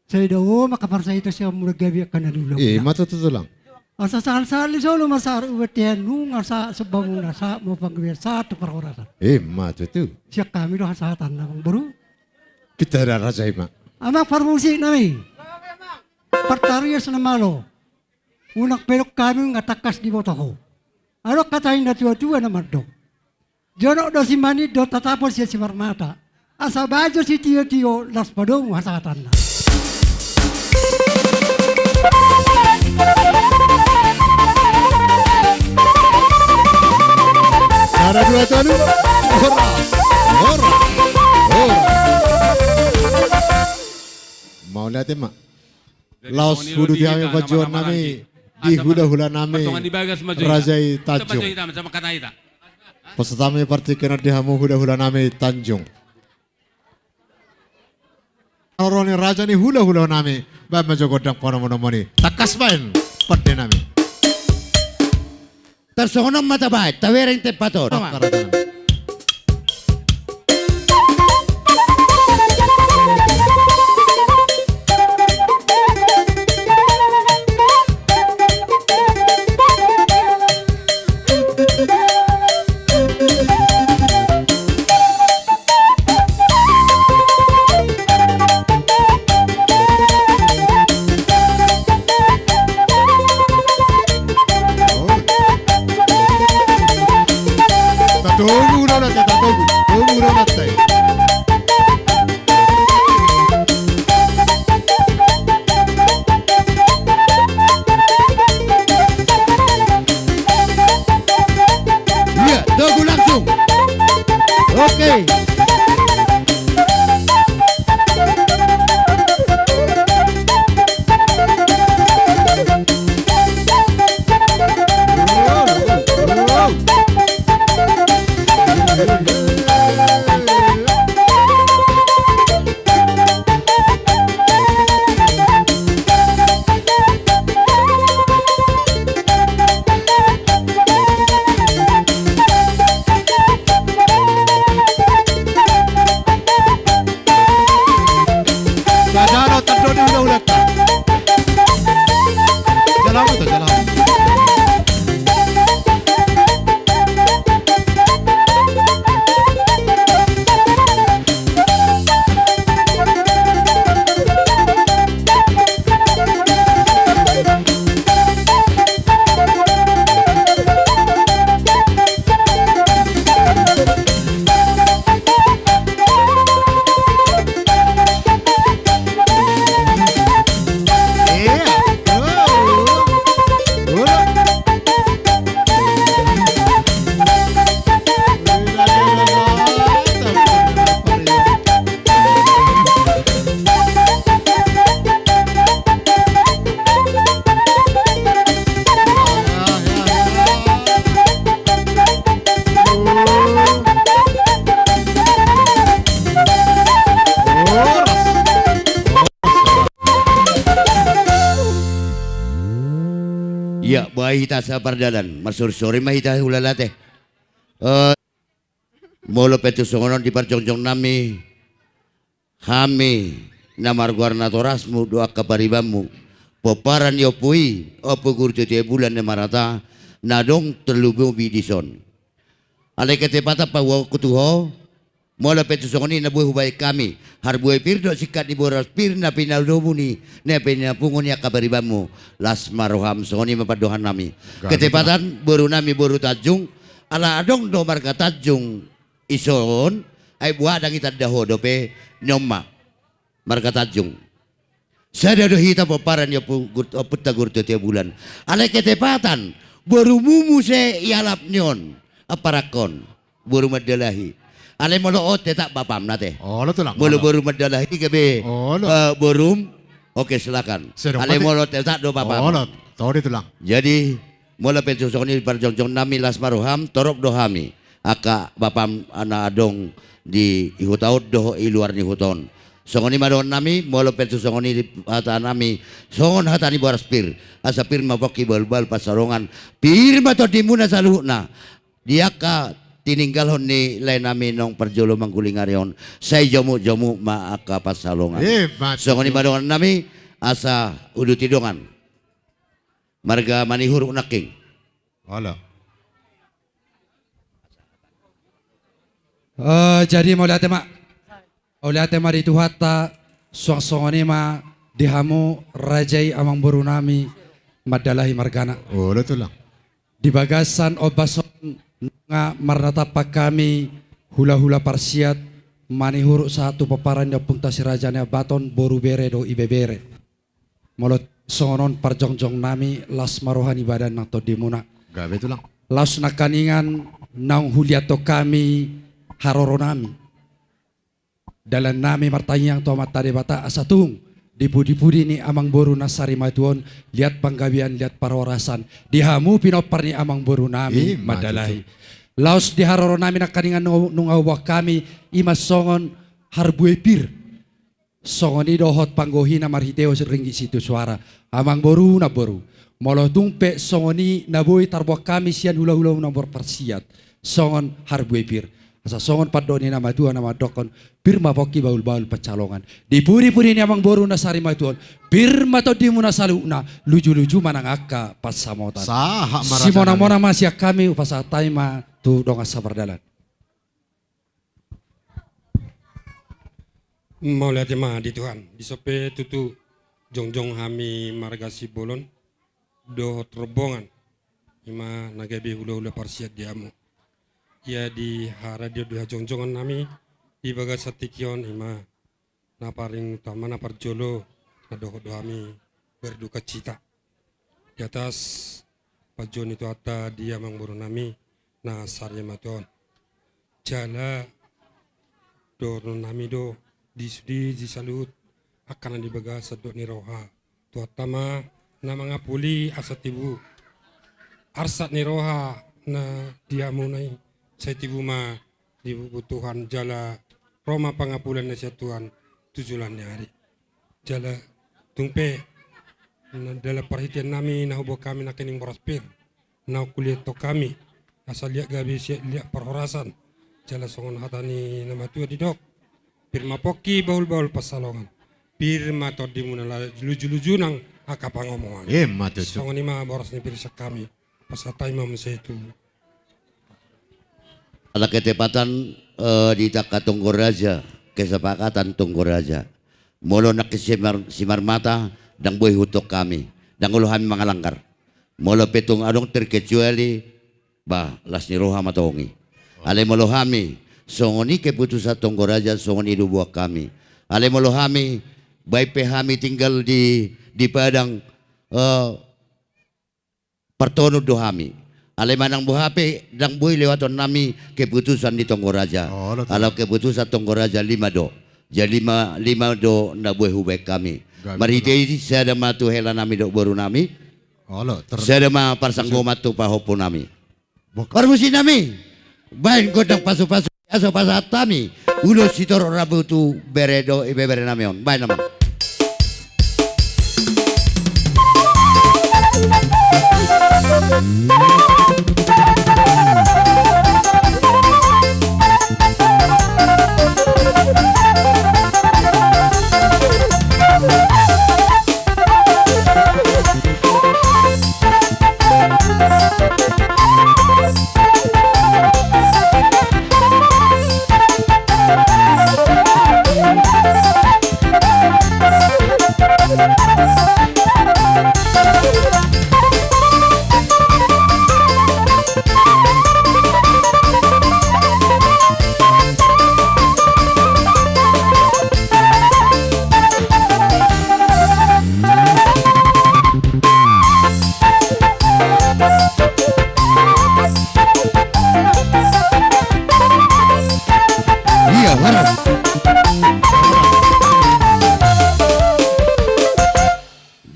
Saya daw makaparsay ito siya muragabi ka na dulaw. Matutulang. Asa sal-sal solo masar uwetian nung asa sebanguna sa mo pagwir sa to paraorasan. Matutu. Siya kami do hasatan namang baru. Pitara raja ima. Amak farmusi nami. Partarias na malo. Unak pelok kami ngatakas di botoho. Ano katain na tua-tua na mardo. Jono do si mani do tatapos siya si Marmata. Asa bajo si tiyo-tiyo las padong hasatan na. Ada dua tanu. Ora. Mau lihat mak. Laos hudu diame bajuan nami di hula-hula nami Rajai Tanjung. Peserta kami parti kena dihamu hula-hula nami Tanjung. Orang raja ni hula-hula nami ba majogodang pono-mono-moni. Takas main perde nami. Tersonong mata baik, tawering tepato. Ya, bahita sa pardalan. Marsuri mahita hulalate. Molo petu songonon di parjongjong nami. Hami namar guarna torasmu doa kaparibamu. Poparan yopui opo gurtu te bulan ne marata nadong terlubu bidison. Ale ketepata pawa kutuho. Mola petu songoni na buhay hubay kami. Harbuhay pirdo sikat di boras pir na pinaldobo ni na pinapungon niya kabaribamu. Las maroham songoni mapadohan nami. Ketepatan baru nami baru tajung. Ala adong do marga tajung ison. Ay buha dang kita dahodope nyoma. Marga tajung. Sada do hita paparan ya putta gurto tiap bulan. Ala ketepatan baru mumu se ialap nyon. Aparakon. Baru madalahi. Ale molo ote tak bapam nate. Oh, lo tulang. Molo baru madalah ini kebe. Oh, lo. Borum. Oke silakan. Ale molo te tak do bapam. Oh, lo. Tahu dia tulang. Jadi molo pensu sokoni parjongjong nami las maruham torok dohami. Aka bapam ana adong di ihutaud doh iluar ni huton. Songoni madon nami molo pensu songoni di hata nami songon hata ni boras pir. Asa pir maboki bal-bal pasarongan. Pir mato dimuna saluhna. Dia ka tininggalhon ni lain namin nung parjolo manggulingaryon sa jomu-jomu maakapasalongan. So ngani madongan nami asa udu tidongan. Marga manihur unaking. Wala. Jadi oleh tema di Tuhata suang-suangani ma dihamu rajai amang boru nami madalahi margana. Oh, itu lang. Di bagasan obason nga marnatapak kami hula-hula parsiat manihuru satu paparan ya punta si rajanya baton boru bere do ibebere. Molot songon parjongjong nami las marohani badan nato dimuna. Gabe itu lang. Las nakaningan nang huliato kami haroro nami. Dalam nami martanyang tomat tadi bata asatung. Di budi-budi ni amang boru nasari matuon lihat panggawian lihat parorasan dihamu pinopar ni amang boru nami madalahi laos diharoro nami nakaningan nung awak kami imas songon harbuepir songon idohot panggohina marhiteo seringgi situ suara amang boru na boru molo tumpe songoni naboy tarbuak kami sian hula-hula nombor persiat songon harbuepir asa songon padoni nama Tuhan nama dokon birma poki baul-baul pecalongan dipuri-puri ni amang boru nasari matuon birma to dimuna saluna luju-luju manang akka pas samotan simona-mona masya kami upasa taima tu donga sabar dalan mau lihat di Tuhan di sope tutu jongjong hami margasi bolon do terbongan ima nagabi hula-hula parsiat diamu ya di radio dua jongjongan nami di bagas satikyon ima naparing utama naparjolo nadoho doami berduka cita di atas pajon itu ata dia mangburu nami na sarya maton jala do nami do di salut akan di bagas sadok ni roha tu atama na mga puli asatibu arsat ni roha na dia munai saya tibu ma dibutuhan jala Roma pangapulan na siya Tuhan tujulan ni hari jala tungpe dala perhatian nami na hubo kami na kining beraspir na kuliah to kami asal lihat gabi siya lihat perhorasan jala songon hatani nama Tuhan didok pirma poki baul-baul pasalongan pirma to di muna luju-luju nang akapangomongan songon ima boros ni pirisa kami pasatay mam sa itu ada ketepatan di taka Tunggoraja, kesepakatan Tunggoraja. Molo nak simar mata dan boy hutok kami, dan ulo kami mangalangkar. Molo petung adong terkecuali bah las ni roha matongi. Ale molo kami songoni keputusan Tunggoraja songoni du buah kami. Ale molo kami baik kami tinggal di padang partono do kami. Ale manang buhape dang boy lewaton nami keputusan di Tunggoraja. Kalau keputusan Tunggoraja 5 do. Jadi 5 do na boy hubek kami. Marhitei saya ada matu hela nami do boru nami. Saya ada ma parsanggo matu pahopo nami. Permusi nami. Bain godang pasu-pasu aso pasat kami. Ulo sitor rabu tu beredo ibebere nami on. Bain nama.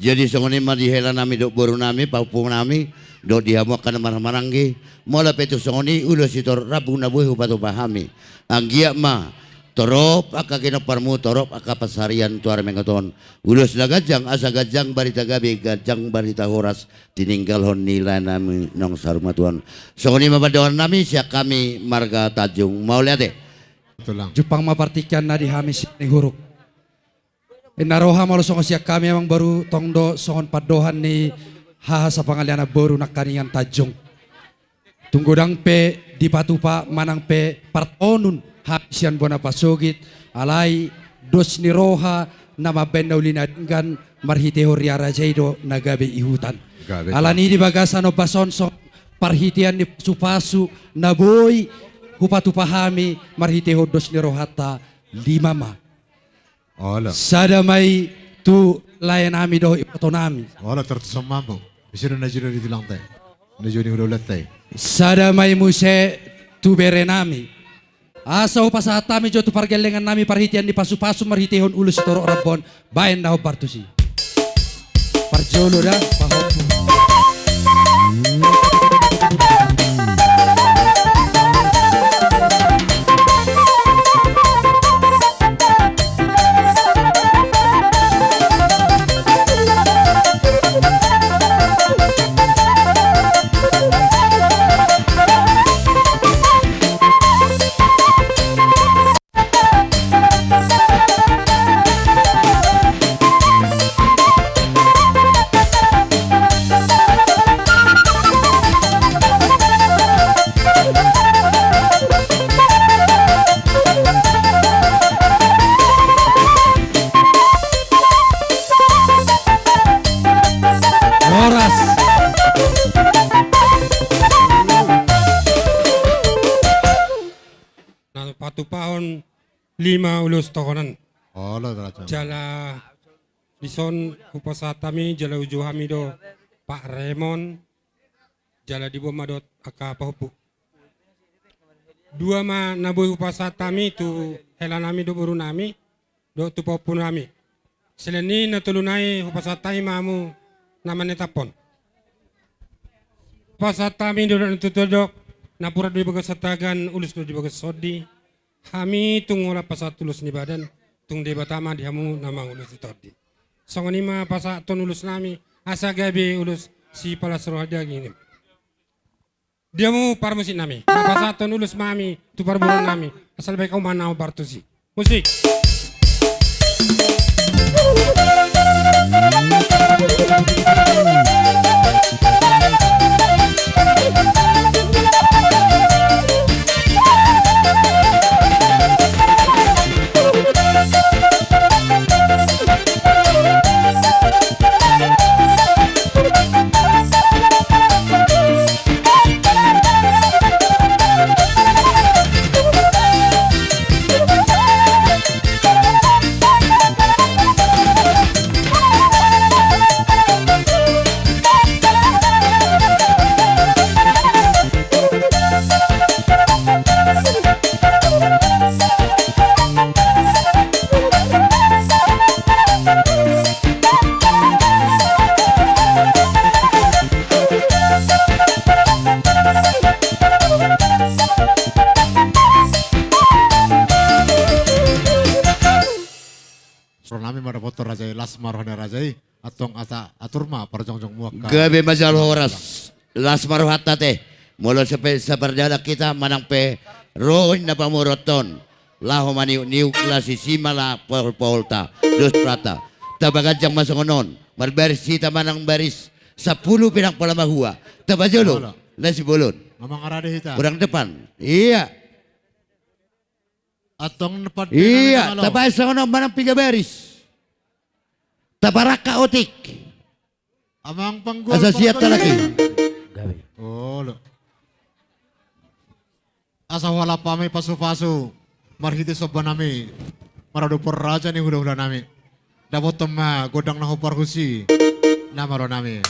Jadi songoni madi hela nami dok boru nami paupung nami dok dihamu akan marang-maranggi mola petu songoni ulo sitor rabu nabuh upatu pahami anggia ma Torop aka kinaparmu torop aka pasarian tuara mengaton. Ulus na gajang asa gajang barita gabi gajang barita horas tininggalhon nila nami nong sarumatuan. So ni mabadoan nami siya kami marga Tajung. Mau lihat deh. Jepang mapartikan na di hamis ni huruk. Inaroha malusong siya kami amang baru tongdo songon padohan ni haha sa pangalian na baru nakaningan Tajung. Tunggudang pe di patupa manang pe partonun habisian buana pasugit alai dos ni roha na mabendaw linadingan marhiteho riara jaido nagabe ihutan. Alani di bagasan o basonso parhitian ni supasu na boy hupatupahami marhiteho dos ni rohata limama. Ola. Sadamay tu layan ami do ipatonami. Ola tertusama mo. Bisa na jiro di lantai. Na jiro di lantai. Sadamay muse tu berenami. Asa ho pasatami jo tu pargelengan nami parhitian di pasu-pasu marhitihon ulus toro rabon bayan na ho partusi. Parjolo dah pahopu. Patupahon 5 ulus tokonan. Ola raja. Jala dison hupasatami jala ujuhami do Pak Raymond jala di bomadot aka pahupu. Dua ma naboy hupasatami tu helanami do burunami do tu popunami. Seleni natulunai hupasatai mamu namanya tapon. Hupasatami do natutodok napura di bagas satagan ulus do di bagas sodi. Kami tunggola pasat tulus ni badan tung debatama dihamu namang ulus itodi. Songonima pasat ton ulus nami asa gabi ulus si palas rohada gini. Diamu parmusit nami. Pasat ton ulus mami tu parburan nami asal baik kau manau bartusi. Musik. Nami mara foto rajai lasmar hana rajai atong ata aturma parjongjong muaka. Gabi majal horas lasmar hatta teh mula seperjala kita manang pe roin na pamuroton laho maniu niu klasi simala polta dos prata tabagajang masongonon marbaris sita manang baris 10 pinang palamahua tabajolo nasi bolon Mamang arade hita. kurang depan iya atong nepat iya tabay songonon manang 3 baris tabaraka otik amang panggul asa siat lagi oh lo asa wala pami pasu-pasu marhiti soba nami marado por raja ni hula-hula nami dapat tema godang naho parhusi namaro nami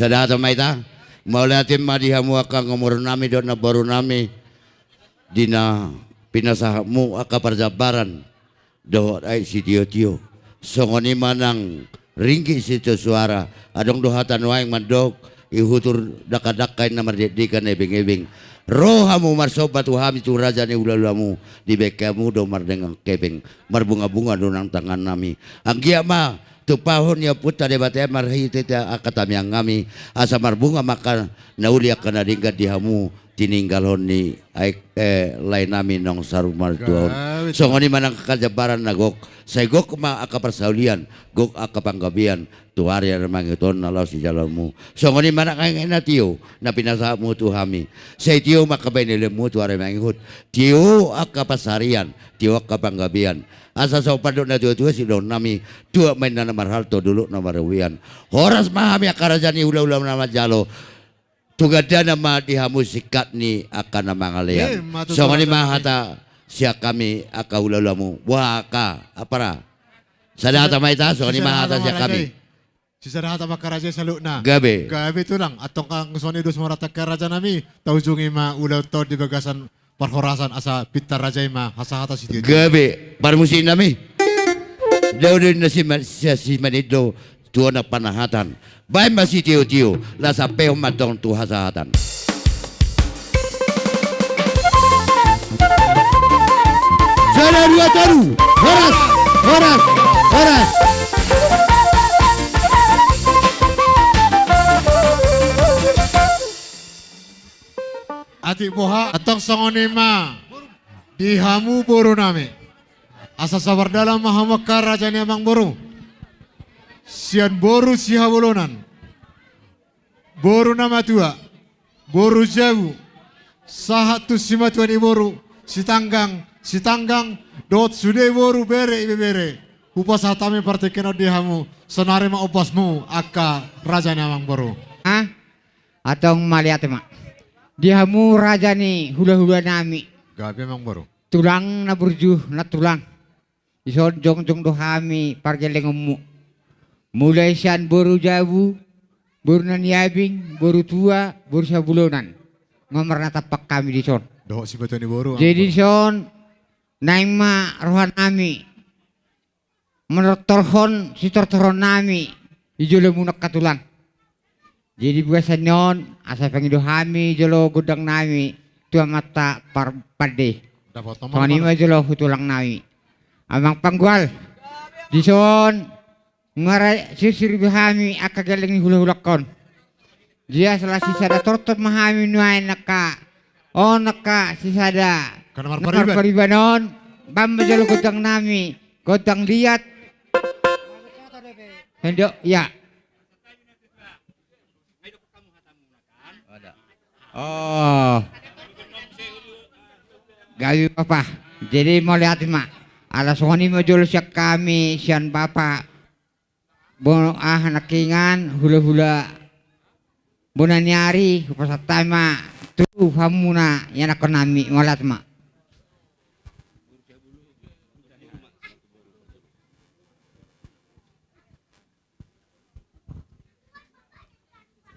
Sadata maita, maulatim madihamu aka ngomor nami do na baru nami dina pinasahamu aka parjabaran do ay si tio songoni manang ringgi si suara adong dohatan waing mandok ihutur dakadakay na mardikan ebing-ebing rohamu marsobat wahami tu raja ni ulalamu di bekamu do mardengang kepeng marbunga-bunga do nang tangan nami ang ma tu pahon ya puta debate marhite akatami ang ngami asa marbunga maka nauli akan adingkat dihamu tininggalon ni lain nami nong sarumar tuon so ngoni manang kajabaran nagok say gok ma akaparsaulian gok akapanggabian tuari ang mangiton nalaw si jalanmu so ngoni manang kay na tiyo na pinasa mo tuhami say tiyo makabay nilemu tuari mangihut tiyo akapasarian tiyo akapanggabian asa sa upadok na tuwa si don nami tuwa may na namarhalto dulu na marawian horas mahami akarajan ni ula-ula na majalo tugada nama dihamu sikat ni akan nama ngalian so ngani mahata siya kami aka ula-ulamu waka apara sadata maita so ngani mahata siya kami si sadata makaraja saluk na gabe tu lang atong kang soni dos marata karaja nami taujungi ma ulaw to di bagasan parhorasan asa pitar raja ma hasahata si tio gabe parmusin nami daw din na si manidlo tuwa na panahatan bay masih tio la sampai matong tu hasahatan sana dua taru horas ati boha atong songonima dihamu boru nami asa sabar dalam mahamakar raja ni amang boru sian boru sihabolonan boru nama tua boru jauh sahatu simatuani boru sitanggang dot sude boru bere ibe bere upas hatami partekeno dihamu sonare ma upasmu aka raja ni amang boru atong maliate ma dihamu raja ni hula-hula nami gabi amang boru tulang na burju na tulang ison jong dohami pargelengemu mulai sian boru jabu, boru naniabing, boru tua, boru sabulonan. Ngomor natapak kami di son. Doh si batoni boru. Jadi son, naima rohan nami, menurut torhon si torhon nami, ijolo munak katulang. Jadi biasa non, asa pengido kami, jolo gudang nami, tua mata parpade. Toni ma jolo hutulang nami. Amang panggual, di son. Ngara sisir bihami akagaling hula-hulakon. Dia salah sisada tortot mahami nuai naka. Oh naka sisada. Nakar paribanon. Bamba jalo gudang nami. Gudang liat. Hendok ya. Oh. Gawi papa. Jadi mau lihat mak. Alas wani majolo siak kami sian bapak. Bono nakingan hula-hula bonanyari pasatama tu hamuna yana konami ngolat ma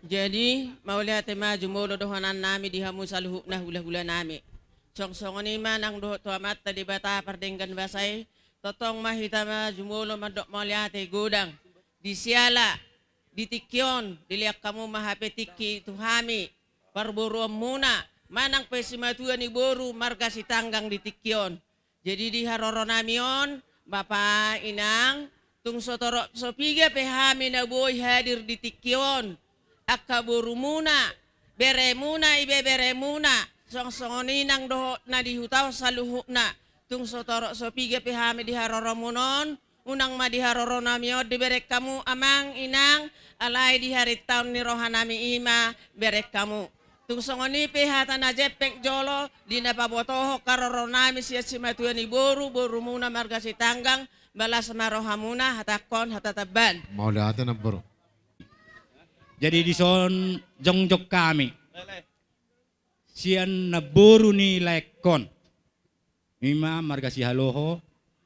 jadi maulia tema jumulo dohanan nami dihamu saluhu na hula-hula nami songsongoni manang doh tuamat tadi bata pardenggan basai totong mahitama jumulo mandok maulia te godang di siala, di tikyon, dilihat kamu mahapetiki tuhami, parboruam muna, manang pesimatuan ni boru marga si tanggang di tikyon. Jadi di haroronamion, Bapak Inang, tung sotorok sopiga pehami na boy hadir di tikyon, akka boru muna, bere muna ibe bere muna, song-songoninang doho na dihutaw saluhuk na, tung sotorok sopiga pehami di haroromunon, unang madiharoro namio diberek kamu amang inang alai di hari tahun ni rohanami ima berek kamu tung songoni pehata na jepek jolo di napabotoho karoro nami sia simatuani boru muna marga si tanggang balas marohamuna hatakon hatataban mau lihatin boru jadi di son jongjok kami sian na boru ni lekon ima marga si haloho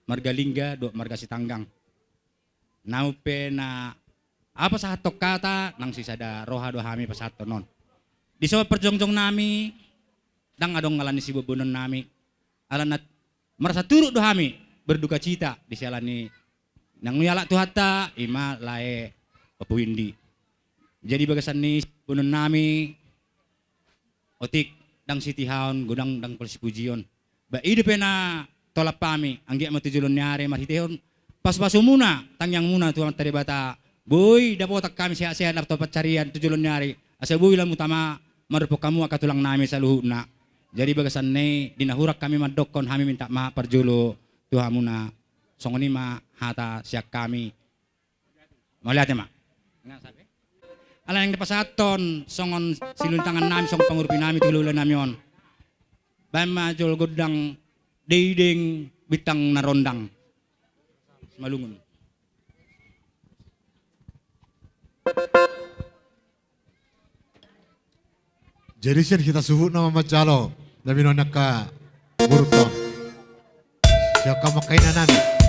marga lingga do marga si tanggang naupe na Apa sahatok kata nang sisada roha do hami pasato non. Di so perjongjong nami dang adong ngalani si bubunon nami. Alanat merasa turut do hami berduka cita di sialani nang nuyalak tuhata ima lae papuindi. Jadi bagasan ni bunon nami otik dang sitihaon gudang dang polisi pujion. Ba ide pena tolap pami anggi matujulon nyare marhiteon pas pasumuna tangyang muna tuan tadi bata boy dapat kami sehat-sehat atau pacarian tujulon nyari asa boy lang utama marupo kamu akatulang nami sa luhuna. Jadi bagasan ni dinahurak kami madokon kami minta maaf perjulo tuhamuna songoni ma hata siak kami. Mau lihat ya mak? Ala yang depasaton songon siluntangan nami song pangurpi nami tululan nami on. Bama jol godang deiding bitang narondang. Malungun. Jadi siya kita suhut nama majalo. Nabi nona ka buruton. Siya ka makainan namin.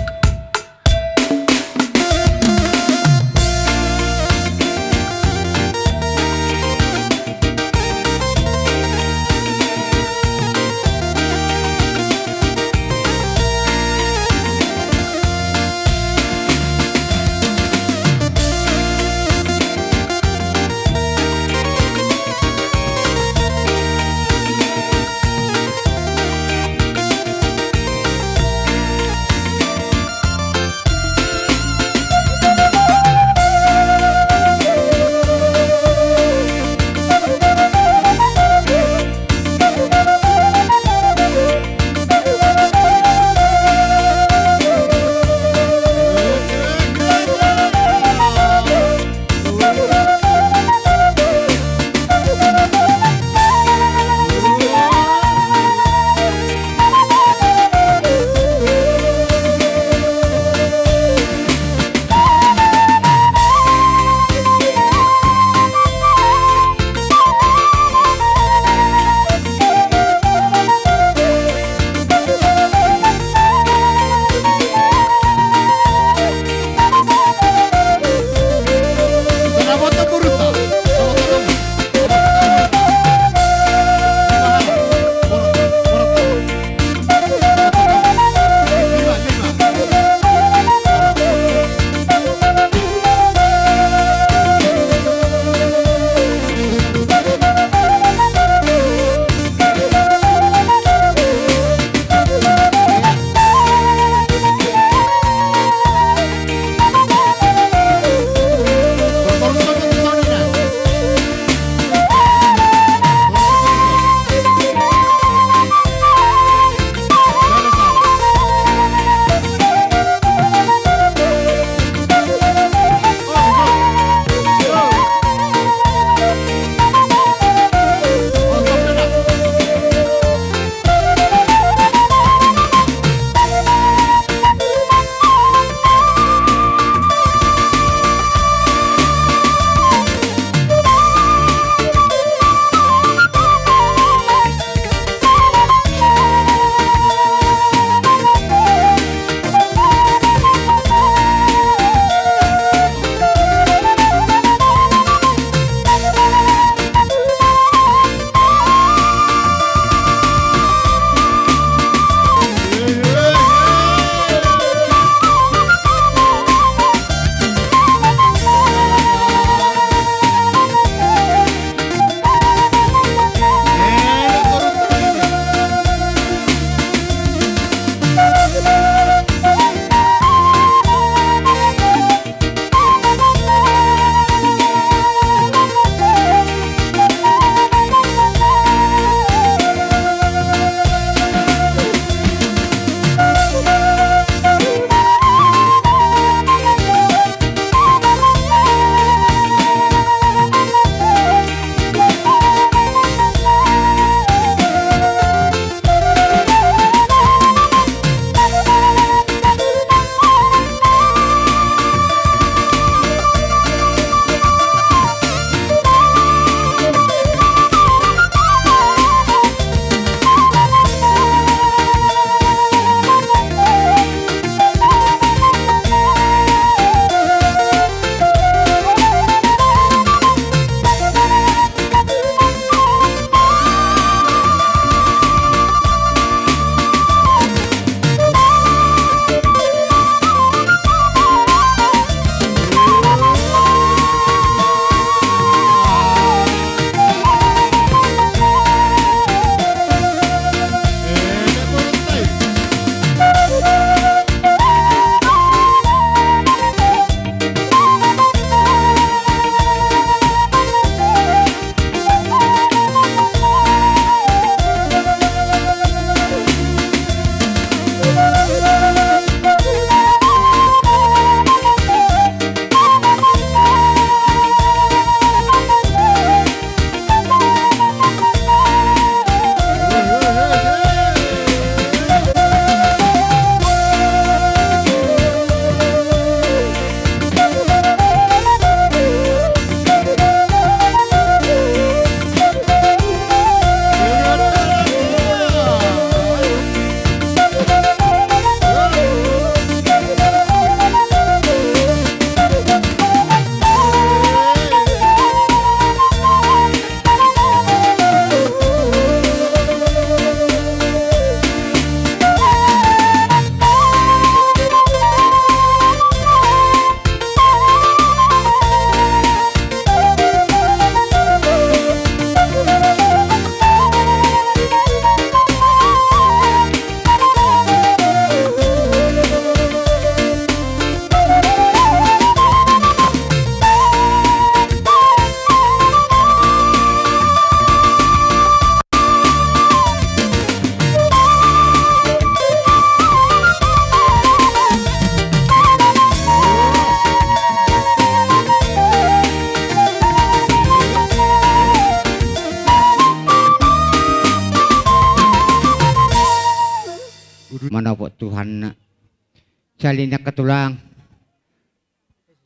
salin na katulang.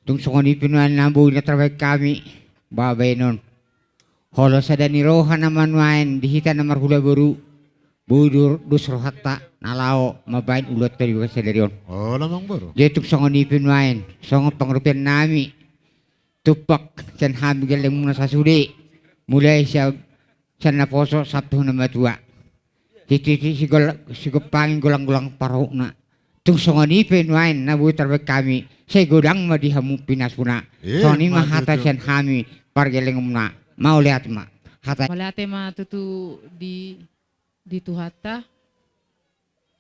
Tung sungoni pinuan na buhay na trabay kami, babay nun. Holo sa dani roha naman wain, dihita na marhula baru, budur dus rohata, nalao, mabain ulot tadi bukan sadarion. Oh, lamang baru. Jadi tung sungoni pinuan, sungong pangrupian nami, tupak, san hami galing muna sa sudi, mulai sa naposo Sabtu na matua. Titi sigupangin gulang-gulang parok na. Tung songoni penuain na buhay trabay kami, sa godang madihamu pinas puna. Soni mahata siyan hami, pargeling muna. Mau lihat ma. Hata. Malate ma tutu di tuhata.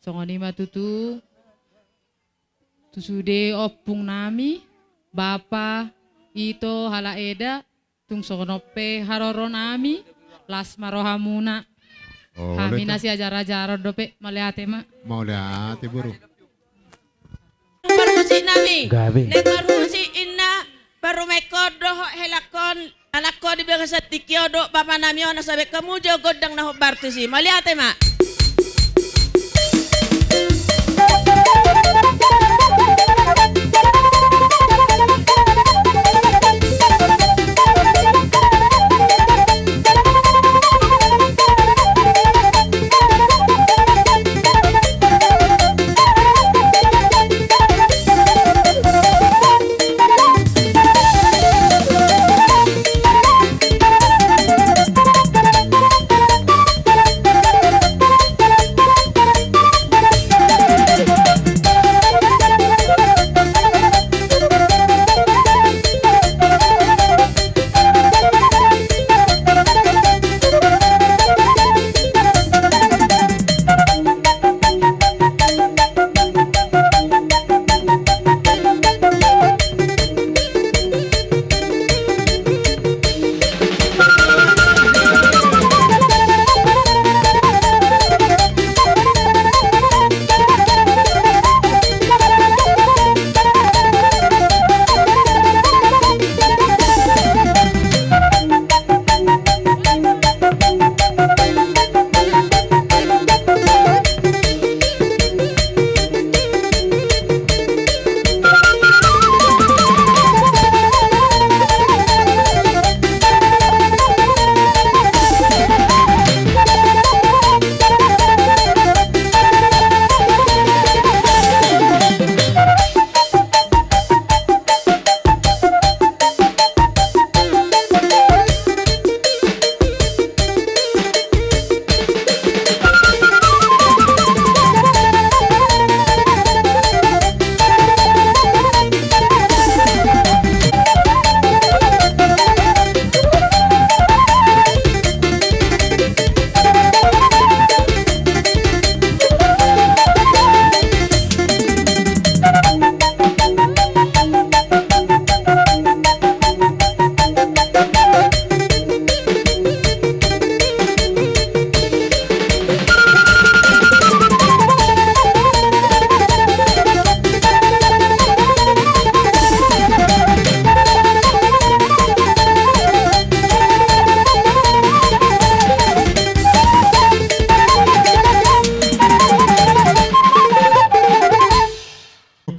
Songoni ma tutu tusude opung nami, bapa ito halaeda, tung sonope haroro nami, las marohamuna. Oh, kami nasi ajar-ajar dope maliate ma. Mau lihat buru. Marhusi nami. Gabi. Nek marhusi inna parumekod doho helakon anak ko di bangsa tikyo do papa nami ona sabe kamu jo godang na bartusi. Maliate ma.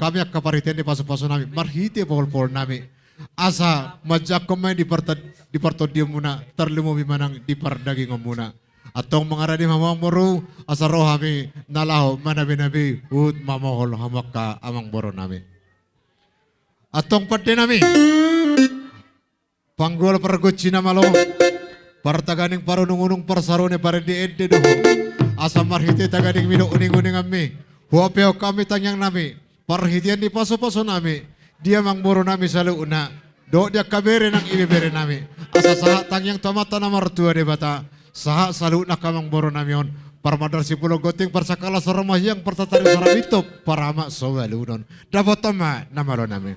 Kami ak kapariten di paso-paso nami, marhiti pol nami. Asa majak komay di partodium muna, terlimu bimanang di pardaging muna. Atong mga radi mamang moro, asa roh kami nalaho manabi-nabi, ud mamohol hamak ka amang boro nami. Atong pati nami, panggol perguci na malo, partaganing parunung-unung parsarone para di ede doho. Asa marhiti taganing mino uning-uning ami, huapeo kami tangyang nami. Perhitian di paso-paso nami, dia mangboro nami selalu una, do dia kabere nang ibebere nami, asa saha tangyang tamata na martua de bata, saha selalu nak kamang boro nami on, parmadar si pulau goting persakala sarama yang pertatari sarabito, parama sowalunon, dapat tama namaro nami.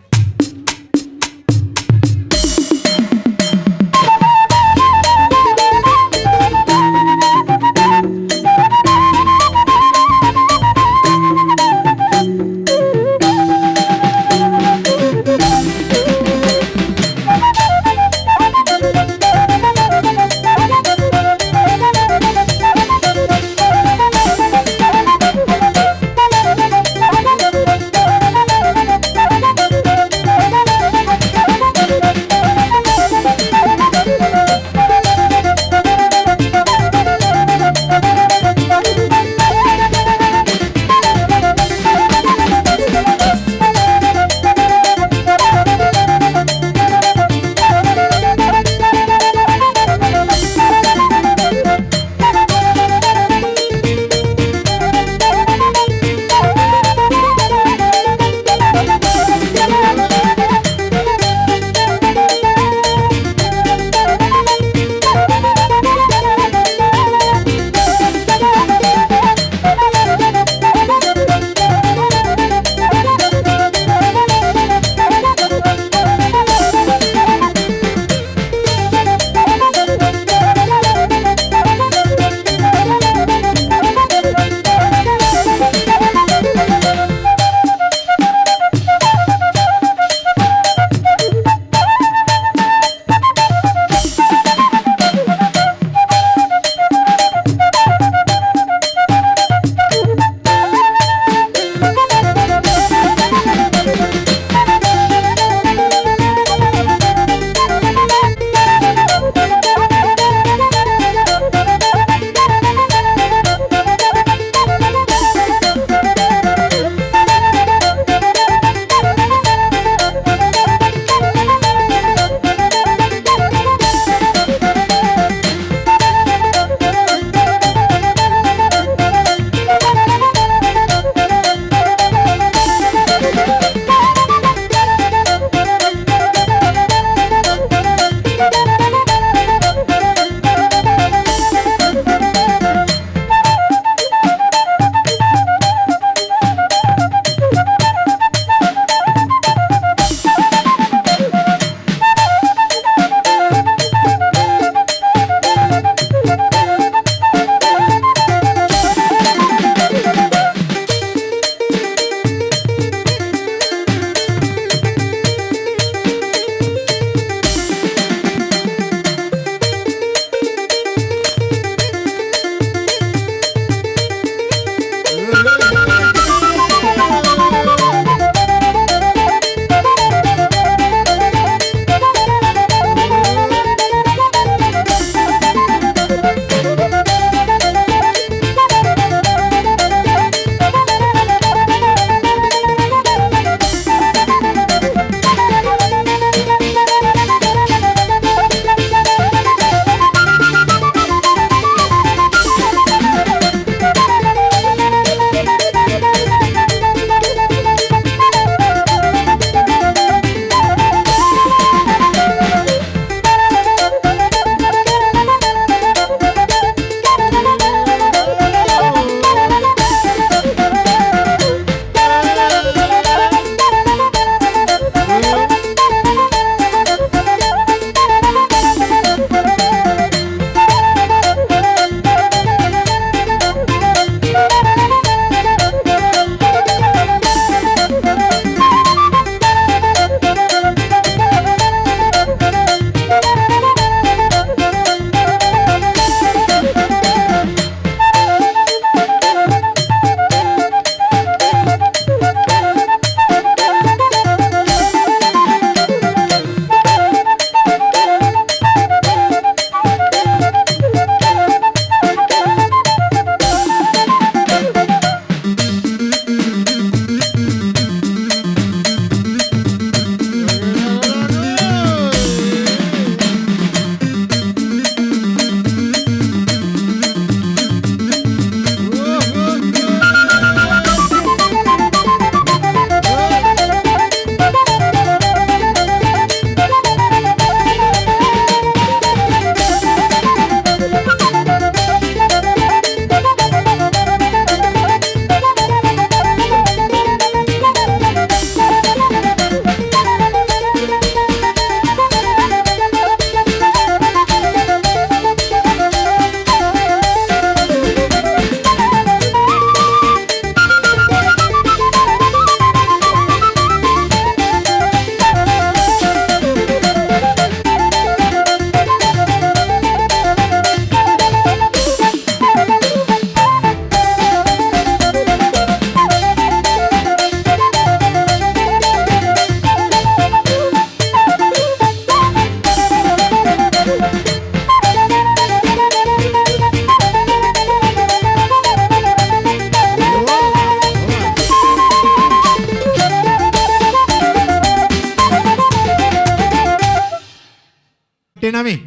Sude nami.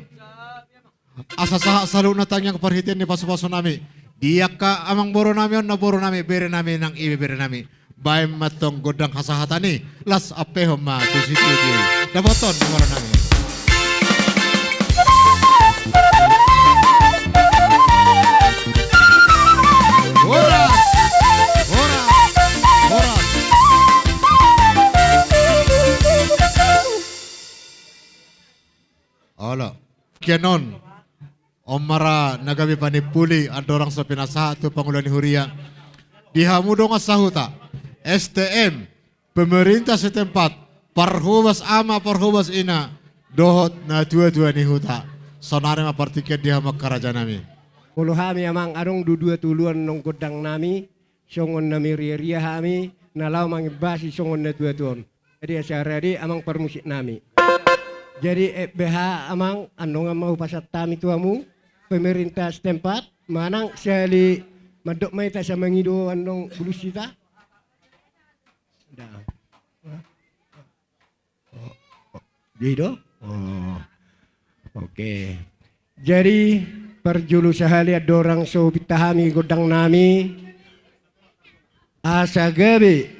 Asa saha salu na tanyang keperhatian ni pasu-pasu nami. Dia ka amang boro nami on na boro nami bere nami nang ibe bere nami. Bae matong godang hasahatani. Las apeho ma tusitu di. Dapaton boro nami. Horas. Horas. Horas. Ala. Kenon. Omara nagabi panipuli adorang sa pinasaha tu Pangulo ni Huria. Dihamudo nga sahuta. STM. Pemerintah setempat. Parhubas ama parhubas ina. Dohot na dua-dua ni huta. Sonare mapartiket dihamak karaja nami. Kulo hami amang arong dua tuluan nong godang nami. Songon nami ria hami. Nalau mangibasi songon na dua-duan. Jadi asyaradi amang permusik nami. Jadi FBH amang anong mau pasat tami tuamu pemerintah setempat manang sali madok mai ta sa mangido anong bulusita. Dah. Dido? Oh. Oke. Jadi perjulu sahali adorang so bitahami godang nami asa gabe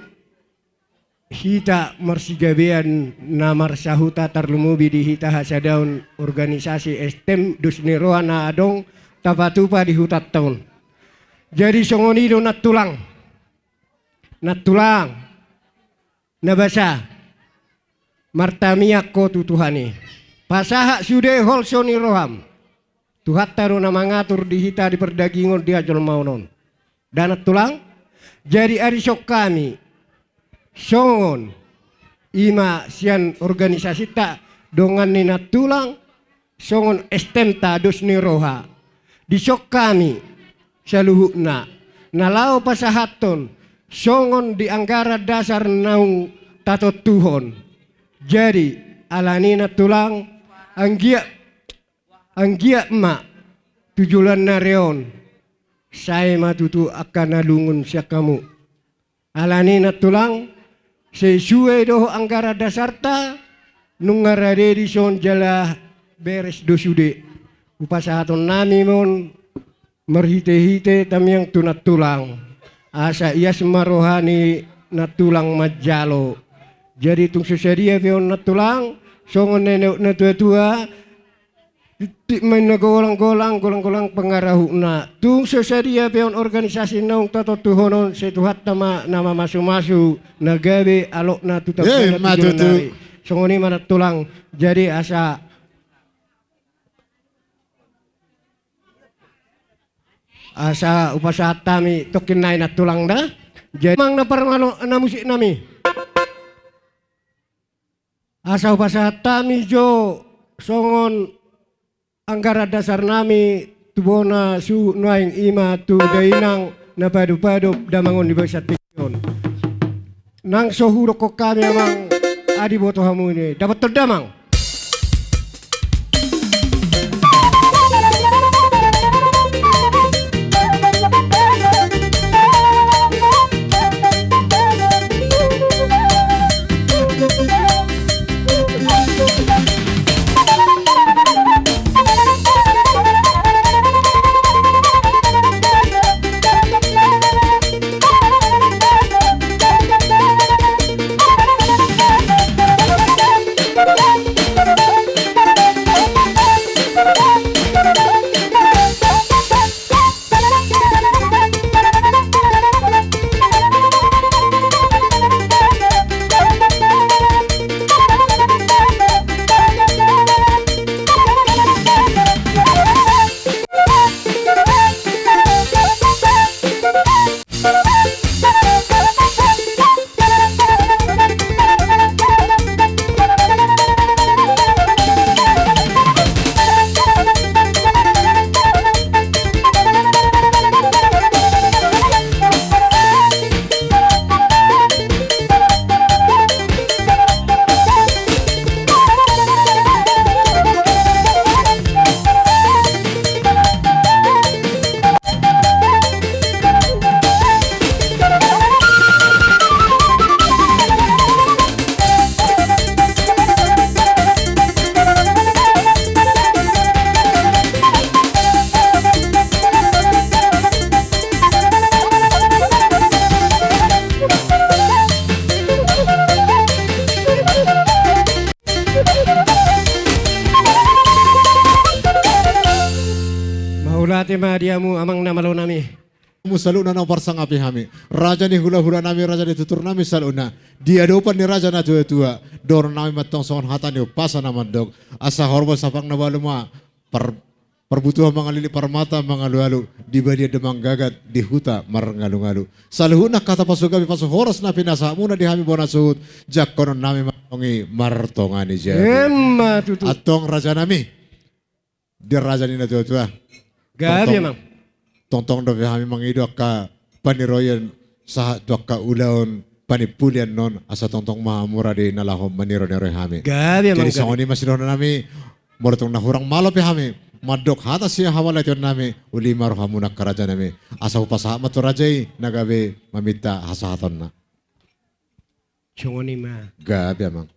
hita marsigabean namar sahuta tarlumubi di hita hasadaun organisasi estem dusni rohana adong tapatupa di hutat tahun. Jadi songonido natulang nabasa martamia ko tutuhani pasaha sude holsoni roham tuhat taru na mangatur di hita di perdagingon dia jol maunon dan natulang jadi arisok kami songon ima sian organisasi tak dongan nina tulang songon estemta dusni roha disok kami saluhukna nalau pasahaton songon di anggara dasar naung tato tuhon jadi alanina tulang anggia emak tujulan nareon saya matutu akan nalungun siak kamu alanina tulang sesuai doh anggara dasarta nungarade di son jala beres dosude upasahaton nami mon merhite-hite tamyang tunat tulang asa iya semarohani natulang majalo jadi tung sesedia pion natulang songon nenek na tua-tua main golang-golang pengarahuna tung sesedia pion organisasi naung tato tuhonon setuhat nama masu-masu nagabe alok na tutap songoni mana tulang jadi asa upasahat tami tokin nai na tulang dah jadi mang na parmalo na musik nami asa upasahat tami jo songon anggara dasar nami tubona su nuaing ima tu dainang na padu-padu damangon di bawah tikyon nang sohuro ko kami amang adi boto hamu ini dapat terdamang. Ulah tema diamu amang namalo nami. Musaluna na parsang api hami. Raja ni hula-hula nami, raja ni tutur nami saluna. Dia dopan ni raja na tua-tua. Dor nami matong songon hata ni upasa naman dog. Asa horbo sapang na baluma. Perbutuhan mga lili parmata mga lualu. Di ba dia demang gagat di huta marangalu-ngalu. Saluhuna kata pasugabi pasu horas na pinasa. Muna di hami bona suhut. Jak konon nami matongi martongani jadi. Emma tutu. Atong raja nami. Di raja ni na tua-tua. Gabi emang. Tongtong do kami mangido ka paniroyan sa ka ulaon panipulian non asa tongtong mahamura di nalahom maniro-niro hami. Gabi emang. Jadi sangoni masih nami mortong nahurang malo hami. Madok hata siya hawala ito nami uli marhamuna karaja nami asa upasa matu rajai nagabe mamita hasahaton na. Sangoni ma. Gabi emang.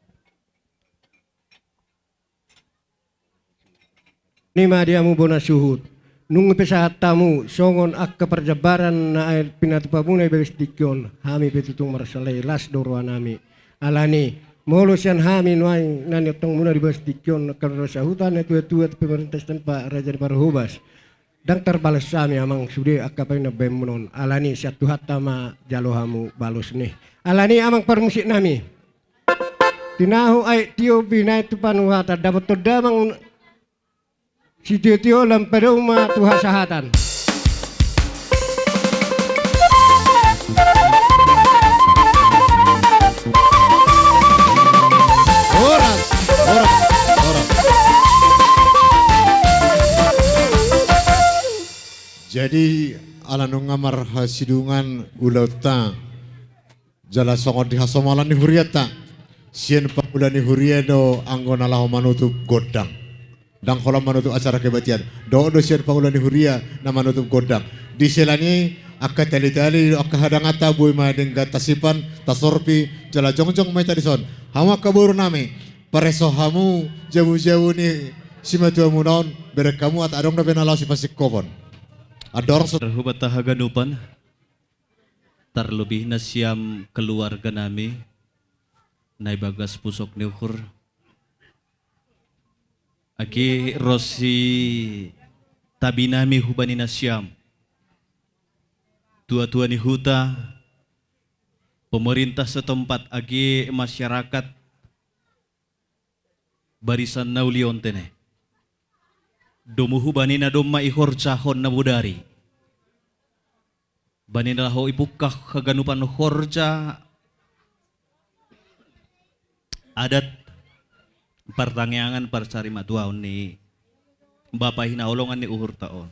Nima diamu bona suhut. Nung pesahat tamu songon ak keperjabaran na air pinatupabunay begestikyon hami petutung marsalay las dorwa nami alani molosian hami nuay nanyotong muna di begestikyon karena sahutan itu pemerintah tanpa raja di Parahubas dan terbalas sami amang sude ak kapay na bemunon alani satu hatama jalohamu balos nih alani amang permusik nami tinahu ay tio binay tu panuhata dapat todamang si tio lampadoma tuha sahatan. Oras. Jadi ala nung ngamar hasidungan ulauta jala songon di hasomalan ni huriata sien paula ni huriado anggon alaho manutup godang. Dan kalau menutup acara kebatian, doa dosian pangulan di huria na menutup godang. Di selani akka tali-tali akka hadangata boy madeng tasipan tasorpi jala jongjong mai tadison. Hama kaburu nami pareso hamu jauh-jauh ni simatua munaon berek kamu at adong na benalau si pasik kopon. Adorong terhubat tahaganupan terlebih na siam keluarga nami naibagas pusok neukur. Agi Rosi tabinami hubani nasyam tua-tua ni huta pemerintah setempat agi masyarakat barisan naulion tene domu hubani na domma ihor cahon na budari bani na ho ipukah kaganupan horja adat pertanyaan persari matuaon ni Bapak hinaolongan ni uhur taon.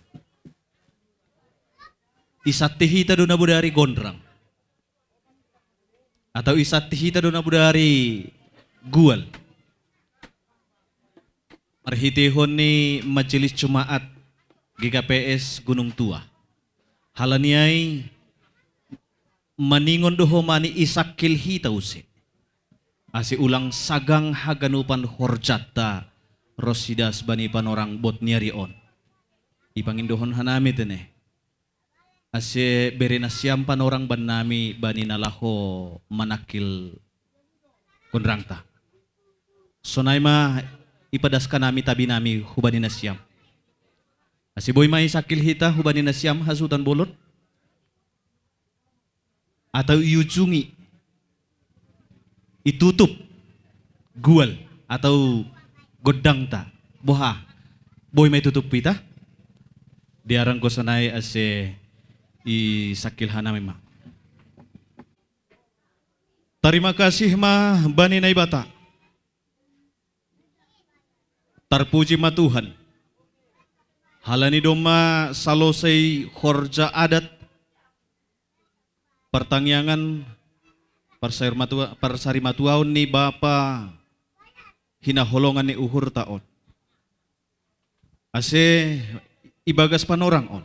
Isatihita do na budari gondrang. Atau isatihita do na budari gual. Marhitihon ni Majelis Jumaat GKPS Gunung Tua. Halaniay maningon doho mani isakil hita usik. Asi ulang sagang haganupan horjata Rosidas bani panorang bot niarion. Ipangindohon hanami tene. Asi berenasyam panorang ban nami bani nalaho manakil kunrangta. Sonay ma ipadaskan nami tabi nami hubani nasyam. Asi boy may sakil hita hubani nasyam hasutan bolot. Atau iujungi itutup gual atau godang ta boha boy may tutup pita diarang ko sanay ase isakilhan namin ma. Terima kasih ma bani naibata terpuji ma Tuhan halani doma salosai horja adat pertanyaan Persari matuaon ni Bapa hinaholongan ni uhur taon. Ase ibagas panorang on.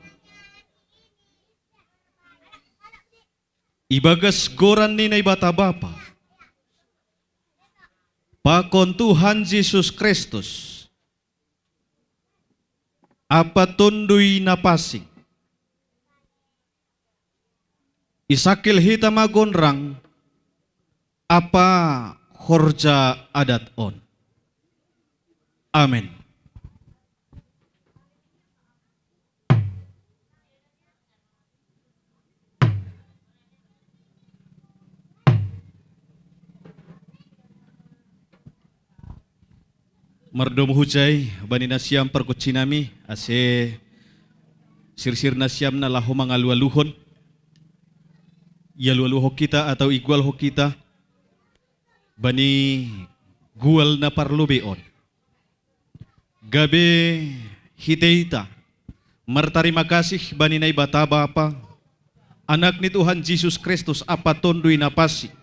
Ibagas goran ni naibata Bapa. Pakon Tuhan Yesus Kristus. Apa tunduy napasing. Isakil hita magonrang apa horja adat on. Amin. Mardom hujay bani nasyam perkucinami ase sir nasyam na laho mangalualuhon yalualuho kita atau igual ho kita bani gual na parlubeon gabe hiteita martarima kasih bani na ibata bapa anak ni Tuhan Yesus Kristus apa tondoy napasi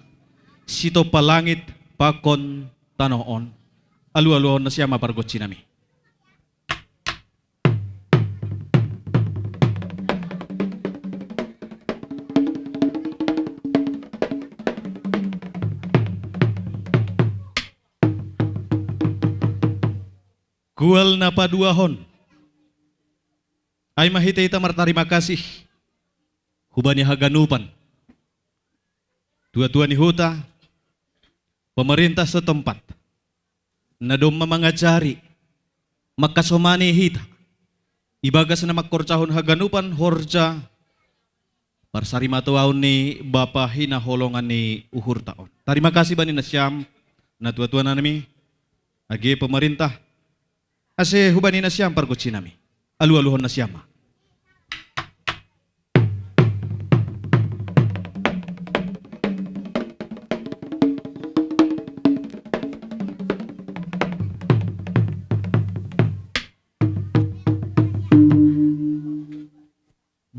sito palangit pakon tanoon alu-aluhon na siya mapargotsi nami. Gual na paduahon ay mahitita martarima kasih hubani haganupan tua-tua ni huta pemerintah setempat na dom mamangajari makasomani hita ibagas na magkortsahon haganupan horja parsari matuaon ni bapa hinaholongan ni uhur taon. Terima kasih bani nasyam na tua-tua na nami agi pemerintah ase hubani nasyam pargutsi nami alu-aluhon nasyam.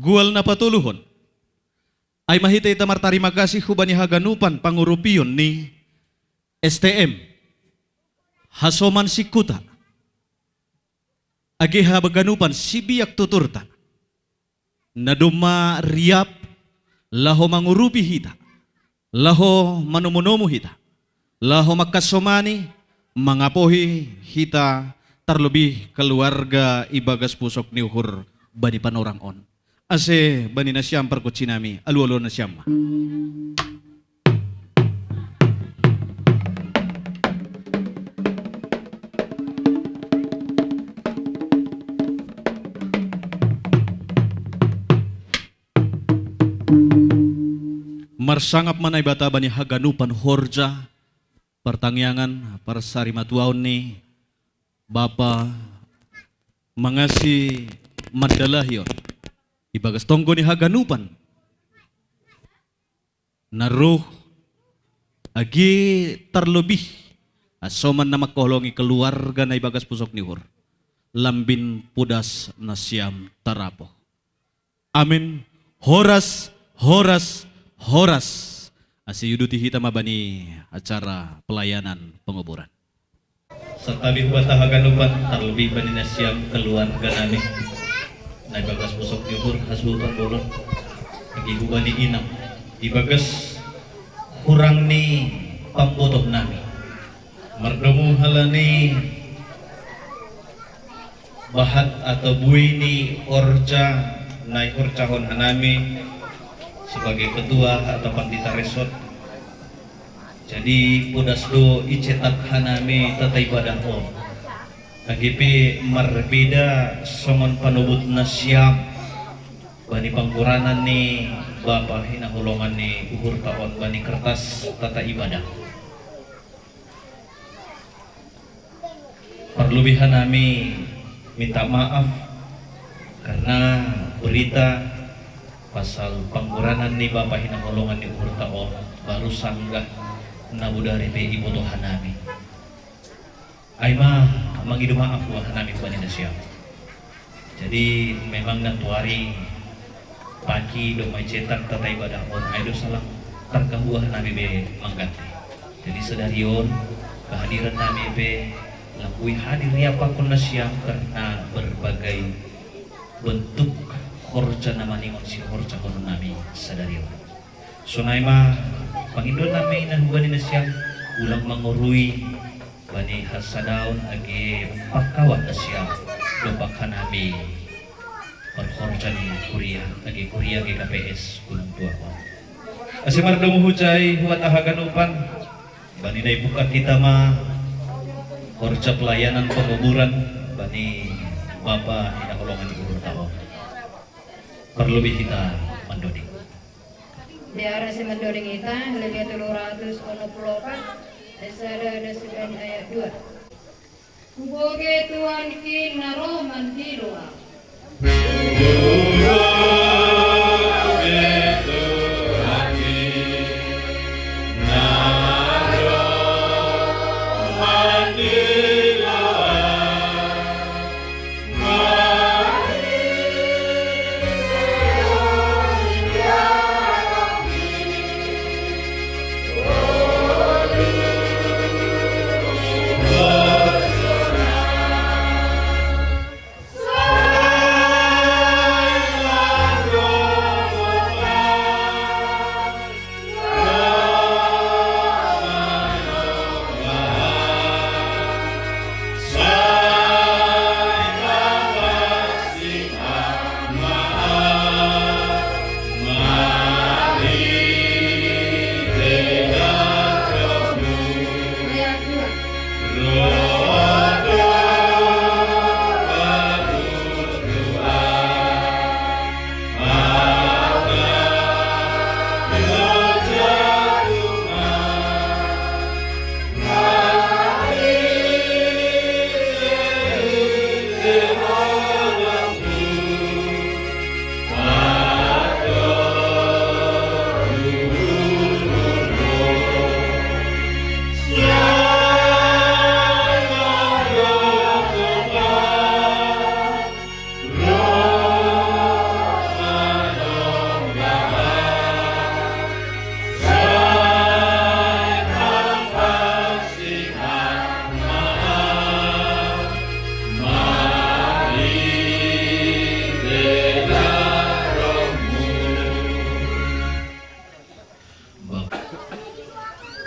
Gual na patuluhon ay mahitay tamar tarima kasih hubani haganupan pangurupiyon ni STM hasoman sikuta agi habaganupan sibiyak tuturta na duma riap laho mangurupi hita laho manumunomu hita laho makasomani mangapohi hita terlebih keluarga ibagas pusok ni uhur bani panorang on ase bani nasyam perkutsi nami alu-alu nasyam. Marsangap manay bata bani haganupan horja pertangyangan parsari matuaon ni bapa mangasi madalahion ibagas tonggo ni haganupan naruh agi terlebih asoman na makolongi keluarga na ibagas pusok ni hur lambin pudas nasyam tarapo. Amin. Horas asi yuduti hita mabani acara pelayanan penguburan serta bihwata haganupan terlebih bani nasyam keluarga nami na ibagas pusok yuhur hasbutan bolon agi hubani inam ibagas kurang ni pambotoh nami mardomu halani bahat atau bui ni orja na orcahon hanami sebagai ketua atau pandita resort jadi pudasdo icetak hanami tata ibadah om AGP marbeda songon panubut nasyam bani pangkuranan ni bapa hinahulongan ni uhur taon bani kertas tata ibadah perlubihan nami minta maaf karena berita pasal pangkuranan ni bapa hinahulongan ni uhur taon baru sanggah nabudari pe ibu Tuhan nami Aima mangidu maaf buah nami bani nasyam. Jadi memang nantuari pagi domai cetak tata ibadah on aido salah tarkah buah nami be mangganti. Jadi sedarion kehadiran nami be lakui hadir ya pakon nasyam karena berbagai bentuk horja namani si horja kono nami sedarion. Sunaima pangindon nami na bani nasyam ulang mangurui bani hasadaun agi pakawat asya dobak hanami perkhorjan kuria agi KPS Gunung Tua asimar domu hucai huat ahaganupan bani dai buka kita ma horja pelayanan penguburan bani bapa hina kolongan guru tawa perlebih kita mendoding di arah si mendoding kita lebih 300 ono pulokan Esada ada 9 ayat 2. Kuboge Tuhan kin na roman hiloa.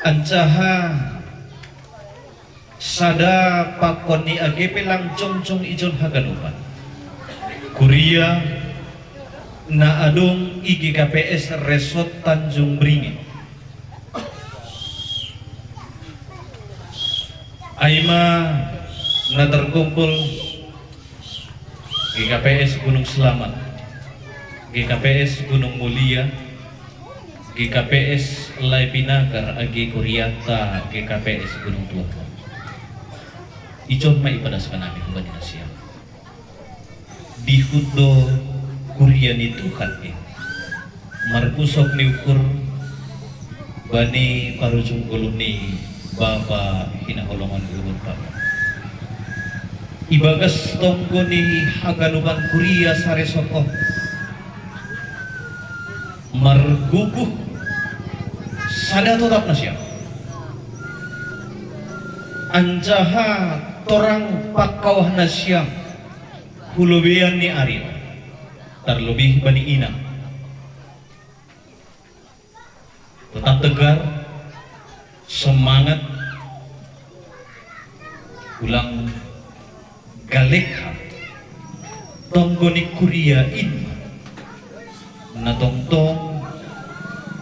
Ancaha sada pakoni AGP lang jong ijon haganupan Kuria na adong IGKPS Resort Tanjung Beringin Aima na terkumpul GKPS Gunung Selamat, GKPS Gunung Mulia, GKPS Laipinagar, Agi Kuriata, GKPS Gunung Tua. Ijon may ipadaskan namin kung na siya. Dihudo Kuria ni Tuhan Markusok ni ukur bani parujung gulung ni Bapa hinaholongan ulun Papa. Ibagas tonggo ni haganuban Kuria saresoko marguguh sada tetap na siya. Anjaha torang pakawah na siya hulubian ni Aril terlebih bani ina tetap tegar semangat ulang galekha tonggoni Kuria in na tongtong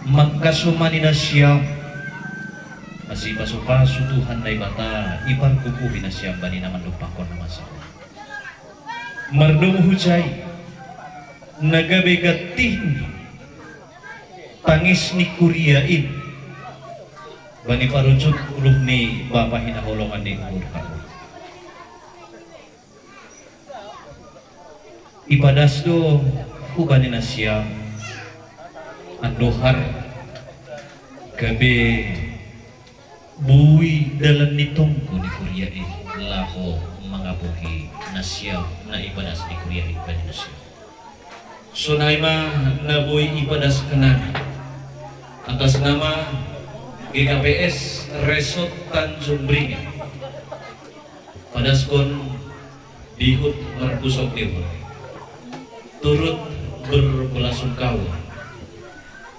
magkasumani na siya masih paso-paso Tuhan na ibata ipan kukuhin na siya bani naman lupakon na masa mardong hujay nagabegatin tangis ni Kuria in bani parujuk uluh ni Bapa hinaholongan ni umur kamu ibadas do hubani na siya andohar gabe buwi dalam nitongko ni Kuria in laho mengabuhi nasya na ibadas ni Kuria in bani nasya sunaima na buwi ibadas kanan atas nama GKPS Resort Tanjung Beringin padaskon dihut markusok dewa turut berbelasungkawa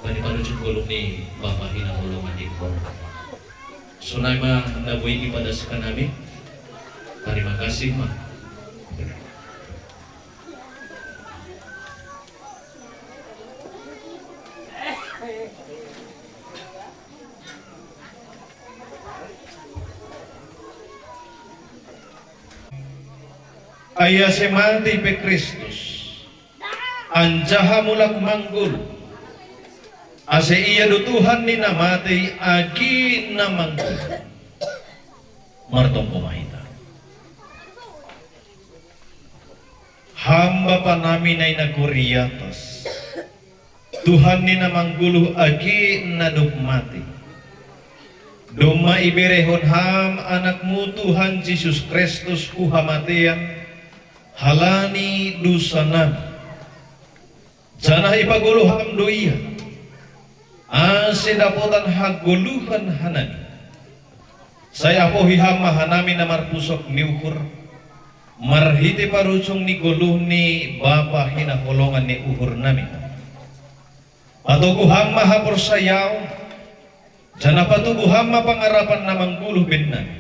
bani panujuk gulung ni Bapa hinaholongan di sunaima nabuhi ibadas kanami terima kasih ma Ayah semati pe Kristus anjaha mulak manggul ase iya do Tuhan ni namati agi na manggul martong kumahita hamba panami na inaguriatos. Tuhan ni namang guluh agi naduk mati. Doma iberehon ham anakmu Tuhan Yesus Kristus kuhamatian halani dusanam. Janah ipaguluh ham doia. Dapotan haguluhan hanami. Saya apohi ham mahanami namar pusok niukur. Marhiti parucung ni guluh ni bapa hina holongan ni uhur nami. Atau kuham maha persayaw, jana patu kuham ma pangarapan namang guluh ben nami.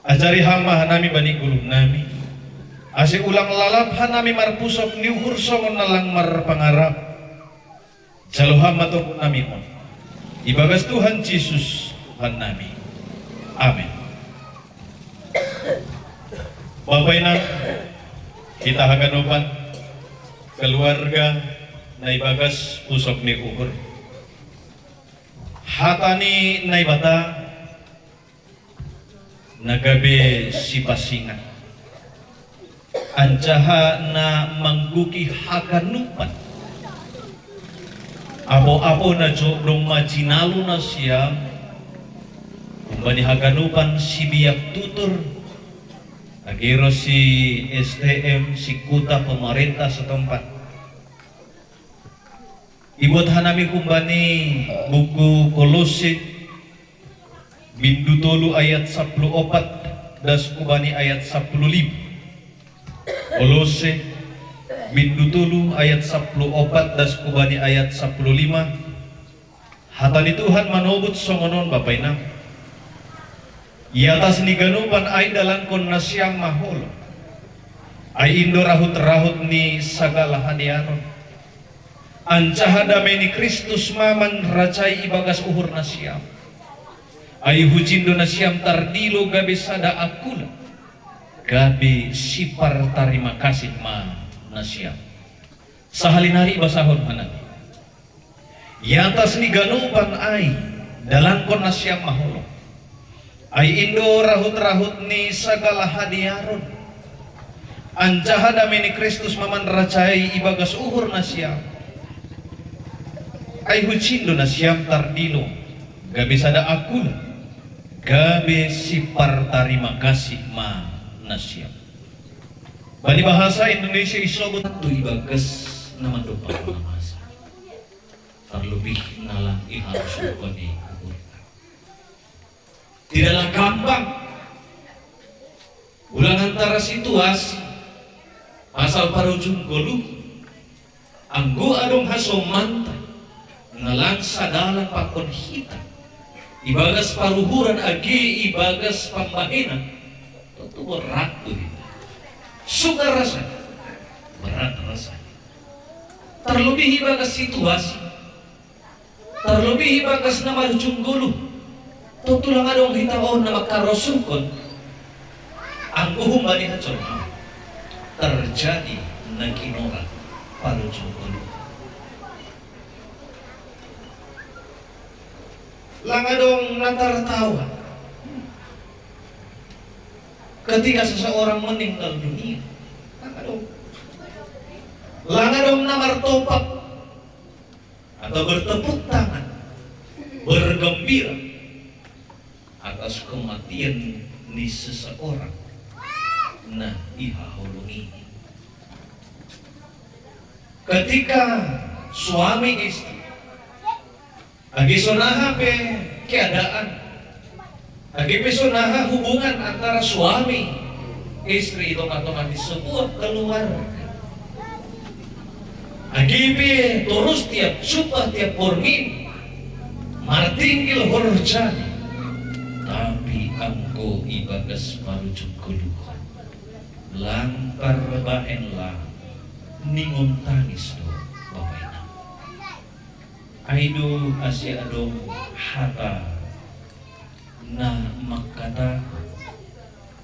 Ajari hama hanami bani guluh nami. Asik ulang lalap hanami marpusok ni uhur songon nalang mar pangarap. Jaluham matu nami on. Ibagas Tuhan Yesus Tuhan nami. Amin. Bapak Ibu, kita haganupan keluarga naibagas pusok ni uhur. Hatani naibata nagabe si pasingan. Ancaha na mangguki haganupan. Apo-apo na jodong majinalu na siya. Kumbani haganupan si biyak tutur. Agiro si STM, si kuta pemerintah setempat. Ibut hanami kumbani buku Kolose bindu tolu ayat 14 das kumbani ayat 15. Kolose bindu tolu ayat 14 das kumbani ayat 15. Hatani Tuhan manobut songonon Bapak Inang. Iatas ni ganupan ay dalan kon nasyang mahol. Ay indo rahut-rahut ni sagala hadiaron. Ancaha damai ni Kristus maman racai ibagas uhur nasyam. Ay hujindo nasyam tardilo gabe sada akula. Gabe sipar tarima kasih ma nasyam. Sahalinari basahon hanan. Iatas ni ganupan ay dalan kon nasyam maholo. Ay indo rahut-rahut ni sagala hadiaron. Ancaha damai ni Kristus maman racai ibagas uhur nasyam. Ay hucindo nasyam tardilo gabe sada akula gabe sipar tarima kasih ma nasyam. Bani bahasa Indonesia isobut tu ibagas nama dopa namasa. Terlebih nalang iharus ukoni. Tidaklah gampang ulang antara situasi pasal parujung goluh anggo adong haso mantai nalang sadalan pakon hitam ibagas paruhuran agi ibagas pambahinan tentu berat tuh suka rasa berat rasa terlebih ibagas situasi terlebih ibagas nama ujung goluh tentu lang adong hitaon na makarosungkon ang uhumani hacon terjadi na kinora parujung goluh. Langadong natartawa ketika seseorang meninggal dunia. Langadong namartopak atau bertepuk tangan bergembira atas kematian ni seseorang. Nah, ihaholongi. Ketika suami istri agi sonaha pe keadaan, agi pe sonaha hubungan antara suami istri itu di sebuah keluarga. Agi pe terus tiap sumpah tiap porngin martinggil horjani, tapi anggo ibagas parujuk keluhan lampar baenlah ningon tangis do Bapak Ina. Aido asya adong hata na makata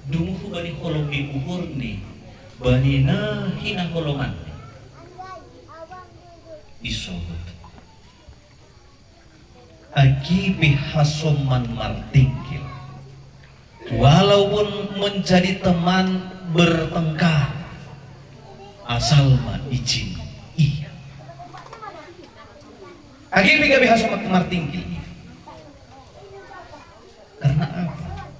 dumuhu bani holong di uhur ni bani na hina holongan isobut agi bihasoman martingkil walaupun menjadi teman bertengkar asal ma izin iya. Agi kami hasok martingkil. Karena apa?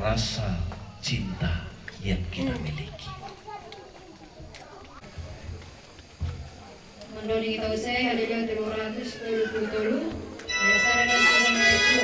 Rasa cinta yang kita miliki. Mandori kita usai hadiah 377. Ayah saya dan semua itu.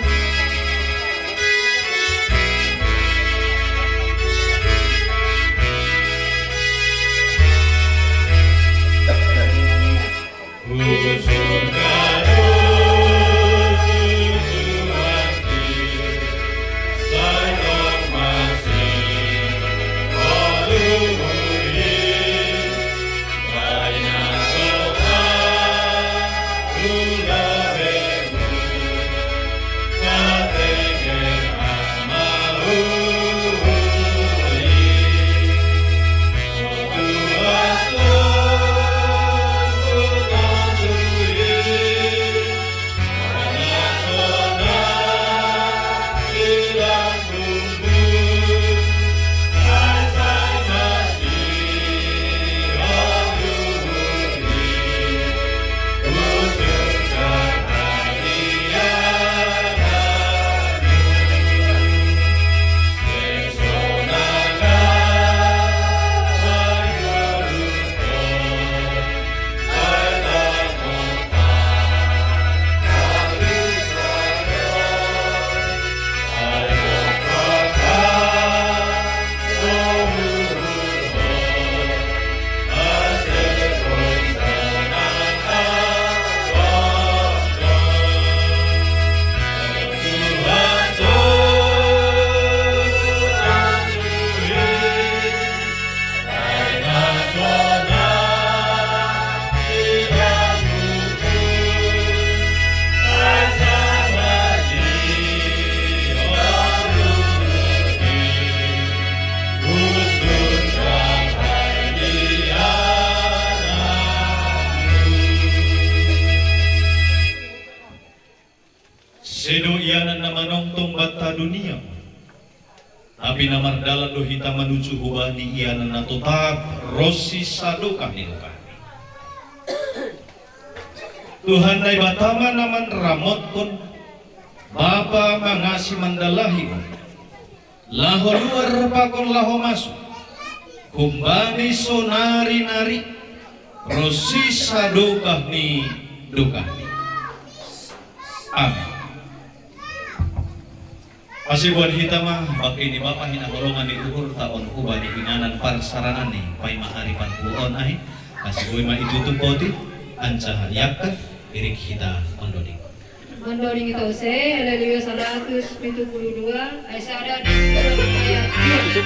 Sedo iyanan na manongtong bata dunia. Tapi namardalan do hita menuju hubani iyanan na tutap rosi saduka nilukan. Tuhan dai batama naman ramot kon Bapa mangasi mandalahi kon. Laho luar pakon laho masuk. Kumbani sonari nari rosi saduka ni duka. Amin. Masih buat hita mah bagi ni Bapak hinaholongan di uhur taon uba di hinanan parsaranan ni pai mahari panpuon ay kasih boy mah itu tumpoti anca yakka irik hita mandoding. Mandori kita usai hadiah 172. Ayah ada di ayat 2.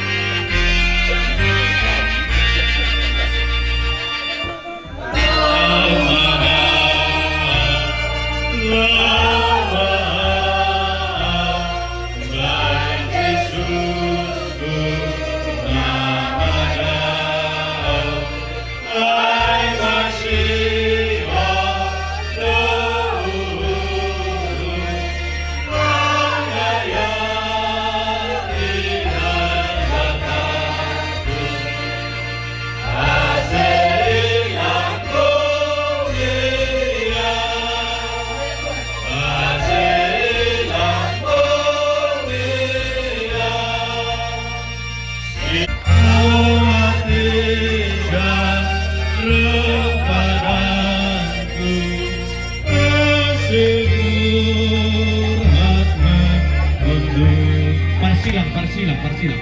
Parsilang.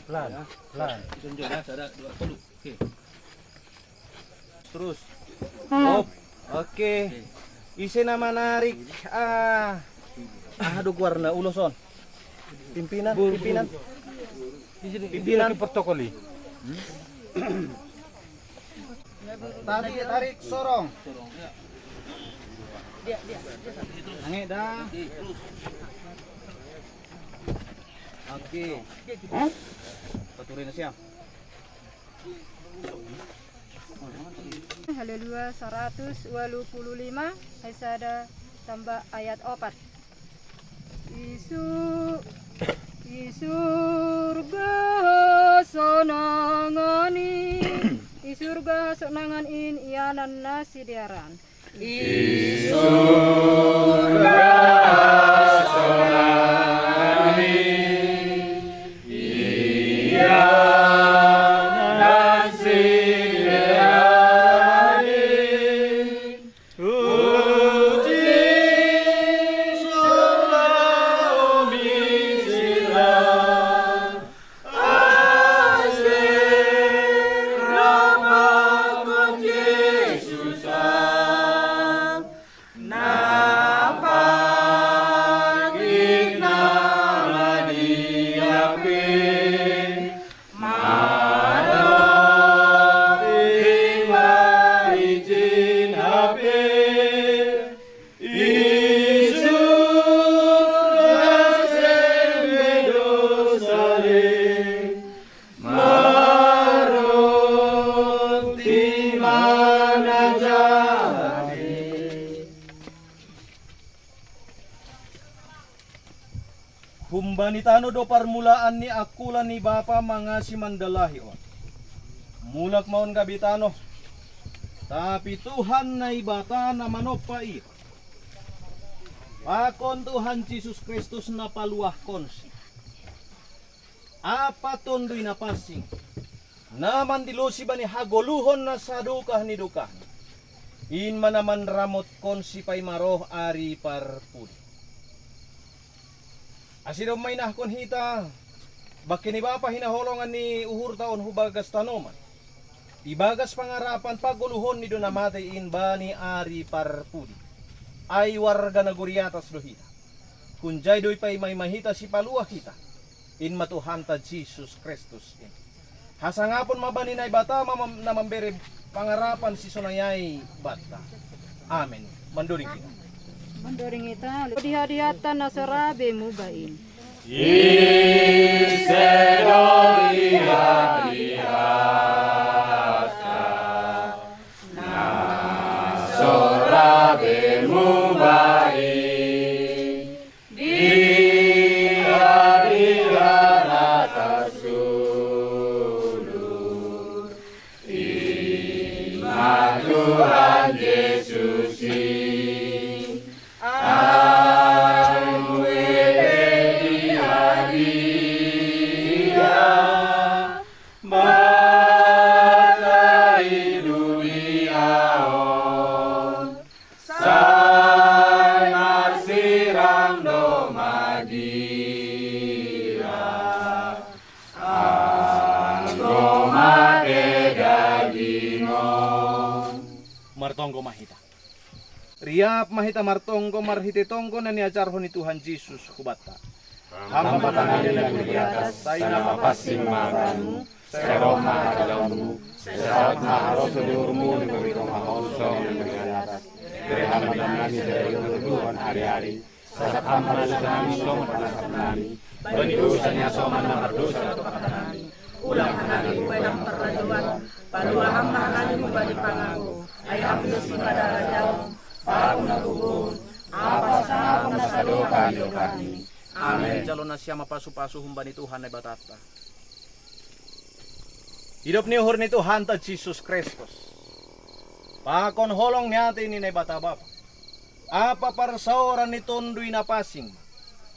Pelan. Oke. Terus. Oke. Isi nama narik. Aduh warna uloson. Pimpinan. Pimpinan protokoli. Tarik sorong. Dia. Angin dah. Oke. Patuloy na siya. Haleluya 125 Aisada tambah ayat 4. Isurga sonanganin ianan nasidiaran. Isurga sonanganin ianan nasidiaran. Uji selalu silam asir ramakot Yesus napa ginala diapi marah izin hape isu Humbanitano do parmulaan ni akula ni Bapa mga si mandalahi on. Mulak maon kabitano. Tapi Tuhan na ibata na manopai. Pakon Tuhan Jesus Kristus na paluah konsi. Apa tondoy na pasing. Naman dilosi ba ni hagoluhon na sa dukah ni dukah. In manaman ramot konsi pay maroh ari parpudi. Asino may nahkon hita, bakin ni Bapa hinaholongan ni uhur taon hubagas tanoman. Ibagas pangarapan paguluhon ni donamatay in ba ni ari parpudi. Ay warga na guriatas do hita. Kunjay doy pay may mahita si paluah hita. In matuhanta Jesus Kristus in. Hasangapon mabaninay bata na mambere pangarapan si sunayay bata. Amen. Manduring kita. Mendoring ita dihadiatan nasarabe mubain. Nasorabe mubain dihadiran atas sulur iman Tuhan Yesus Martongko mahita. Riap mahita martongko marhiti tongko na niajarho ni Tuhan Yesus kubata. Hamba patangan na di atas, tayo na mapasing magamu, serok mahagalamu, serok maharos seluruhmu, negeri mahosong negeri atas. Dari hamba nami dari kebutuhan hari-hari, sasak hamba nami som panasap nami, bani dosanya soman namar dosa kepada nami. Ulang hanani ubay ang perlajuan, padua hamba hanani ubay di pangaku. Ay ambil si padara jauh, paku nagubun, apa sa nasadokan dokani. Amin. Jalo na siya mapasu-pasu humba ni Tuhan ay batata. Hidup ni uhur ni Tuhan ta Jesus Kristus. Pakon holong natin ni bata bapa. Apa parsaoran ni tondoy na pasing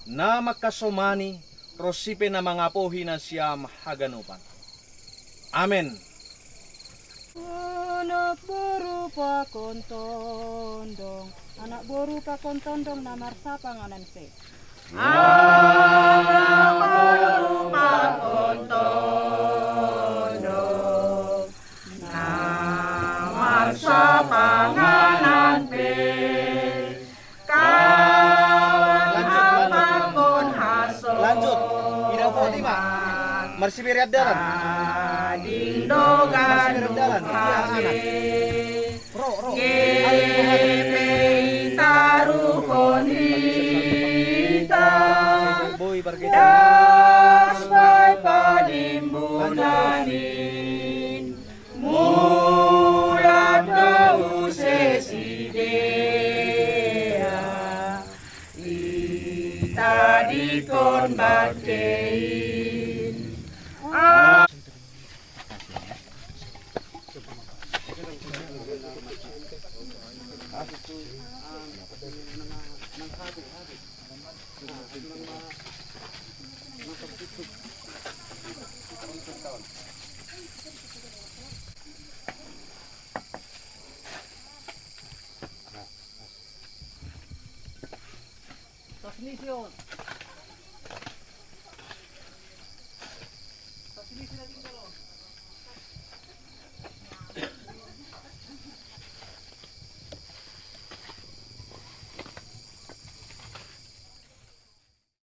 na makasumani rosipe na mga pohi na siya haganupan. Amen. Anak berupa kontondong, anak berupa kontondong namar sapanganan pe. Anak berupa kontondong, namar sapanganan pe. Kawan apapun hasil. Lanjut. Tidak apa lima. Marsibiriat dalan. Dindogan hage Gepe taruhon hita pakein. Transmission. Transmission natin dalawa.